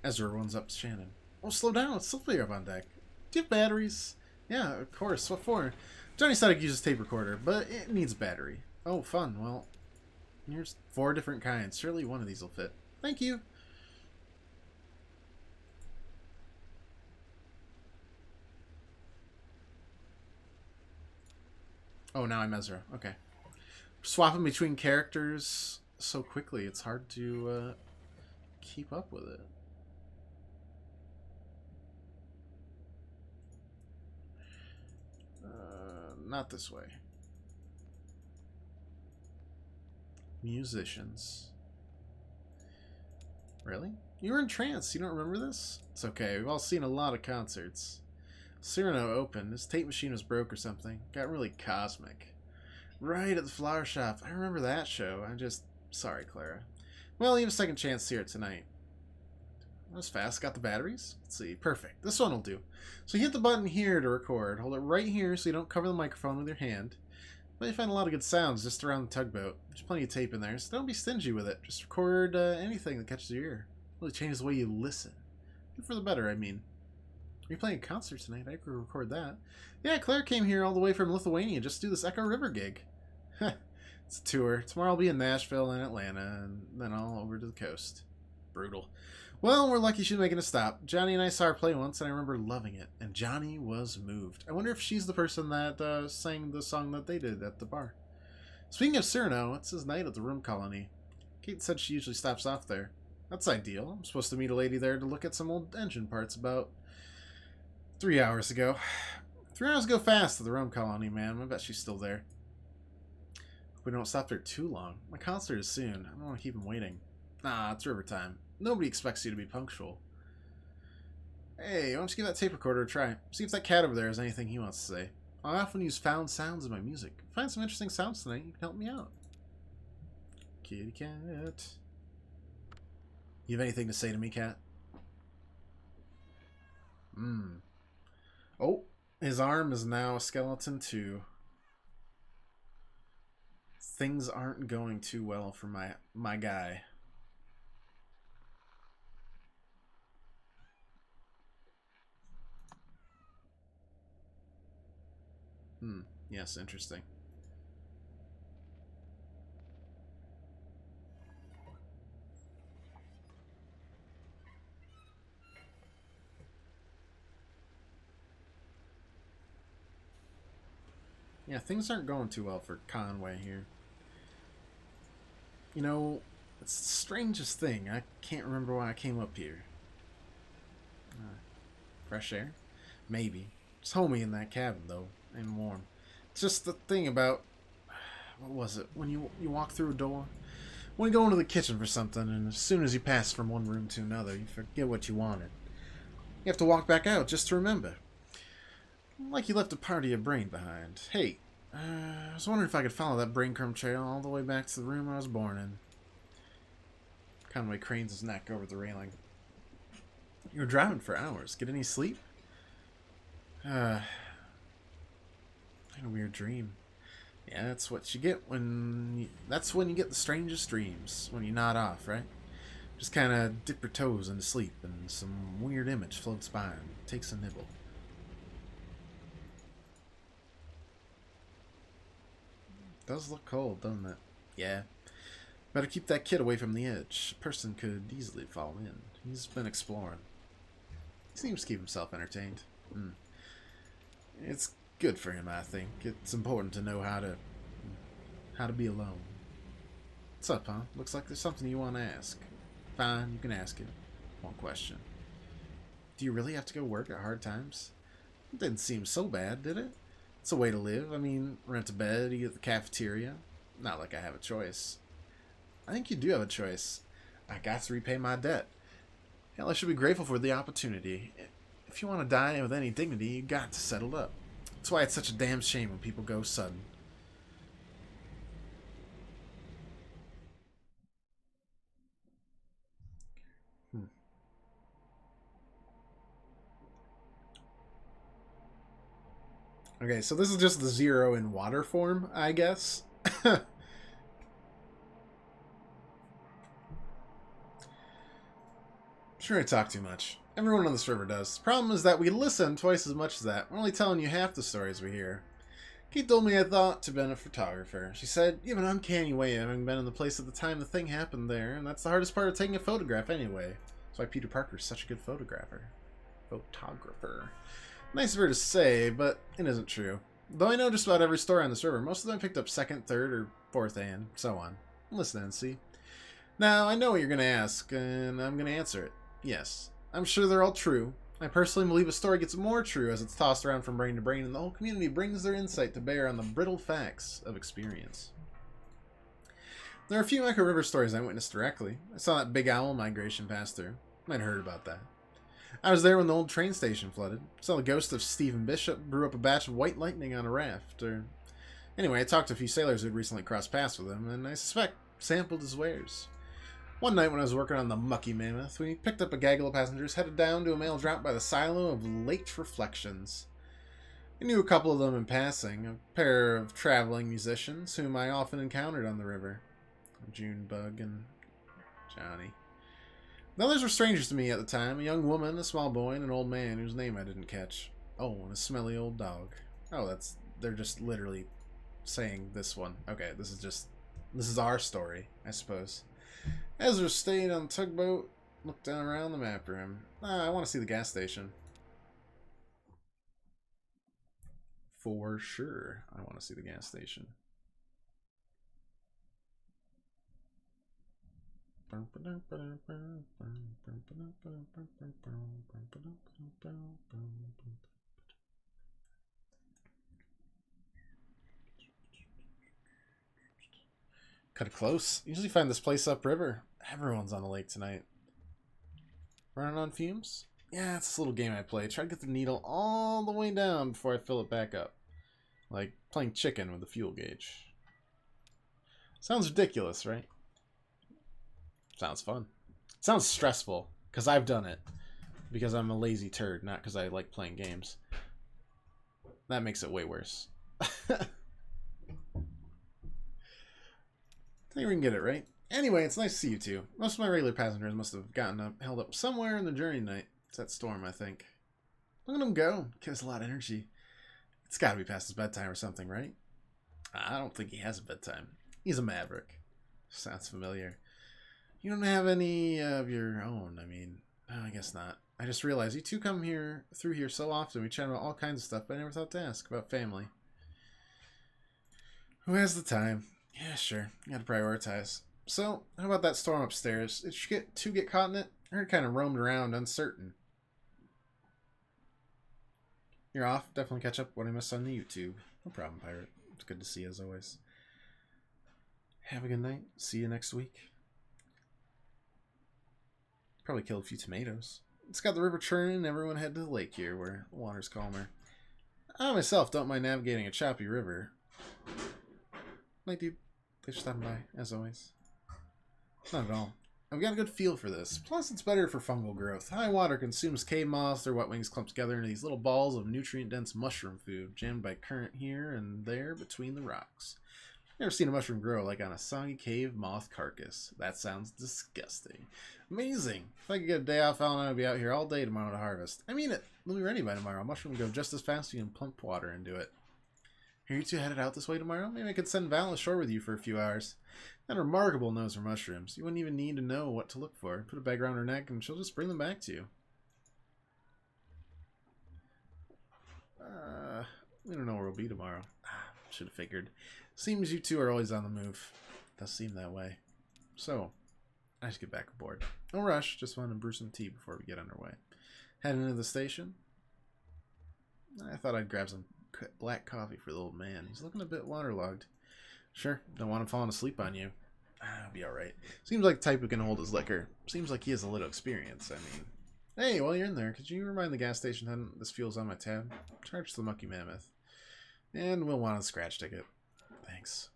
Speaker 1: Ezra runs up to Shannon. Oh, slow down. It's Sylvia up on deck. Do you have batteries? Yeah, of course. What for? Johnny said I could use a tape recorder, but it needs battery. Oh, fun. Well, here's 4 different kinds. Surely one of these will fit. Thank you. Oh, now I'm Ezra. Okay. Swapping between characters so quickly, it's hard to keep up with it. Not this way. Musicians. Really? You were in trance. You don't remember this? It's okay. We've all seen a lot of concerts. Cyrano opened. His tape machine was broke or something. Got really cosmic. Right at the flower shop. I remember that show. I'm just... Sorry, Clara. Well, you have a second chance to hear it tonight. That was fast. Got the batteries? Let's see. Perfect. This one will do. So you hit the button here to record. Hold it right here so you don't cover the microphone with your hand. But you find a lot of good sounds just around the tugboat. There's plenty of tape in there, so don't be stingy with it. Just record anything that catches your ear. Really changes the way you listen. Good for the better, I mean. Are you playing a concert tonight? I could record that. Yeah, Claire came here all the way from Lithuania just to do this Echo River gig. It's a tour. Tomorrow I'll be in Nashville and Atlanta, and then all over to the coast. Brutal. Well, we're lucky she's making a stop. Johnny and I saw her play once, and I remember loving it. And Johnny was moved. I wonder if she's the person that sang the song that they did at the bar. Speaking of Cyrano, it's his night at the room colony. Kate said she usually stops off there. That's ideal. I'm supposed to meet a lady there to look at some old engine parts about 3 hours ago. 3 hours go fast at the rum colony, man. I bet she's still there. Hope we don't stop there too long. My concert is soon. I don't want to keep him waiting. Nah, it's river time. Nobody expects you to be punctual. Hey, why don't you give that tape recorder a try? See if that cat over there has anything he wants to say. I often use found sounds in my music. Find some interesting sounds tonight. You can help me out. Kitty cat. You have anything to say to me, cat? Oh, his arm is now a skeleton too. Things aren't going too well for my guy. Yes, interesting. Yeah, things aren't going too well for Conway here. You know, it's the strangest thing. I can't remember why I came up here. Fresh air? Maybe. It's homey in that cabin, though, and warm. It's just the thing about... What was it? When you walk through a door? When you go into the kitchen for something, and as soon as you pass from one room to another, you forget what you wanted. You have to walk back out just to remember. Like you left a part of your brain behind. Hey, I was wondering if I could follow that brain crumb trail all the way back to the room I was born in. Conway cranes his neck over the railing. You were driving for hours. Get any sleep? I had a weird dream. Yeah, that's what you get when... That's when you get the strangest dreams. When you nod off, right? Just kind of dip your toes into sleep and some weird image floats by and takes a nibble. Does look cold, doesn't it? Yeah. Better keep that kid away from the edge. A person could easily fall in. He's been exploring. He seems to keep himself entertained. It's good for him, I think. It's important to know how to be alone. What's up, huh? Looks like there's something you want to ask. Fine, you can ask it. One question. Do you really have to go work at hard times? It didn't seem so bad, did it? It's a way to live. I mean, rent a bed, eat at the cafeteria. Not like I have a choice. I think you do have a choice. I got to repay my debt. Hell, I should be grateful for the opportunity. If you want to die with any dignity, you got to settle up. That's why it's such a damn shame when people go sudden. Okay, so this is just the 0 in water form, I guess. Sure, I talk too much. Everyone on this river does. The problem is that we listen twice as much as that. We're only telling you half the stories we hear. Kate told me I thought to have been a photographer. She said, you have an uncanny way of having been in the place at the time the thing happened there, and that's the hardest part of taking a photograph anyway. That's why Peter Parker's such a good photographer. Nice of her to say, but it isn't true. Though I know just about every story on this river, most of them I picked up second, third, or fourth hand, so on. Listen and see. Now, I know what you're going to ask, and I'm going to answer it. Yes, I'm sure they're all true. I personally believe a story gets more true as it's tossed around from brain to brain, and the whole community brings their insight to bear on the brittle facts of experience. There are a few Echo River stories I witnessed directly. I saw that big owl migration pass through. I'd heard about that. I was there when the old train station flooded. Saw the ghost of Stephen Bishop brew up a batch of white lightning on a raft. Anyway, I talked to a few sailors who'd recently crossed paths with him, and I suspect sampled his wares. One night when I was working on the Mucky Mammoth, we picked up a gaggle of passengers headed down to a mail drop by the silo of Late Reflections. I knew a couple of them in passing, a pair of traveling musicians whom I often encountered on the river. Junebug and Johnny. The others were strangers to me at the time, a young woman, a small boy, and an old man whose name I didn't catch. Oh, and a smelly old dog. Oh, they're just literally saying this one. Okay, this is our story, I suppose. Ezra stayed on the tugboat, looked down around the map room. I want to see the gas station. For sure, I want to see the gas station. Cut it close. Usually find this place upriver. Everyone's on the lake tonight. Running on fumes? Yeah, it's this little game I play. Try to get the needle all the way down before I fill it back up. Like playing chicken with the fuel gauge. Sounds ridiculous, right? Sounds fun. Sounds stressful, because I've done it. Because I'm a lazy turd, not because I like playing games. That makes it way worse. I think we can get it, right? Anyway, it's nice to see you two. Most of my regular passengers must have held up somewhere in the journey tonight. It's that storm, I think. Look at him go. Gives a lot of energy. It's got to be past his bedtime or something, right? I don't think he has a bedtime. He's a maverick. Sounds familiar. You don't have any of your own, I mean. I guess not. I just realized you two come through here so often. We chat about all kinds of stuff, but I never thought to ask about family. Who has the time? Yeah, sure. You gotta prioritize. So, how about that storm upstairs? Did you get caught in it? I heard it kind of roamed around, uncertain. You're off. Definitely catch up what I missed on the YouTube. No problem, Pirate. It's good to see you as always. Have a good night. See you next week. Probably killed a few tomatoes. It's got the river churning and everyone head to the lake here where the water's calmer. I myself don't mind navigating a choppy river. Night, dude. Thanks for stopping by, as always. Not at all. I've got a good feel for this. Plus, it's better for fungal growth. High water consumes cave moss. Their wet wings clump together into these little balls of nutrient-dense mushroom food, jammed by current here and there between the rocks. Never seen a mushroom grow like on a soggy cave moth carcass. That sounds disgusting. Amazing. If I could get a day off, Alan and I would be out here all day tomorrow to harvest. I mean it. We'll be ready by tomorrow. Mushroom will go just as fast as you can pump water into it. Are you two headed out this way tomorrow? Maybe I could send Val ashore with you for a few hours. Got a remarkable nose for mushrooms. You wouldn't even need to know what to look for. Put a bag around her neck and she'll just bring them back to you. We don't know where we'll be tomorrow. Should have figured. Seems you two are always on the move. Does seem that way. So, I should get back aboard. No rush, just want to brew some tea before we get underway. Heading into the station. I thought I'd grab some black coffee for the old man. He's looking a bit waterlogged. Sure, don't want him falling asleep on you. I'll be alright. Seems like the type who can hold his liquor. Seems like he has a little experience, I mean. Hey, while you're in there, could you remind the gas station this fuel's on my tab? Charge to the Mucky Mammoth. And we'll want a scratch ticket. Thanks.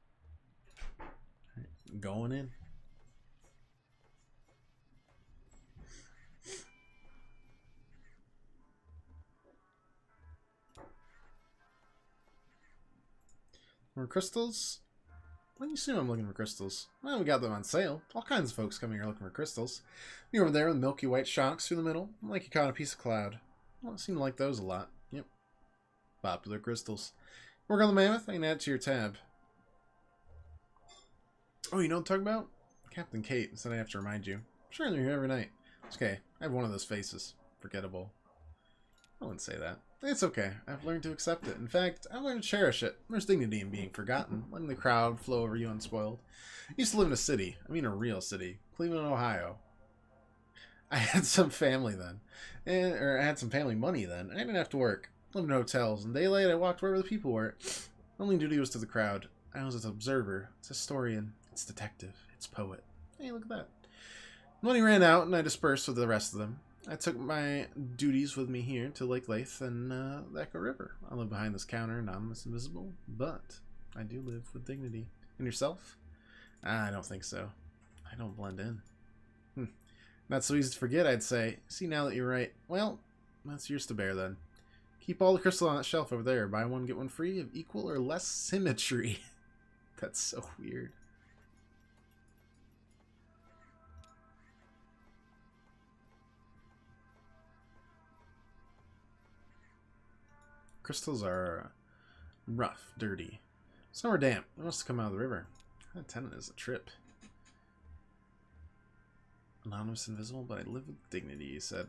Speaker 1: Right, going in. For crystals? When you assume I'm looking for crystals? Well, we got them on sale. All kinds of folks coming here looking for crystals. You're over there with milky white shocks through the middle, like you caught a piece of cloud. Well, I seem to like those a lot. Yep. Popular crystals. Work on the mammoth? I can add it to your tab. Oh, you know what I'm talking about? Captain Kate said I have to remind you. Sure, they're here every night. It's okay. I have one of those faces. Forgettable. I wouldn't say that. It's okay. I've learned to accept it. In fact, I've learned to cherish it. There's dignity in being forgotten, letting the crowd flow over you unspoiled. I used to live in a city. I mean a real city. Cleveland, Ohio. I had some family then. I had some family money then. I didn't have to work. Lived in hotels. And daylight, I walked wherever the people were. My only duty was to the crowd. I was its observer. It's historian. It's detective. It's poet. Hey, look at that. Money ran out, and I dispersed with the rest of them. I took my duties with me here to Lake Lathe and the Echo River. I live behind this counter, anonymous, invisible, but I do live with dignity. And yourself? I don't think so. I don't blend in. Not so easy to forget, I'd say. See, now that you're right. Well, that's yours to bear, then. Keep all the crystal on that shelf over there. Buy one, get one free of equal or less symmetry. That's so weird. Crystals are rough, dirty. Some are damp. They must have come out of the river. That tenant is a trip. Anonymous, invisible, but I live with dignity, he said.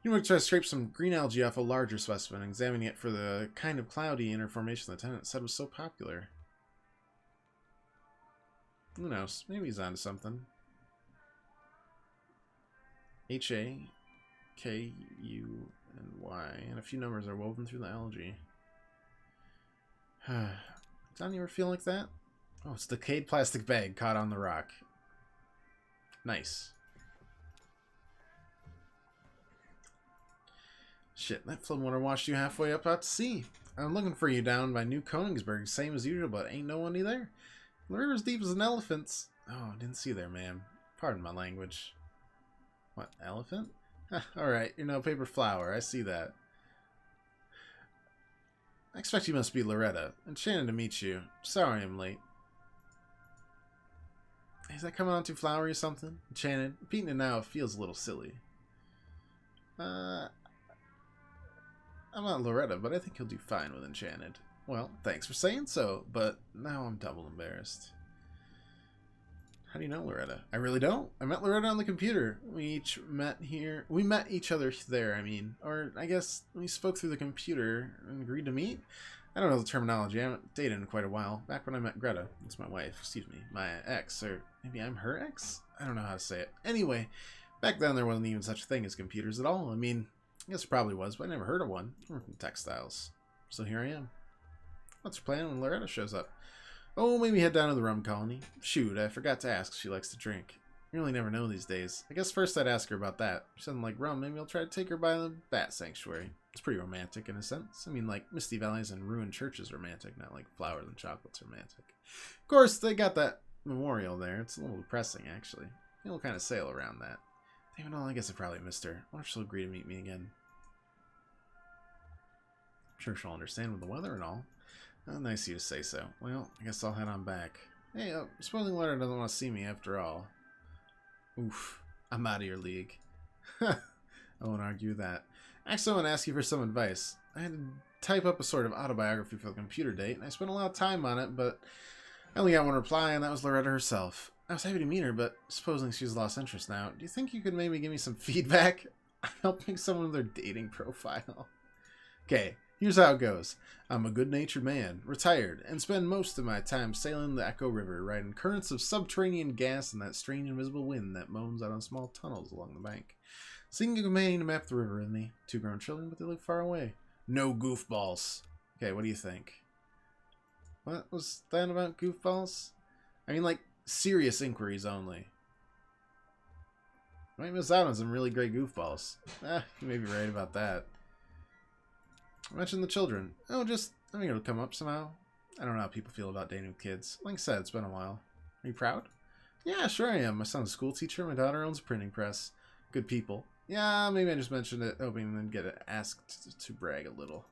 Speaker 1: You might try to scrape some green algae off a larger specimen, examining it for the kind of cloudy inner formation the tenant said was so popular. Who knows? Maybe he's onto something. H-A-K-U and Y, and a few numbers are woven through the algae. Don't you ever feel like that? Oh, it's the decayed plastic bag caught on the rock. Nice. Shit, that floodwater washed you halfway up out to sea. I'm looking for you down by New Königsberg, same as usual, but ain't no one there. The river's deep as an elephant's. Oh, didn't see there, ma'am. Pardon my language. What, elephant? Alright, you're no paper flower, I see that. I expect you must be Loretta. Enchanted to meet you. Sorry I'm late. Is that coming on too flowery or something? Enchanted. Repeating it now feels a little silly. I'm not Loretta, but I think you'll do fine with Enchanted. Well, thanks for saying so, but now I'm double embarrassed. How do you know Loretta? I really don't. I met Loretta on the computer. We each met here. We met each other there, I mean. Or, I guess, we spoke through the computer and agreed to meet? I don't know the terminology. I haven't dated in quite a while. Back when I met Greta. That's my wife. Excuse me. My ex. Or maybe I'm her ex? I don't know how to say it. Anyway, back then there wasn't even such a thing as computers at all. I mean, I guess it probably was, but I never heard of one. I work in textiles. So here I am. What's your plan when Loretta shows up? Oh, maybe head down to the rum colony. Shoot, I forgot to ask if she likes to drink. You really never know these days. I guess first I'd ask her about that. If she doesn't like rum, maybe I'll try to take her by the Bat Sanctuary. It's pretty romantic in a sense. I mean, like, Misty Valleys and ruined churches romantic, not like flowers and chocolates romantic. Of course, they got that memorial there. It's a little depressing, actually. You'll kind of sail around that. Even though I guess I probably missed her. I wonder if she'll agree to meet me again. I'm sure she'll understand with the weather and all. Nice of you to say so. Well, I guess I'll head on back. Hey, supposing Loretta doesn't want to see me after all. Oof, I'm out of your league. I won't argue that. Actually, I want to ask you for some advice. I had to type up a sort of autobiography for the computer date, and I spent a lot of time on it, but I only got one reply, and that was Loretta herself. I was happy to meet her, but supposing she's lost interest now, do you think you could maybe give me some feedback on helping someone with their dating profile? Okay. Here's how it goes. I'm a good-natured man, retired, and spend most of my time sailing the Echo River, riding currents of subterranean gas and that strange invisible wind that moans out on small tunnels along the bank. Seeking a companion to map the river with me. 2 grown children, but they live far away. No goofballs. Okay, what do you think? What was that about goofballs? I mean, like, serious inquiries only. You might miss out on some really great goofballs. You may be right about that. I mentioned the children. Oh, I think it'll come up somehow. I don't know how people feel about dating with kids. Like I said, it's been a while. Are you proud? Yeah, sure I am. My son's a school teacher. My daughter owns a printing press. Good people. Yeah, maybe I just mentioned it, hoping to get asked to brag a little.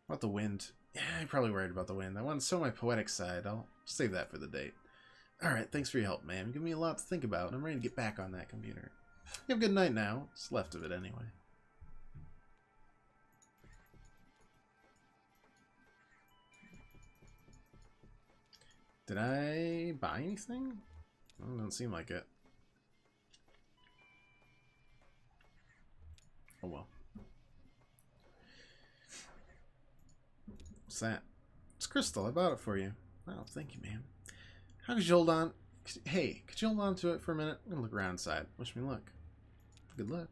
Speaker 1: What about the wind? Yeah, I'm probably worried about the wind. I want to show my poetic side. I'll save that for the date. Alright, thanks for your help, man. Give me a lot to think about, and I'm ready to get back on that computer. You have a good night now. What's left of it, anyway. Did I buy anything? Well, it doesn't seem like it. Oh well. What's that? It's Crystal. I bought it for you. Oh, thank you, man. How could you hold on? Hey, could you hold on to it for a minute? I'm gonna look around inside. Wish me luck. Good luck.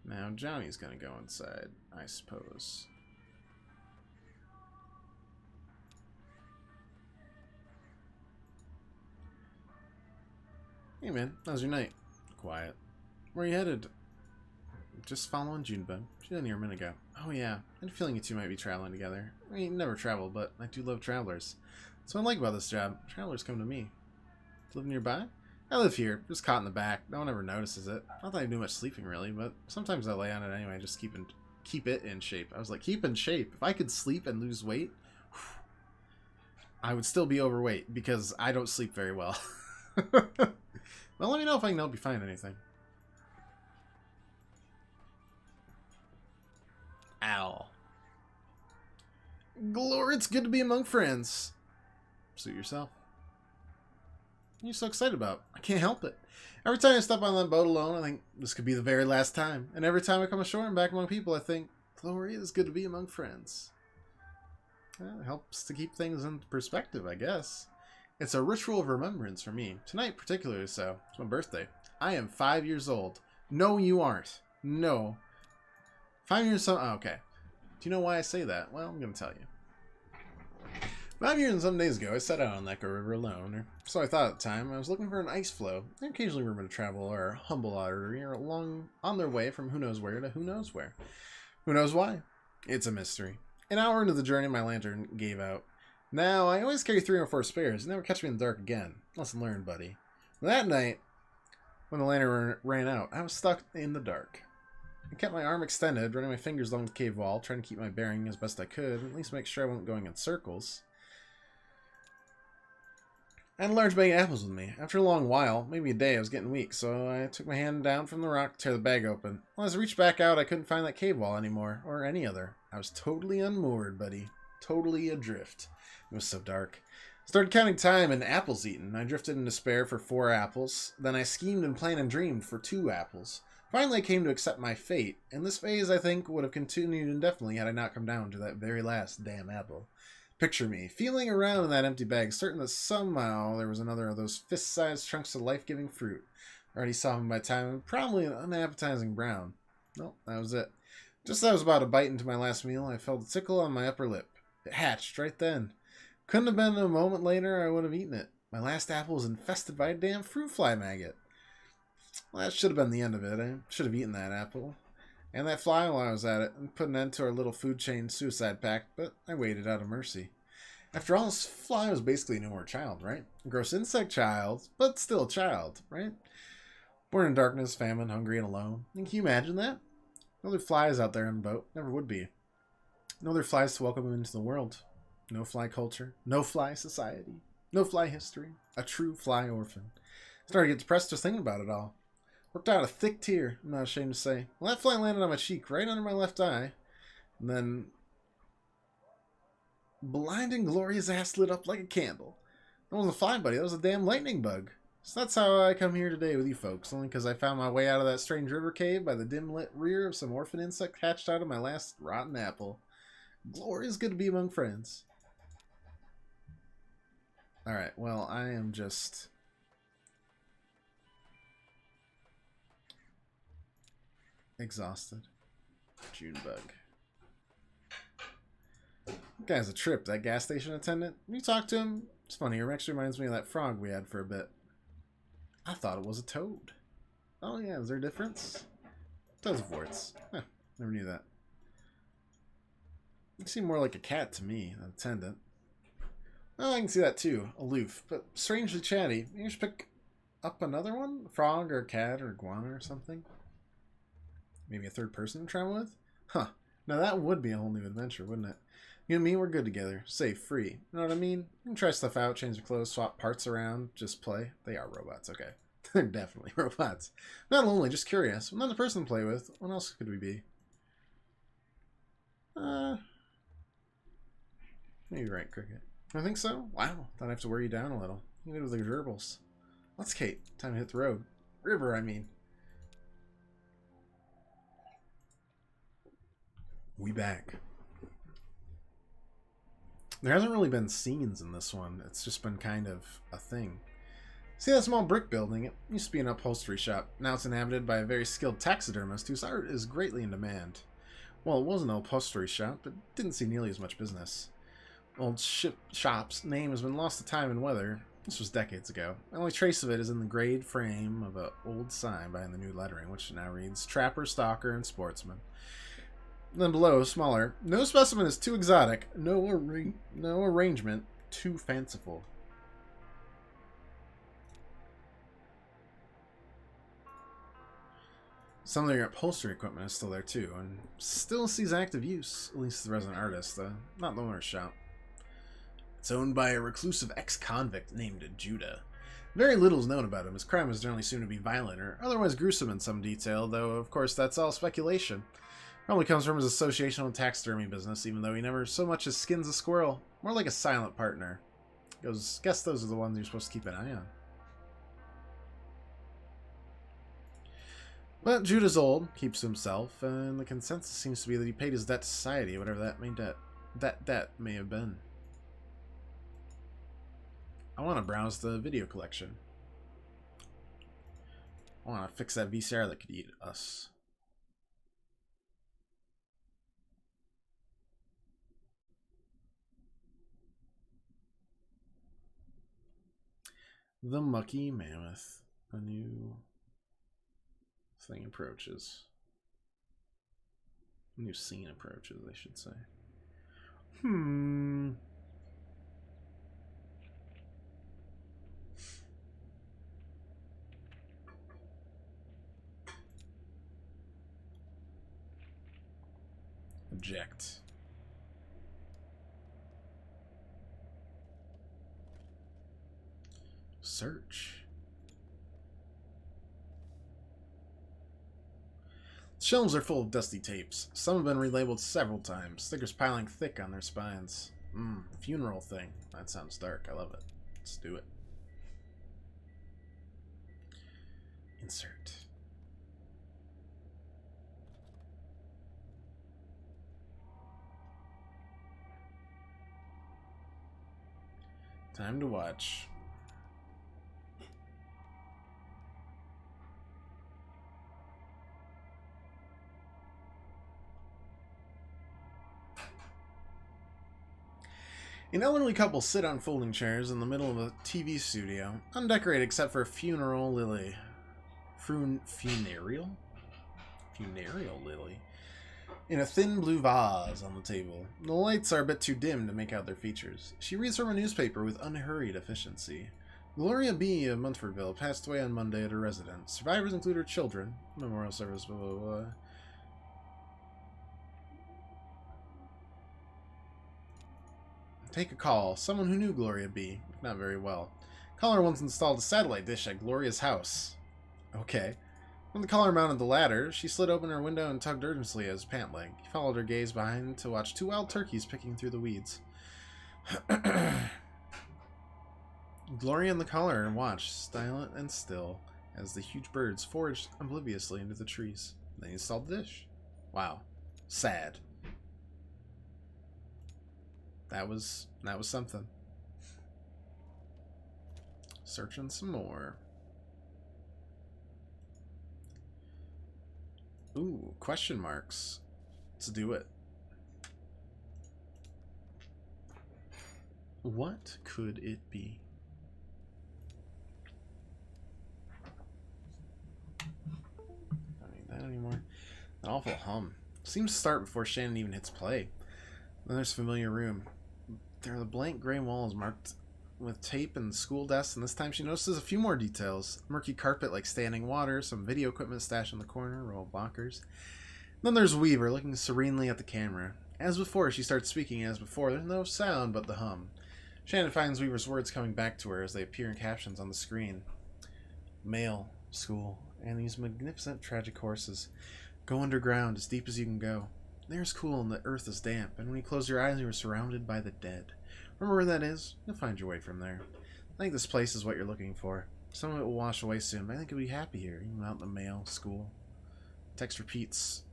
Speaker 1: Now Johnny's gonna go inside, I suppose. Hey man, how's your night? Quiet. Where are you headed? Just following Junebug. She didn't here a minute ago. Oh yeah, I had a feeling you two might be traveling together. I mean, never travel, but I do love travelers. That's what I like about this job. Travelers come to me. Live nearby? I live here, just caught in the back. No one ever notices it. Not that I do much sleeping really, but sometimes I lay on it anyway, just keep it in shape. I was like, keep in shape. If I could sleep and lose weight, I would still be overweight because I don't sleep very well. Well, let me know if I can help you find anything. Ow. Glor, it's good to be among friends. Suit yourself. What are you so excited about? I can't help it. Every time I step on that boat alone, I think this could be the very last time. And every time I come ashore and back among people, I think, Glory, it's good to be among friends. Well, it helps to keep things in perspective, I guess. It's a ritual of remembrance for me. Tonight, particularly so. It's my birthday. I am 5 years old. No, you aren't. No. 5 years so... Oh, okay. Do you know why I say that? Well, I'm going to tell you. 5 years and some days ago, I set out on Echo River alone, or so I thought at the time. I was looking for an ice floe. They occasionally rumor to travel or humble artery or along on their way from who knows where to who knows where. Who knows why? It's a mystery. An hour into the journey, my lantern gave out. Now, I always carry 3 or 4 spares. You never catch me in the dark again. Lesson learned, buddy. That night, when the lantern ran out, I was stuck in the dark. I kept my arm extended, running my fingers along the cave wall, trying to keep my bearing as best I could, at least make sure I wasn't going in circles. I had a large bag of apples with me. After a long while, maybe a day, I was getting weak, so I took my hand down from the rock to tear the bag open. Well, as I reached back out, I couldn't find that cave wall anymore, or any other. I was totally unmoored, buddy. Totally adrift. It was so dark. I started counting time and apples eaten. I drifted in despair for 4 apples. Then I schemed and planned and dreamed for 2 apples. Finally, I came to accept my fate, and this phase, I think, would have continued indefinitely had I not come down to that very last damn apple. Picture me, feeling around in that empty bag, certain that somehow there was another of those fist-sized chunks of life-giving fruit. Already softened by time, and probably an unappetizing brown. Well, that was it. Just as I was about to bite into my last meal, I felt a tickle on my upper lip. It hatched right then. Couldn't have been a moment later I would have eaten it. My last apple was infested by a damn fruit fly maggot. Well, that should have been the end of it. I should have eaten that apple. And that fly while I was at it, and put an end to our little food chain suicide pact, but I waited out of mercy. After all, this fly was basically no more child, right? A gross insect child, but still a child, right? Born in darkness, famine, hungry, and alone. And can you imagine that? No other flies out there on the boat. Never would be. No other flies to welcome him into the world. No fly culture. No fly society. No fly history. A true fly orphan. Started to get depressed just thinking about it all. Worked out a thick tear, I'm not ashamed to say. Well, that fly landed on my cheek, right under my left eye. And then... blinding glorious ass lit up like a candle. That wasn't a fly, buddy. That was a damn lightning bug. So that's how I come here today with you folks. Only because I found my way out of that strange river cave by the dim-lit rear of some orphan insect hatched out of my last rotten apple. Glory is good to be among friends. Alright, well, I am just... exhausted. Junebug. That guy's a trip, that gas station attendant. When you talk to him, it's funny, it actually reminds me of that frog we had for a bit. I thought it was a toad. Oh yeah, is there a difference? Toads have warts. Huh, never knew that. You seem more like a cat to me, an attendant. Well, I can see that too. Aloof, but strangely chatty. You should pick up another one? Frog or cat or iguana or something? Maybe a third person to travel with? Huh. Now that would be a whole new adventure, wouldn't it? You and me, we're good together. Safe, free. You know what I mean? You can try stuff out, change your clothes, swap parts around, just play. They are robots, okay. They're definitely robots. Not lonely, just curious. Another person to play with. What else could we be? Maybe right, Cricket. I think so? Wow. Thought I'd have to wear you down a little. You did with the gerbils. Let's Kate. Time to hit the road. River, I mean. We back. There hasn't really been scenes in this one. It's just been kind of a thing. See that small brick building? It used to be an upholstery shop. Now it's inhabited by a very skilled taxidermist whose art is greatly in demand. Well, it was an upholstery shop, but didn't see nearly as much business. Old shop's name has been lost to time and weather. This was decades ago. The only trace of it is in the grayed frame of an old sign behind the new lettering, which now reads Trapper, Stalker, and Sportsman. And then below, smaller, no specimen is too exotic, no arrangement too fanciful. Some of their upholstery equipment is still there too, and still sees active use, at least the resident artist, not the owner's shop. It's owned by a reclusive ex-convict named Judah. Very little is known about him. His crime is generally assumed to be violent or otherwise gruesome in some detail, though of course that's all speculation. Probably comes from his association with taxidermy business, even though he never so much as skins a squirrel. More like a silent partner. Guess those are the ones you're supposed to keep an eye on. But Judah's old, keeps to himself, and the consensus seems to be that he paid his debt to society, whatever that debt may have been. I want to browse the video collection. I want to fix that VCR that could eat us. The Mucky Mammoth. A new thing approaches. A new scene approaches, I should say. Object. Search. Shelves are full of dusty tapes. Some have been relabeled several times, stickers piling thick on their spines. Funeral thing. That sounds dark. I love it. Let's do it. Insert. Time to watch. An elderly couple sit on folding chairs in the middle of a TV studio, undecorated except for a funeral lily. Funereal lily. In a thin blue vase on the table. The lights are a bit too dim to make out their features. She reads from a newspaper with unhurried efficiency. Gloria B. of Munfordville passed away on Monday at her residence. Survivors include her children. Memorial service, blah, blah, blah. Take a call. Someone who knew Gloria B. Not very well. Caller once installed a satellite dish at Gloria's house. Okay. When the caller mounted the ladder, she slid open her window and tugged urgently at his pant leg. He followed her gaze behind to watch two wild turkeys picking through the weeds. Gloria and the caller watched, silent and still, as the huge birds foraged obliviously into the trees. Then he installed the dish. Wow. Sad. That was something. Searching some more. Ooh, question marks. Let's do it. What could it be? I don't need that anymore. An awful hum. Seems to start before Shannon even hits play. Then there's a familiar room. There are the blank gray walls marked with tape and school desks, and this time she notices a few more details. Murky carpet like standing water, some video equipment stashed in the corner, a row of lockers. Then there's Weaver, looking serenely at the camera. As before, she starts speaking as before. There's no sound but the hum. Shannon finds Weaver's words coming back to her as they appear in captions on the screen. Mail, school, and these magnificent tragic horses. Go underground as deep as you can go. The air's cool and the earth is damp, and when you close your eyes, you are surrounded by the dead. Remember where that is? You'll find your way from there. I think this place is what you're looking for. Some of it will wash away soon, but I think you'll be happy here, even without the mail, school. Text repeats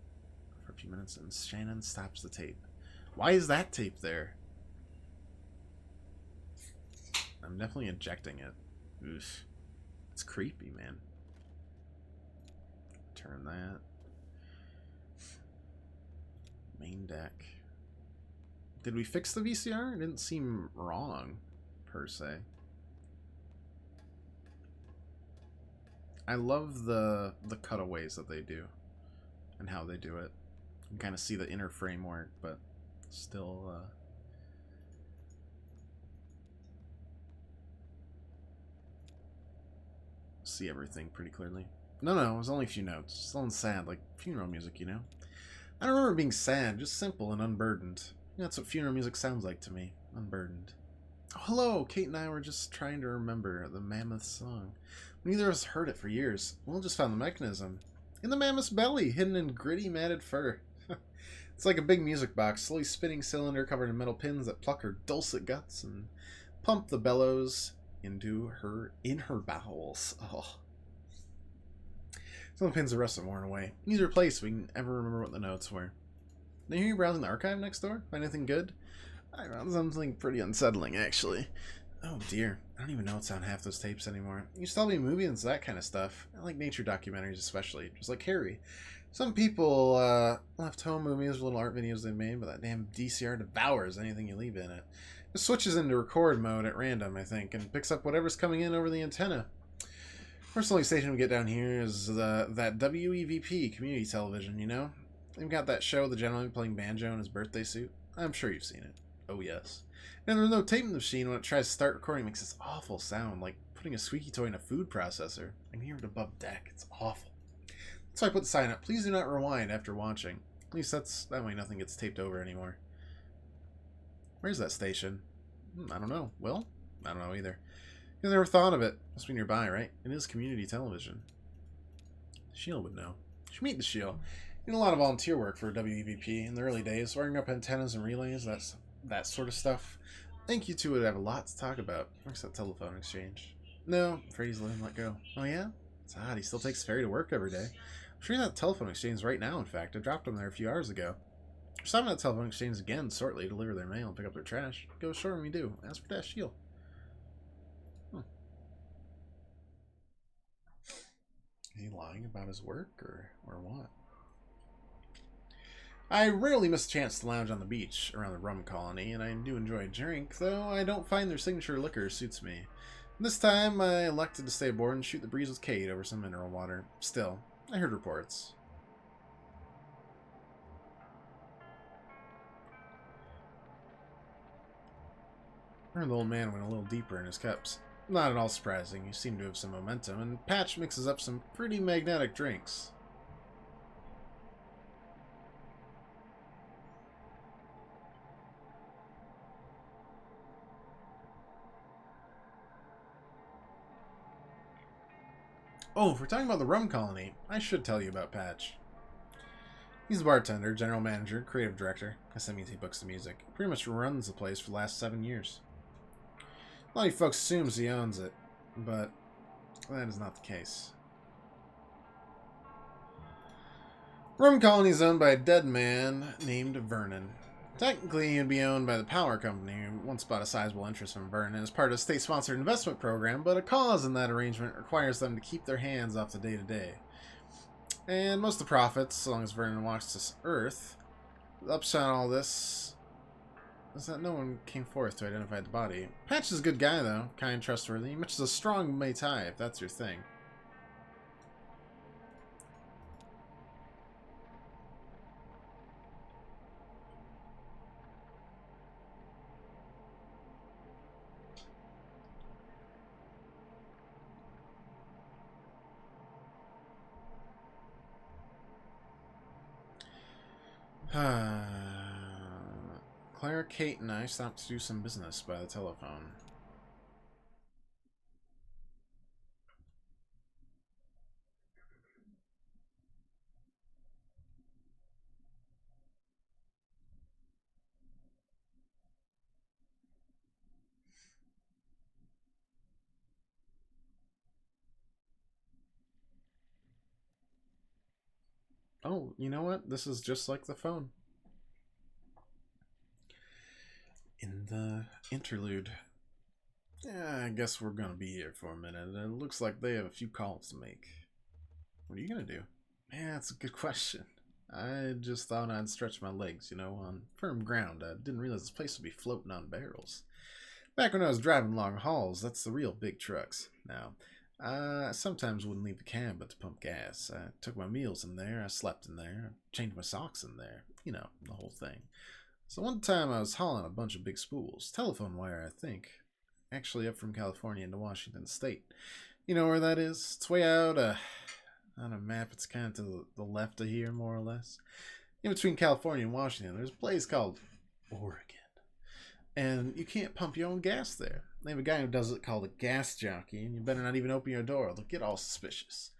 Speaker 1: for a few minutes, and Shannon stops the tape. Why is that tape there? I'm definitely ejecting it. Oof. It's creepy, man. Turn that. Main deck. Did we fix the VCR? It didn't seem wrong, per se. I love the cutaways that they do and how they do it. You can kind of see the inner framework, but still see everything pretty clearly. No, it was only a few notes. Still sad, like funeral music, you know? I don't remember being sad, just simple and unburdened. That's what funeral music sounds like to me. Unburdened. Oh, hello! Kate and I were just trying to remember the Mammoth song. Neither of us heard it for years. We'll just found the mechanism. In the mammoth's belly, hidden in gritty, matted fur. It's like a big music box, slowly spinning cylinder covered in metal pins that pluck her dulcet guts and pump the bellows in her bowels. Oh. Some of the pins are rusted and worn away. Neither place we can ever remember what the notes were. Did I hear you browsing the archive next door? Find anything good? I found something pretty unsettling, actually. Oh dear, I don't even know what's on half those tapes anymore. You used to tell me movies and that kind of stuff. I like nature documentaries especially, just like Harry. Some people left home movies or little art videos they made, but that damn DCR devours anything you leave in it. It switches into record mode at random, I think, and picks up whatever's coming in over the antenna. First only station we get down here is that WEVP community television, you know? They've got that show, the gentleman playing banjo in his birthday suit. I'm sure you've seen it. Oh yes. And there's no tape in the machine. When it tries to start recording, it makes this awful sound, like putting a squeaky toy in a food processor. I can hear it above deck. It's awful. So I put the sign up. Please do not rewind after watching. At least that way nothing gets taped over anymore. Where's that station? I don't know. Will? I don't know either. You never thought of it. Must be nearby, right? It is community television. Shield would know. You should meet the Shield. Did a lot of volunteer work for WEVP in the early days, wiring up antennas and relays, that sort of stuff. I think you two would have a lot to talk about. Works at Telephone Exchange. No, I'm afraid he's let him let go. Oh yeah? It's odd. He still takes ferry to work every day. I'm sure he's at Telephone Exchange right now, in fact. I dropped him there a few hours ago. We're stopping at Telephone Exchange again shortly to deliver their mail and pick up their trash. Go ashore when we do. Ask for Dash Shield. Is he lying about his work or what? I rarely miss a chance to lounge on the beach around the rum colony, and I do enjoy a drink, though I don't find their signature liquor suits me. This time, I elected to stay aboard and shoot the breeze with Kate over some mineral water. Still, I heard reports. I heard the old man went a little deeper in his cups. Not at all surprising, he seemed to have some momentum, and Patch mixes up some pretty magnetic drinks. Oh, if we're talking about the rum colony, I should tell you about Patch. He's the bartender, general manager, creative director. That means he books the music. He pretty much runs the place for the last 7 years. A lot of folks assumes he owns it, but that is not the case. Rum colony is owned by a dead man named Vernon. Technically, he'd be owned by the power company, who once bought a sizable interest from Vernon as part of a state-sponsored investment program, but a clause in that arrangement requires them to keep their hands off the day-to-day. And most of the profits, so long as Vernon walks this earth, the upshot of all this is that no one came forth to identify the body. Patch is a good guy, though. Kind, trustworthy, much as a strong Muay Thai, if that's your thing. Clara, Kate, and I stopped to do some business by the telephone. Oh, you know what? This is just like the phone. In the interlude. Yeah, I guess we're gonna be here for a minute. It looks like they have a few calls to make. What are you gonna do? Man, that's a good question. I just thought I'd stretch my legs, on firm ground. I didn't realize this place would be floating on barrels. Back when I was driving long hauls, that's the real big trucks. Now, I sometimes wouldn't leave the cab but to pump gas. I took my meals in there, I slept in there, I changed my socks in there. The whole thing. So one time I was hauling a bunch of big spools, telephone wire, I think. Actually up from California into Washington State. You know where that is? It's way out, on a map, it's kind of to the left of here, more or less. In between California and Washington, there's a place called Oregon. And you can't pump your own gas there. They have a guy who does it called a gas jockey, and you better not even open your door. They'll get all suspicious.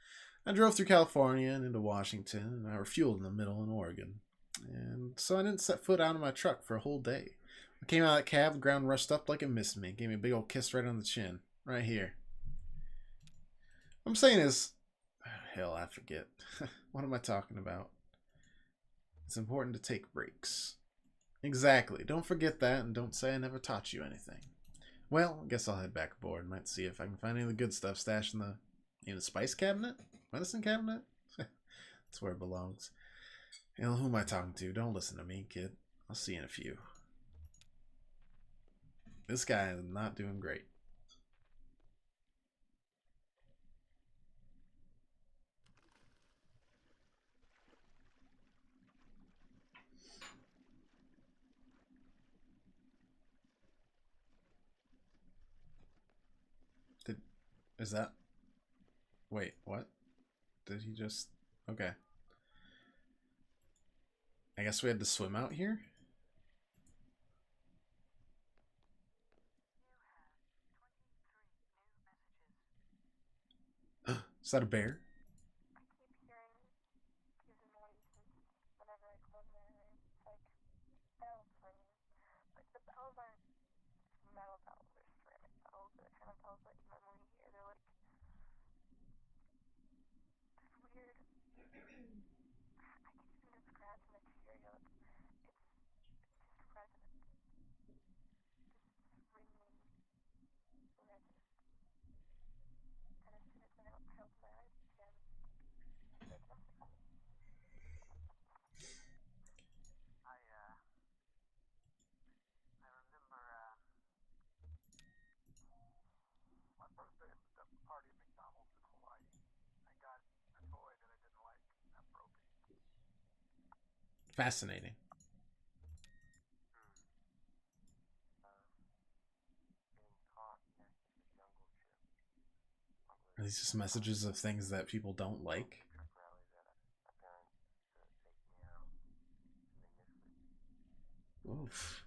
Speaker 1: I drove through California and into Washington, and I refueled in the middle in Oregon. And so I didn't set foot out of my truck for a whole day. I came out of that cab, the ground rushed up like it missed me. Gave me a big old kiss right on the chin. Right here. What I'm saying is... hell, I forget. What am I talking about? It's important to take breaks. Exactly. Don't forget that, and don't say I never taught you anything. Well, I guess I'll head back aboard. Might see if I can find any of the good stuff stashed in the spice cabinet? Medicine cabinet? That's where it belongs. Hell, who am I talking to? Don't listen to me, kid. I'll see you in a few. This guy is not doing great. Is that... wait, what? Did he just... okay. I guess we had to swim out here? Is that a bear? Fascinating. Are these just messages of things that people don't like? Oof.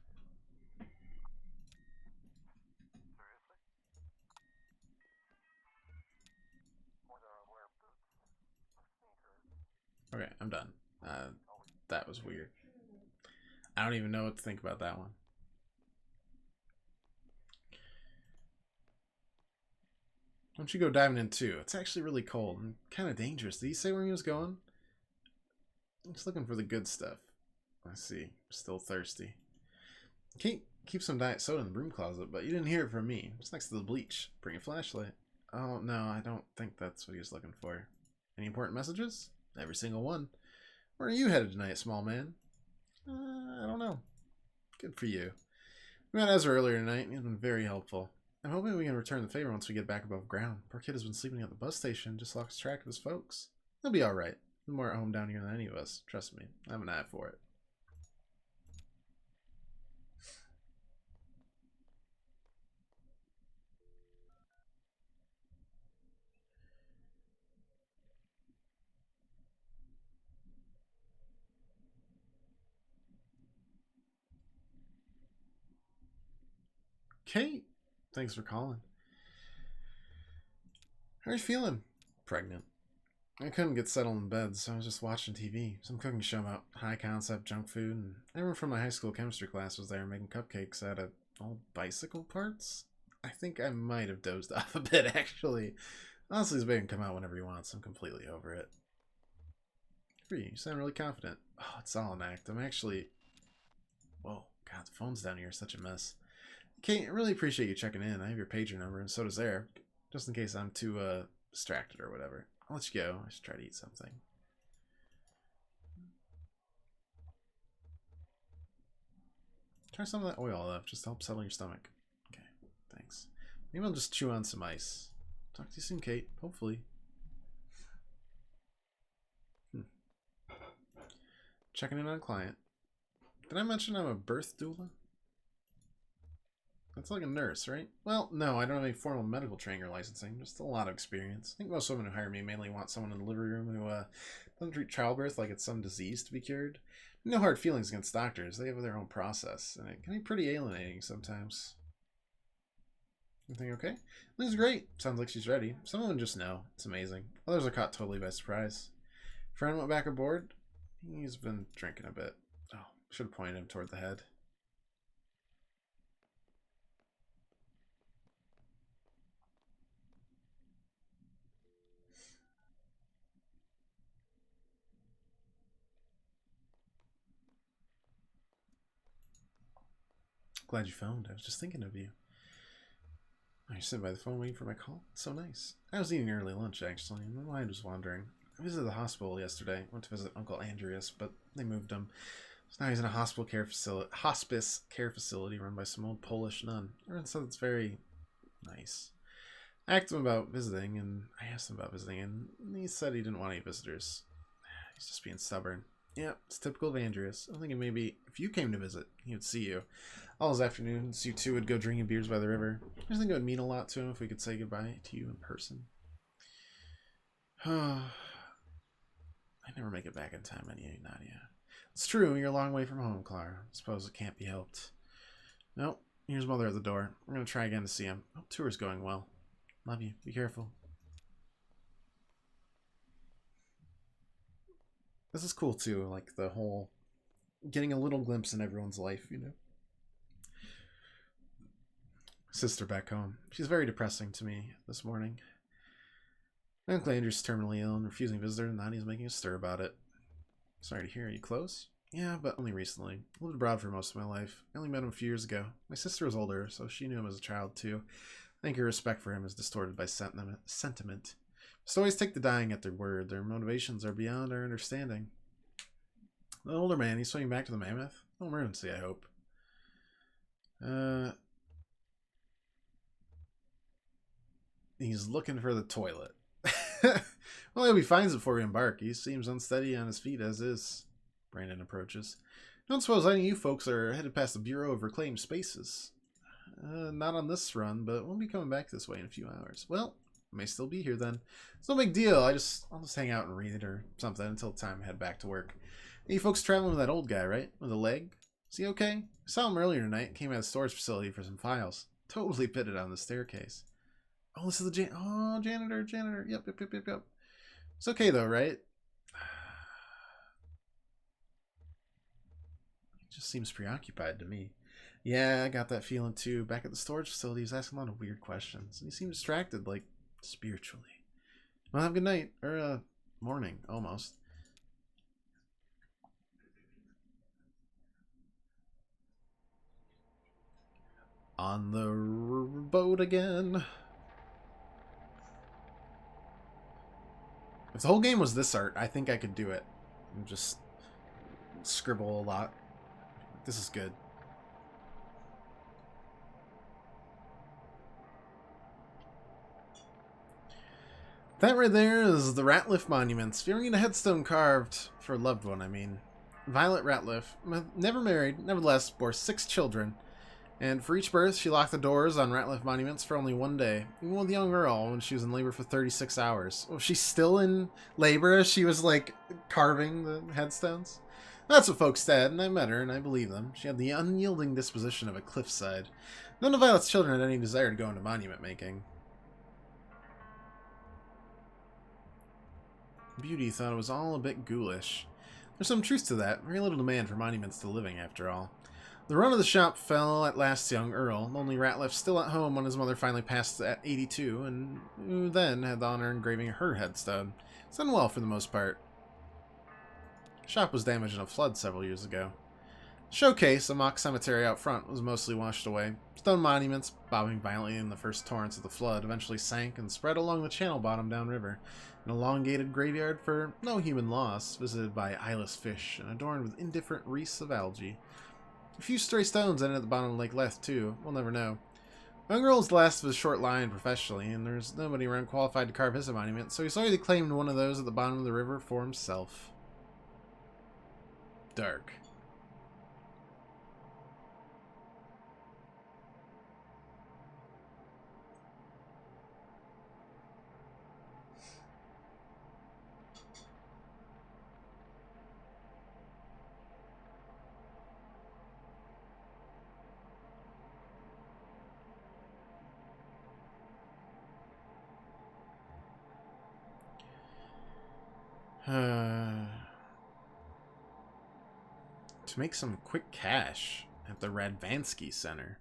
Speaker 1: Okay, I'm done. That was weird. I don't even know what to think about that one. Don't you go diving in too? It's actually really cold and kind of dangerous. Did he say where he was going? I'm just looking for the good stuff. I see. Still thirsty. Keep some diet soda in the broom closet, but you didn't hear it from me. It's next to the bleach. Bring a flashlight. Oh, no, I don't think that's what he was looking for. Any important messages? Every single one. Where are you headed tonight, small man? I don't know. Good for you. We met Ezra earlier tonight, and he's been very helpful. I'm hoping we can return the favor once we get back above ground. Poor kid has been sleeping at the bus station, just lost track of his folks. He'll be alright. He's more at home down here than any of us. Trust me. I have an eye for it. Kate, thanks for calling. How are you feeling? Pregnant. I couldn't get settled in bed, so I was just watching TV. Some cooking show about high-concept junk food, and everyone from my high school chemistry class was there making cupcakes out of old bicycle parts. I think I might have dozed off a bit, actually. Honestly, this baby can come out whenever he wants. I'm completely over it. For you sound really confident. Oh, it's all an act. I'm actually... Whoa, God, the phone's down here. Such a mess. Kate, I really appreciate you checking in. I have your pager number, and so does Air. Just in case I'm too, distracted or whatever. I'll let you go. I should try to eat something. Try some of that oil left, just to help settle your stomach. Okay, thanks. Maybe I'll just chew on some ice. Talk to you soon, Kate. Hopefully. Checking in on a client. Did I mention I'm a birth doula? That's like a nurse, right? Well, no, I don't have any formal medical training or licensing. Just a lot of experience. I think most women who hire me mainly want someone in the delivery room who doesn't treat childbirth like it's some disease to be cured. No hard feelings against doctors. They have their own process, and it can be pretty alienating sometimes. Everything okay? Lily's great. Sounds like she's ready. Some women just know. It's amazing. Others are caught totally by surprise. Friend went back aboard. He's been drinking a bit. Oh, should have pointed him toward the head. Glad you phoned. I was just thinking of you. Oh, you're sitting by the phone waiting for my call? So nice. I was eating early lunch, actually, and my mind was wandering. I visited the hospital yesterday. Went to visit Uncle Andreas, but they moved him. So now he's in a hospice care facility run by some old Polish nun. Everyone says it's very nice. I asked him about visiting, and he said he didn't want any visitors. He's just being stubborn. Yeah, it's typical of Andreas. I'm thinking maybe if you came to visit, he would see you. All his afternoons, you two would go drinking beers by the river. I just think it would mean a lot to him if we could say goodbye to you in person. I never make it back in time, Nadia. It's true, you're a long way from home, Clara. I suppose it can't be helped. Nope, here's Mother at the door. I'm going to try again to see him. Hope tour's going well. Love you. Be careful. This is cool, too, like the whole getting a little glimpse in everyone's life, you know? Sister back home. She's very depressing to me this morning. Uncle Andrew's terminally ill and refusing visitors, and Nadia's making a stir about it. Sorry to hear. Are you close? Yeah, but only recently. I lived abroad for most of my life. I only met him a few years ago. My sister was older, so she knew him as a child, too. I think her respect for him is distorted by sentiment. So always take the dying at their word. Their motivations are beyond our understanding. The older man, he's swinging back to the Mammoth. No emergency, I hope. He's looking for the toilet. Well, I hope he finds it before we embark. He seems unsteady on his feet as is. Brandon approaches. Don't suppose any of you folks are headed past the Bureau of Reclaimed Spaces. Not on this run, but we'll be coming back this way in a few hours. Well, I may still be here then. It's no big deal. I'll just hang out and read it or something until it's time to head back to work. Hey, you folks traveling with that old guy, right? With a leg? Is he okay? I saw him earlier tonight. Came out of the storage facility for some files. Totally pitted on the staircase. Oh, this is the janitor. Yep. It's okay though, right? It just seems preoccupied to me. Yeah, I got that feeling too. Back at the storage facility, he was asking a lot of weird questions. And he seemed distracted, like, spiritually. Well, have a good night. Or, morning, almost. On the boat again. If the whole game was this art, I think I could do it. And just scribble a lot. This is good. That right there is the Ratliff Monuments. If you ever need a headstone carved for a loved one, I mean. Violet Ratliff, never married, nevertheless bore 6 children. And for each birth, she locked the doors on Ratliff Monuments for only 1 day. Even with the young girl, when she was in labor for 36 hours. Was she still in labor as she was, like, carving the headstones? That's what folks said, and I met her, and I believe them. She had the unyielding disposition of a cliffside. None of Violet's children had any desire to go into monument making. Beauty thought it was all a bit ghoulish. There's some truth to that. Very little demand for monuments to living, after all. The run of the shop fell at last to young Earl, lonely Ratliff still at home when his mother finally passed at 82, and who then had the honor of engraving her headstone. It's done well for the most part. The shop was damaged in a flood several years ago. The showcase, a mock cemetery out front, was mostly washed away. Stone monuments, bobbing violently in the first torrents of the flood, eventually sank and spread along the channel bottom downriver. An elongated graveyard for no human loss, visited by eyeless fish and adorned with indifferent wreaths of algae. A few stray stones ended at the bottom of Lake Leth, too. We'll never know. Young Earl was the last of his short line professionally, and there's nobody around qualified to carve his monument, so he solely claimed one of those at the bottom of the river for himself. Dark. To make some quick cash at the Radvansky Center.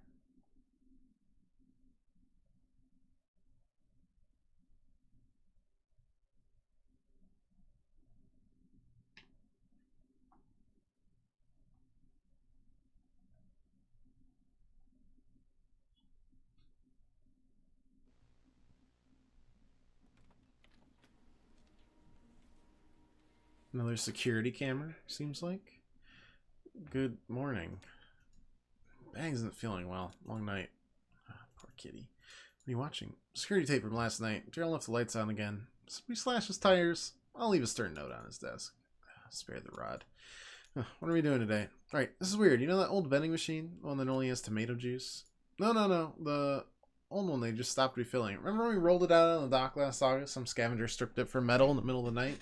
Speaker 1: Another security camera, seems like. Good morning. Bags isn't feeling well. Long night. Poor kitty. What are you watching? Security tape from last night. Gerald left the lights on again. We slashed his tires. I'll leave a stern note on his desk. Spare the rod. What are we doing today? Alright, this is weird. You know that old vending machine? The one that only has tomato juice? No. The old one they just stopped refilling. Remember when we rolled it out on the dock last August? Some scavenger stripped it for metal in the middle of the night.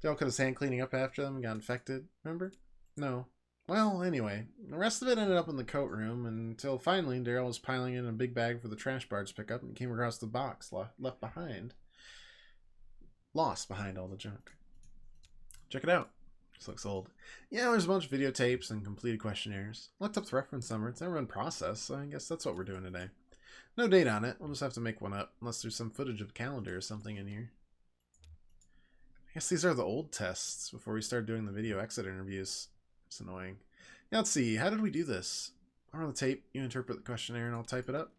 Speaker 1: Daryl cut his hand cleaning up after them and got infected. Remember? No. Well, anyway, the rest of it ended up in the coat room until finally Daryl was piling in a big bag for the trash barge pickup and came across the box left behind. Lost behind all the junk. Check it out. This looks old. Yeah, there's a bunch of videotapes and completed questionnaires. Looked up the reference number. It's never been processed, so I guess that's what we're doing today. No date on it. We'll just have to make one up, unless there's some footage of a calendar or something in here. I guess these are the old tests before we start doing the video exit interviews. It's annoying. Yeah, let's see. How did we do this? I'll run the tape. You interpret the questionnaire and I'll type it up.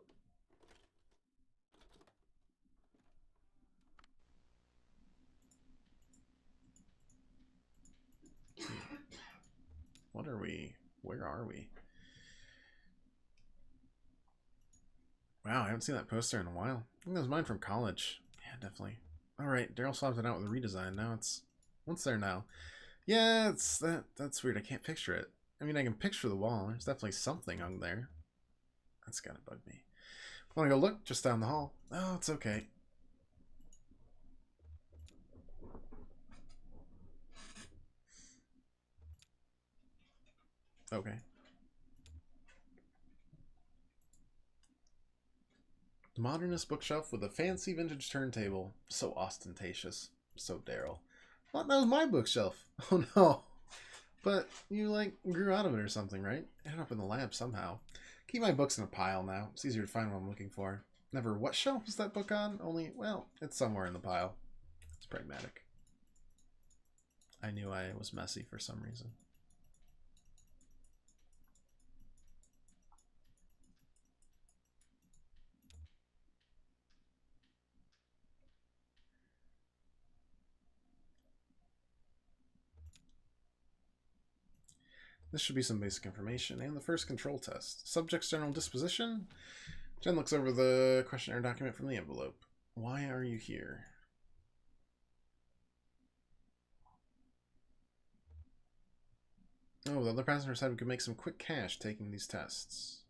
Speaker 1: What are we? Where are we? Wow, I haven't seen that poster in a while. I think that was mine from college. Yeah, definitely. Alright, Daryl swapped it out with a redesign. Now it's... What's there now? Yeah, that's weird. I can't picture it. I mean, I can picture the wall. There's definitely something hung there. That's gotta bug me. Want to go look? Just down the hall. Oh, it's okay. Okay. The modernist bookshelf with a fancy vintage turntable. So ostentatious. So Daryl. What? That was my bookshelf. Oh no. But you, like, grew out of it or something, right? Ended up in the lab somehow. Keep my books in a pile now. It's easier to find what I'm looking for. Never what shelf is that book on? Only, well, it's somewhere in the pile. It's pragmatic. I knew I was messy for some reason. This should be some basic information. And the first control test. Subject's general disposition. Jen looks over the questionnaire document from the envelope. Why are you here? Oh, the other passenger said we could make some quick cash taking these tests.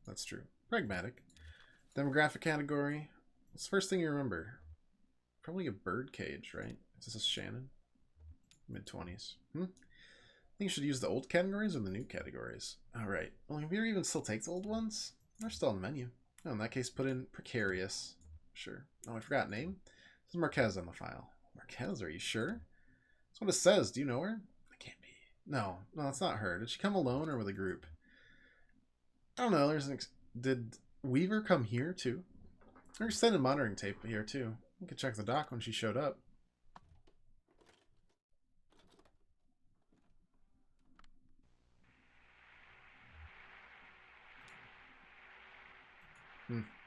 Speaker 1: That's true. Pragmatic. Demographic category. What's the first thing you remember? Probably a bird cage, right? Is this Shannon? Mid-20s. think you should use the old categories or the new categories. Alright. Well, can we even still take the old ones? They're still on the menu. Oh, in that case, put in precarious. Sure. Oh, I forgot name. This is Marquez on the file. Marquez, are you sure? That's what it says. Do you know her? It can't be. No, it's not her. Did she come alone or with a group? I don't know. Did Weaver come here too? There's extended monitoring tape here too. We could check the dock when she showed up.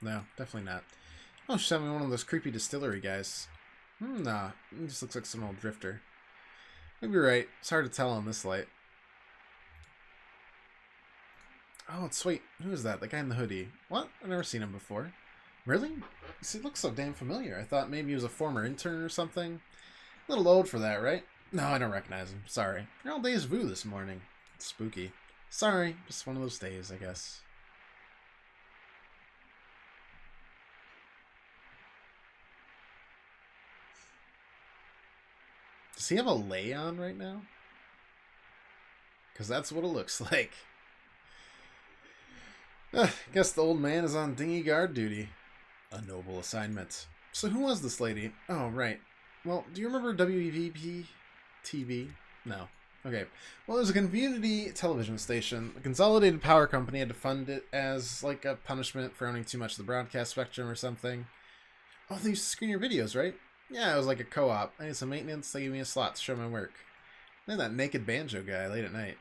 Speaker 1: No, definitely not. Oh, she sent me one of those creepy distillery guys. Nah, he just looks like some old drifter. Maybe you're right. It's hard to tell on this light. Oh, it's sweet. Who is that? The guy in the hoodie. What? I've never seen him before. Really? He looks so damn familiar. I thought maybe he was a former intern or something. A little old for that, right? No, I don't recognize him. Sorry. You're all deja vu this morning. It's spooky. Sorry. Just one of those days, I guess. Does he have a lay on right now? Because that's what it looks like. Guess the old man is on dinghy guard duty. A noble assignment. So who was this lady? Oh, right. Well, do you remember WVP TV? No. Okay. Well, it was a community television station. The Consolidated Power Company had to fund it as, like, a punishment for owning too much of the broadcast spectrum or something. Oh, they used to screen your videos, right? Yeah, it was like a co-op. I need some maintenance. They gave me a slot to show my work. Then that naked banjo guy late at night.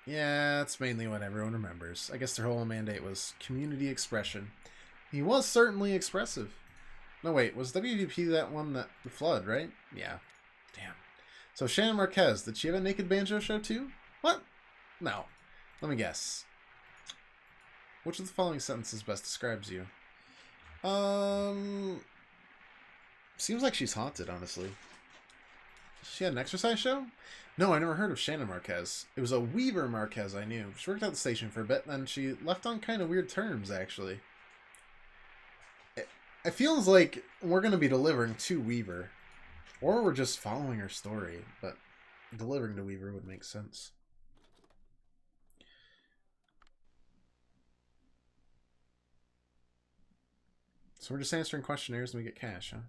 Speaker 1: Yeah, that's mainly what everyone remembers. I guess their whole mandate was community expression. He was certainly expressive. No, wait, was WVP that one that the flood, right? Yeah. Damn. So Shannon Marquez, did she have a naked banjo show too? What? No. Let me guess. Which of the following sentences best describes you? Seems like she's haunted, honestly. She had an exercise show? No, I never heard of Shannon Marquez. It was a Weaver Marquez I knew. She worked at the station for a bit, then she left on kind of weird terms, actually. It feels like we're going to be delivering to Weaver. Or we're just following her story, but delivering to Weaver would make sense. So we're just answering questionnaires and we get cash, huh?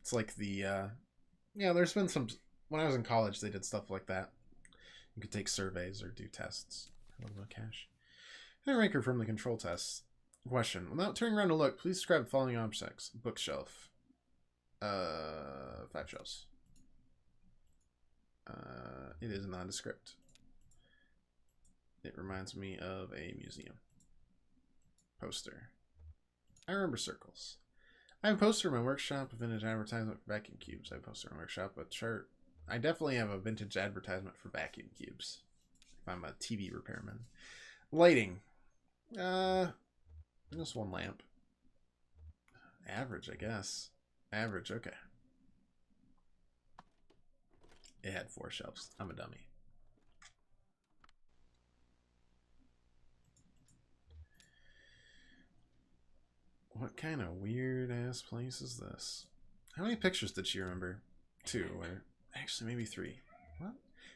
Speaker 1: It's like the, yeah, there's been some, when I was in college, they did stuff like that. You could take surveys or do tests. A little bit of cash. Henry Ranker from the control tests. Question. Without turning around to look, please describe the following objects. Bookshelf. 5 shelves. It is nondescript. It reminds me of a museum. Poster. I remember circles. I have a poster in my workshop, a vintage advertisement for vacuum cubes. I have a poster in my workshop, a chart. I definitely have a vintage advertisement for vacuum cubes. If I'm a TV repairman. Lighting. Just one lamp. Average, I guess. Average, okay. It had 4 shelves. I'm a dummy. What kind of weird ass place is this? How many pictures did she remember? 2, or actually maybe 3. What?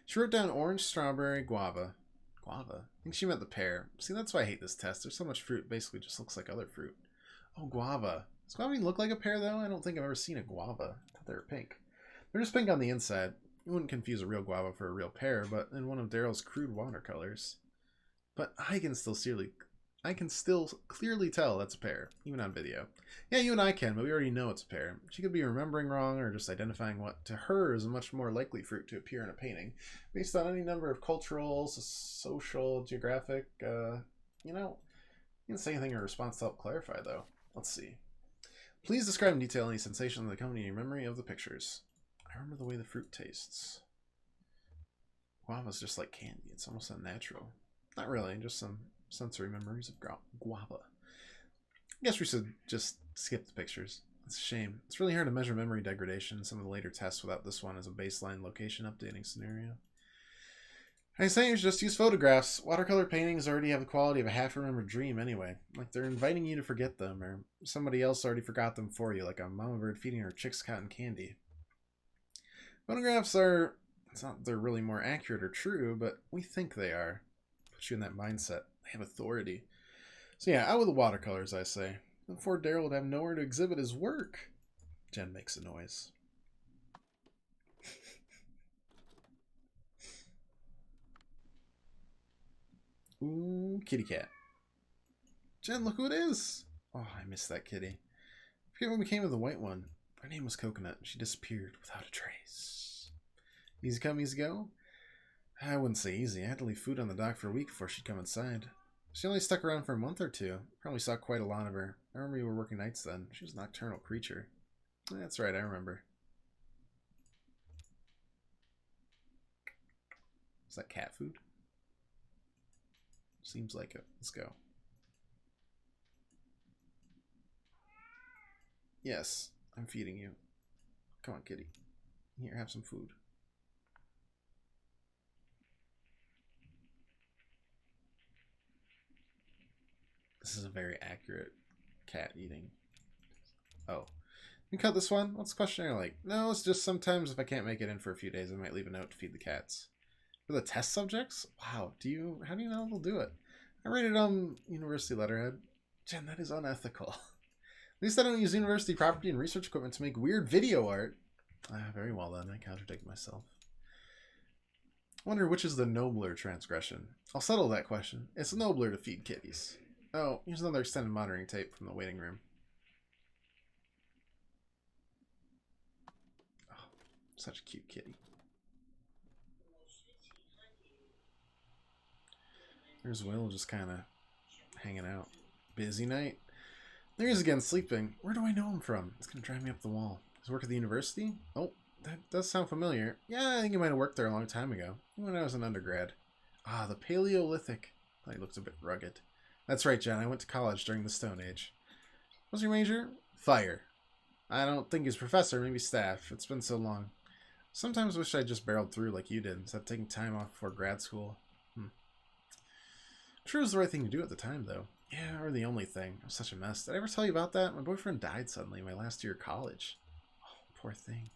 Speaker 1: She wrote down orange, strawberry, guava. Guava? I think she meant the pear. See, that's why I hate this test. There's so much fruit, basically just looks like other fruit. Oh, guava. Does guava even look like a pear, though? I don't think I've ever seen a guava. I thought they were pink. They're just pink on the inside. You wouldn't confuse a real guava for a real pear, but in one of Daryl's crude watercolors. But I can still clearly tell that's a pear, even on video. Yeah, you and I can, but we already know it's a pear. She could be remembering wrong or just identifying what to her is a much more likely fruit to appear in a painting, based on any number of cultural, social, geographic, you know, you didn't say anything in response to help clarify, though. Let's see. Please describe in detail any sensation that accompany your memory of the pictures. I remember the way the fruit tastes. Guava's just like candy. It's almost unnatural. Not really, just some sensory memories of guava. I guess we should just skip the pictures. It's a shame. It's really hard to measure memory degradation in some of the later tests without this one as a baseline location updating scenario. I say you should just use photographs. Watercolor paintings already have the quality of a half-remembered dream anyway. Like they're inviting you to forget them, or somebody else already forgot them for you, like a mama bird feeding her chicks cotton candy. Photographs are It's not that they're really more accurate or true, but we think they are. Put you in that mindset. They have authority. So yeah, out with the watercolors, I say. Before Daryl would have nowhere to exhibit his work. Jen makes a noise. Ooh, kitty cat. Jen, look who it is! Oh, I miss that kitty. I forget what became of the white one. Her name was Coconut. She disappeared without a trace. Easy come, easy go? I wouldn't say easy. I had to leave food on the dock for a week before she'd come inside. She only stuck around for a month or two. Probably saw quite a lot of her. I remember you were working nights then. She was a nocturnal creature. That's right, I remember. Is that cat food? Seems like it. Let's go. Yes, I'm feeding you. Come on, kitty. Here, have some food. This is a very accurate cat eating. Oh. You cut this one? What's the questionnaire like? No, it's just sometimes if I can't make it in for a few days, I might leave a note to feed the cats. For the test subjects? Wow, how do you know they'll do it? I read it on university letterhead. Jen, that is unethical. At least I don't use university property and research equipment to make weird video art. Very well then, I contradict myself. I wonder which is the nobler transgression. I'll settle that question. It's nobler to feed kitties. Oh, here's another extended monitoring tape from the waiting room. Oh, such a cute kitty. There's Will just kind of hanging out. Busy night. There he is again, sleeping. Where do I know him from? It's going to drive me up the wall. Does he work at the university? Oh, that does sound familiar. Yeah, I think he might have worked there a long time ago. When I was an undergrad. Ah, the Paleolithic. He looks a bit rugged. That's right, Jen. I went to college during the Stone Age. What's your major? Fire. I don't think he's professor, maybe staff. It's been so long. Sometimes wish I just barreled through like you did, instead of taking time off before grad school. I'm sure it was the right thing to do at the time, though. Yeah, or the only thing. It was such a mess. Did I ever tell you about that? My boyfriend died suddenly my last year of college. Oh, poor thing.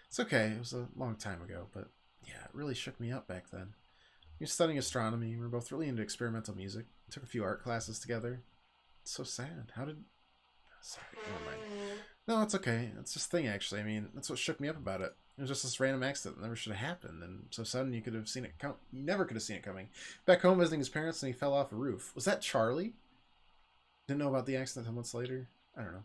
Speaker 1: It's okay. It was a long time ago, but yeah, it really shook me up back then. We were studying astronomy. We were both really into experimental music. We took a few art classes together. It's so sad. How did... Sorry, never mind. No, it's okay. It's just a thing, actually. I mean, that's what shook me up about it. It was just this random accident that never should have happened, and so sudden you could have seen it come. You never could have seen it coming. Back home visiting his parents, and he fell off a roof. Was that Charlie? Didn't know about the accident until months later. I don't know.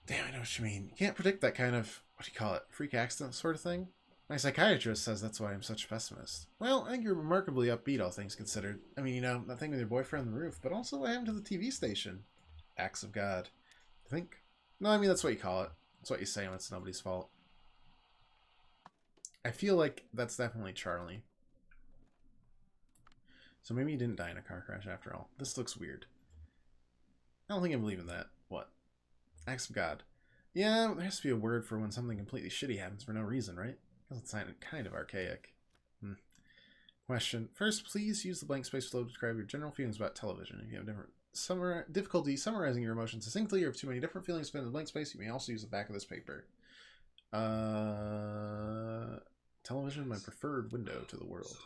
Speaker 1: Damn, I know what you mean. You can't predict that kind of, what do you call it, freak accident sort of thing. My psychiatrist says that's why I'm such a pessimist. Well, I think you're remarkably upbeat, all things considered. I mean, that thing with your boyfriend on the roof, but also what happened to the TV station. Acts of God. I think. No, I mean, that's what you call it. That's what you say when it's nobody's fault. I feel like that's definitely Charlie. So maybe he didn't die in a car crash after all. This looks weird. I don't think I believe in that. What? Acts of God. Yeah, there has to be a word for when something completely shitty happens for no reason, right? Doesn't sound kind of archaic. Question. First, please use the blank space below to describe your general feelings about television. If you have difficulty summarizing your emotions succinctly, or have too many different feelings fit in the blank space, you may also use the back of this paper. Television, my preferred window to the world.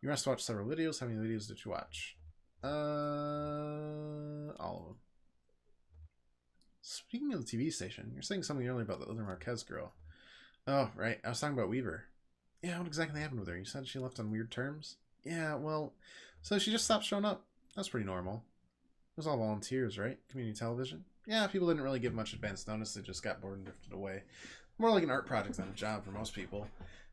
Speaker 1: You must watch several videos. How many videos did you watch? All of them. Speaking of the TV station, you're saying something earlier about the other Marquez girl. Oh, right. I was talking about Weaver. Yeah, what exactly happened with her? You said she left on weird terms? Yeah, well, so she just stopped showing up. That's pretty normal. It was all volunteers, right? Community television? Yeah, people didn't really give much advance notice. They just got bored and drifted away. More like an art project than a job for most people.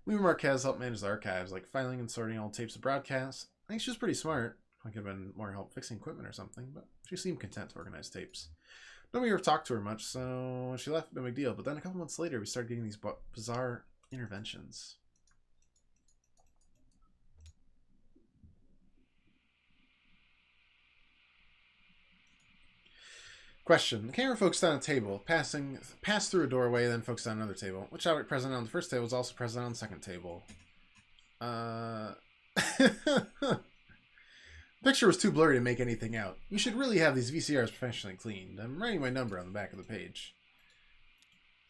Speaker 1: Weaver Marquez helped manage the archives, like filing and sorting all tapes of broadcasts. I think she was pretty smart. I could have been more help fixing equipment or something, but she seemed content to organize tapes. Nobody ever talked to her much, so when she left, no big deal. But then a couple months later, we started getting these bizarre interventions. Question. The camera focused on a table, passed through a doorway, then focused on another table. Which object present on the first table was also present on the second table? Picture was too blurry to make anything out. You should really have these VCRs professionally cleaned. I'm writing my number on the back of the page.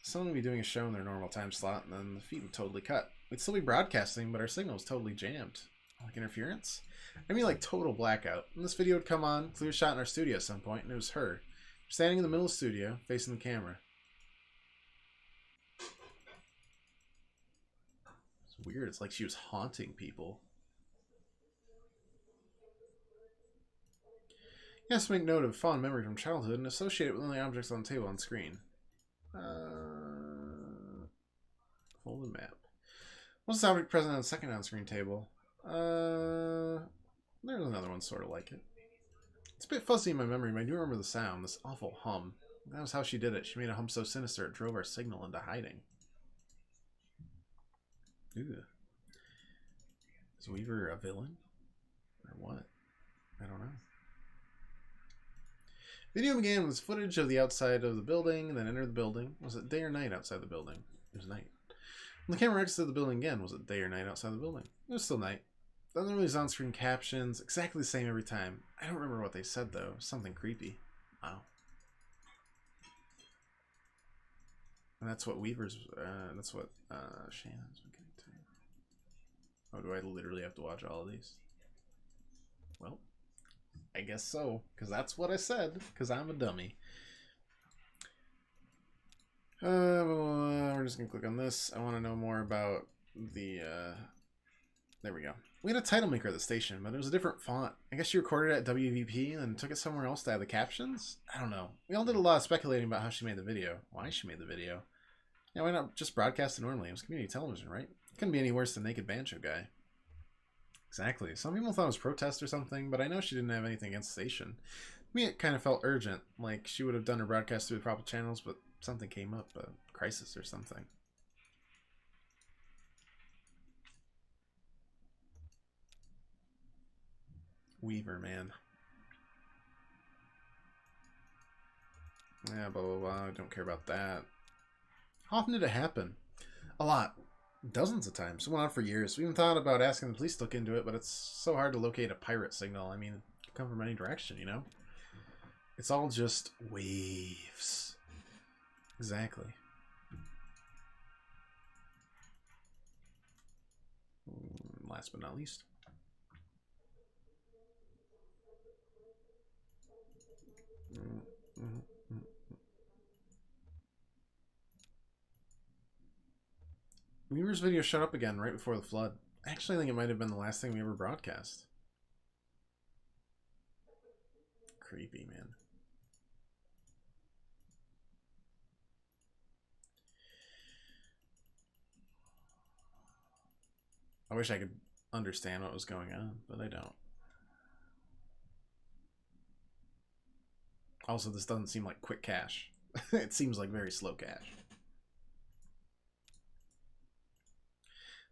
Speaker 1: Someone would be doing a show in their normal time slot, and then the feed would totally cut. We'd still be broadcasting, but our signal was totally jammed. Like interference? I mean, like total blackout. And this video would come on, clear shot in our studio at some point, and it was her. Standing in the middle of the studio, facing the camera. It's weird. It's like she was haunting people. Yes, make note of fond memory from childhood and associate it with only objects on the table on screen. Folded map. What's the object present on the second on-screen table? There's another one sort of like it. It's a bit fuzzy in my memory, but I do remember the sound, this awful hum. That was how she did it. She made a hum so sinister it drove our signal into hiding. Ooh. Is Weaver a villain? Or what? I don't know. Video began with footage of the outside of the building, and then entered the building. Was it day or night outside the building? It was night. When the camera exited the building again, was it day or night outside the building? It was still night. Then there was on-screen captions, exactly the same every time. I don't remember what they said, though. Something creepy. Wow. And that's what Weaver's, that's what, Shannon's been getting to. Oh, do I literally have to watch all of these? Well, I guess so, because that's what I said, because I'm a dummy. We're just going to click on this. I want to know more about the, there we go. We had a title maker at the station, but it was a different font. I guess she recorded it at WVP and then took it somewhere else to add the captions? I don't know. We all did a lot of speculating about how she made the video. Why she made the video. Yeah, why not just broadcast it normally? It was community television, right? It couldn't be any worse than Naked Banjo Guy. Exactly. Some people thought it was protest or something, but I know she didn't have anything against the station. To me, it kind of felt urgent. Like she would have done her broadcast through the proper channels, but something came up, a crisis or something. Weaver, man. Yeah, blah, blah, blah. I don't care about that. How often did it happen? A lot. Dozens of times. It went on for years. We even thought about asking the police to look into it, but it's so hard to locate a pirate signal. I mean, it can come from any direction, you know? It's all just waves. Exactly. Last but not least. Weaver's video shut up again right before the flood. I actually think it might have been the last thing we ever broadcast. Creepy, man. I wish I could understand what was going on, but I don't. Also, this doesn't seem like quick cash. It seems like very slow cash.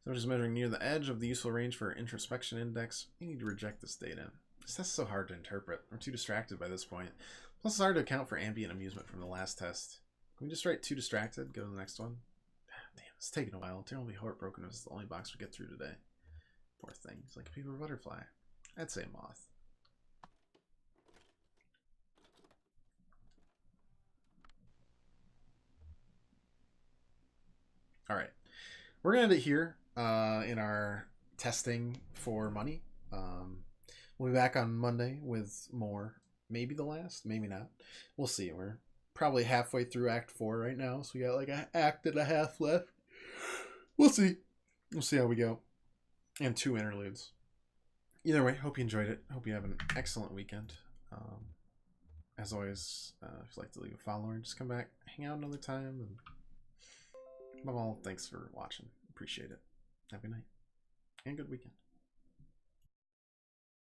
Speaker 1: So I'm just measuring near the edge of the useful range for introspection index. We need to reject this data. This test is so hard to interpret. I'm too distracted by this point. Plus, it's hard to account for ambient amusement from the last test. Can we just write too distracted? Go to the next one. Damn, it's taking a while. Terrell will be heartbroken if it's the only box we get through today. Poor thing. He's like a paper butterfly. I'd say moth. All right. We're going to end it here in our testing for money. We'll be back on Monday with more. Maybe the last, maybe not. We'll see. We're probably halfway through Act 4 right now, so we got like an act and a half left. We'll see. We'll see how we go. And 2 interludes. Either way, hope you enjoyed it. Hope you have an excellent weekend. As always, if you'd like to leave a follower, just come back, hang out another time. And above all, thanks for watching. Appreciate it. Have a good night and good weekend.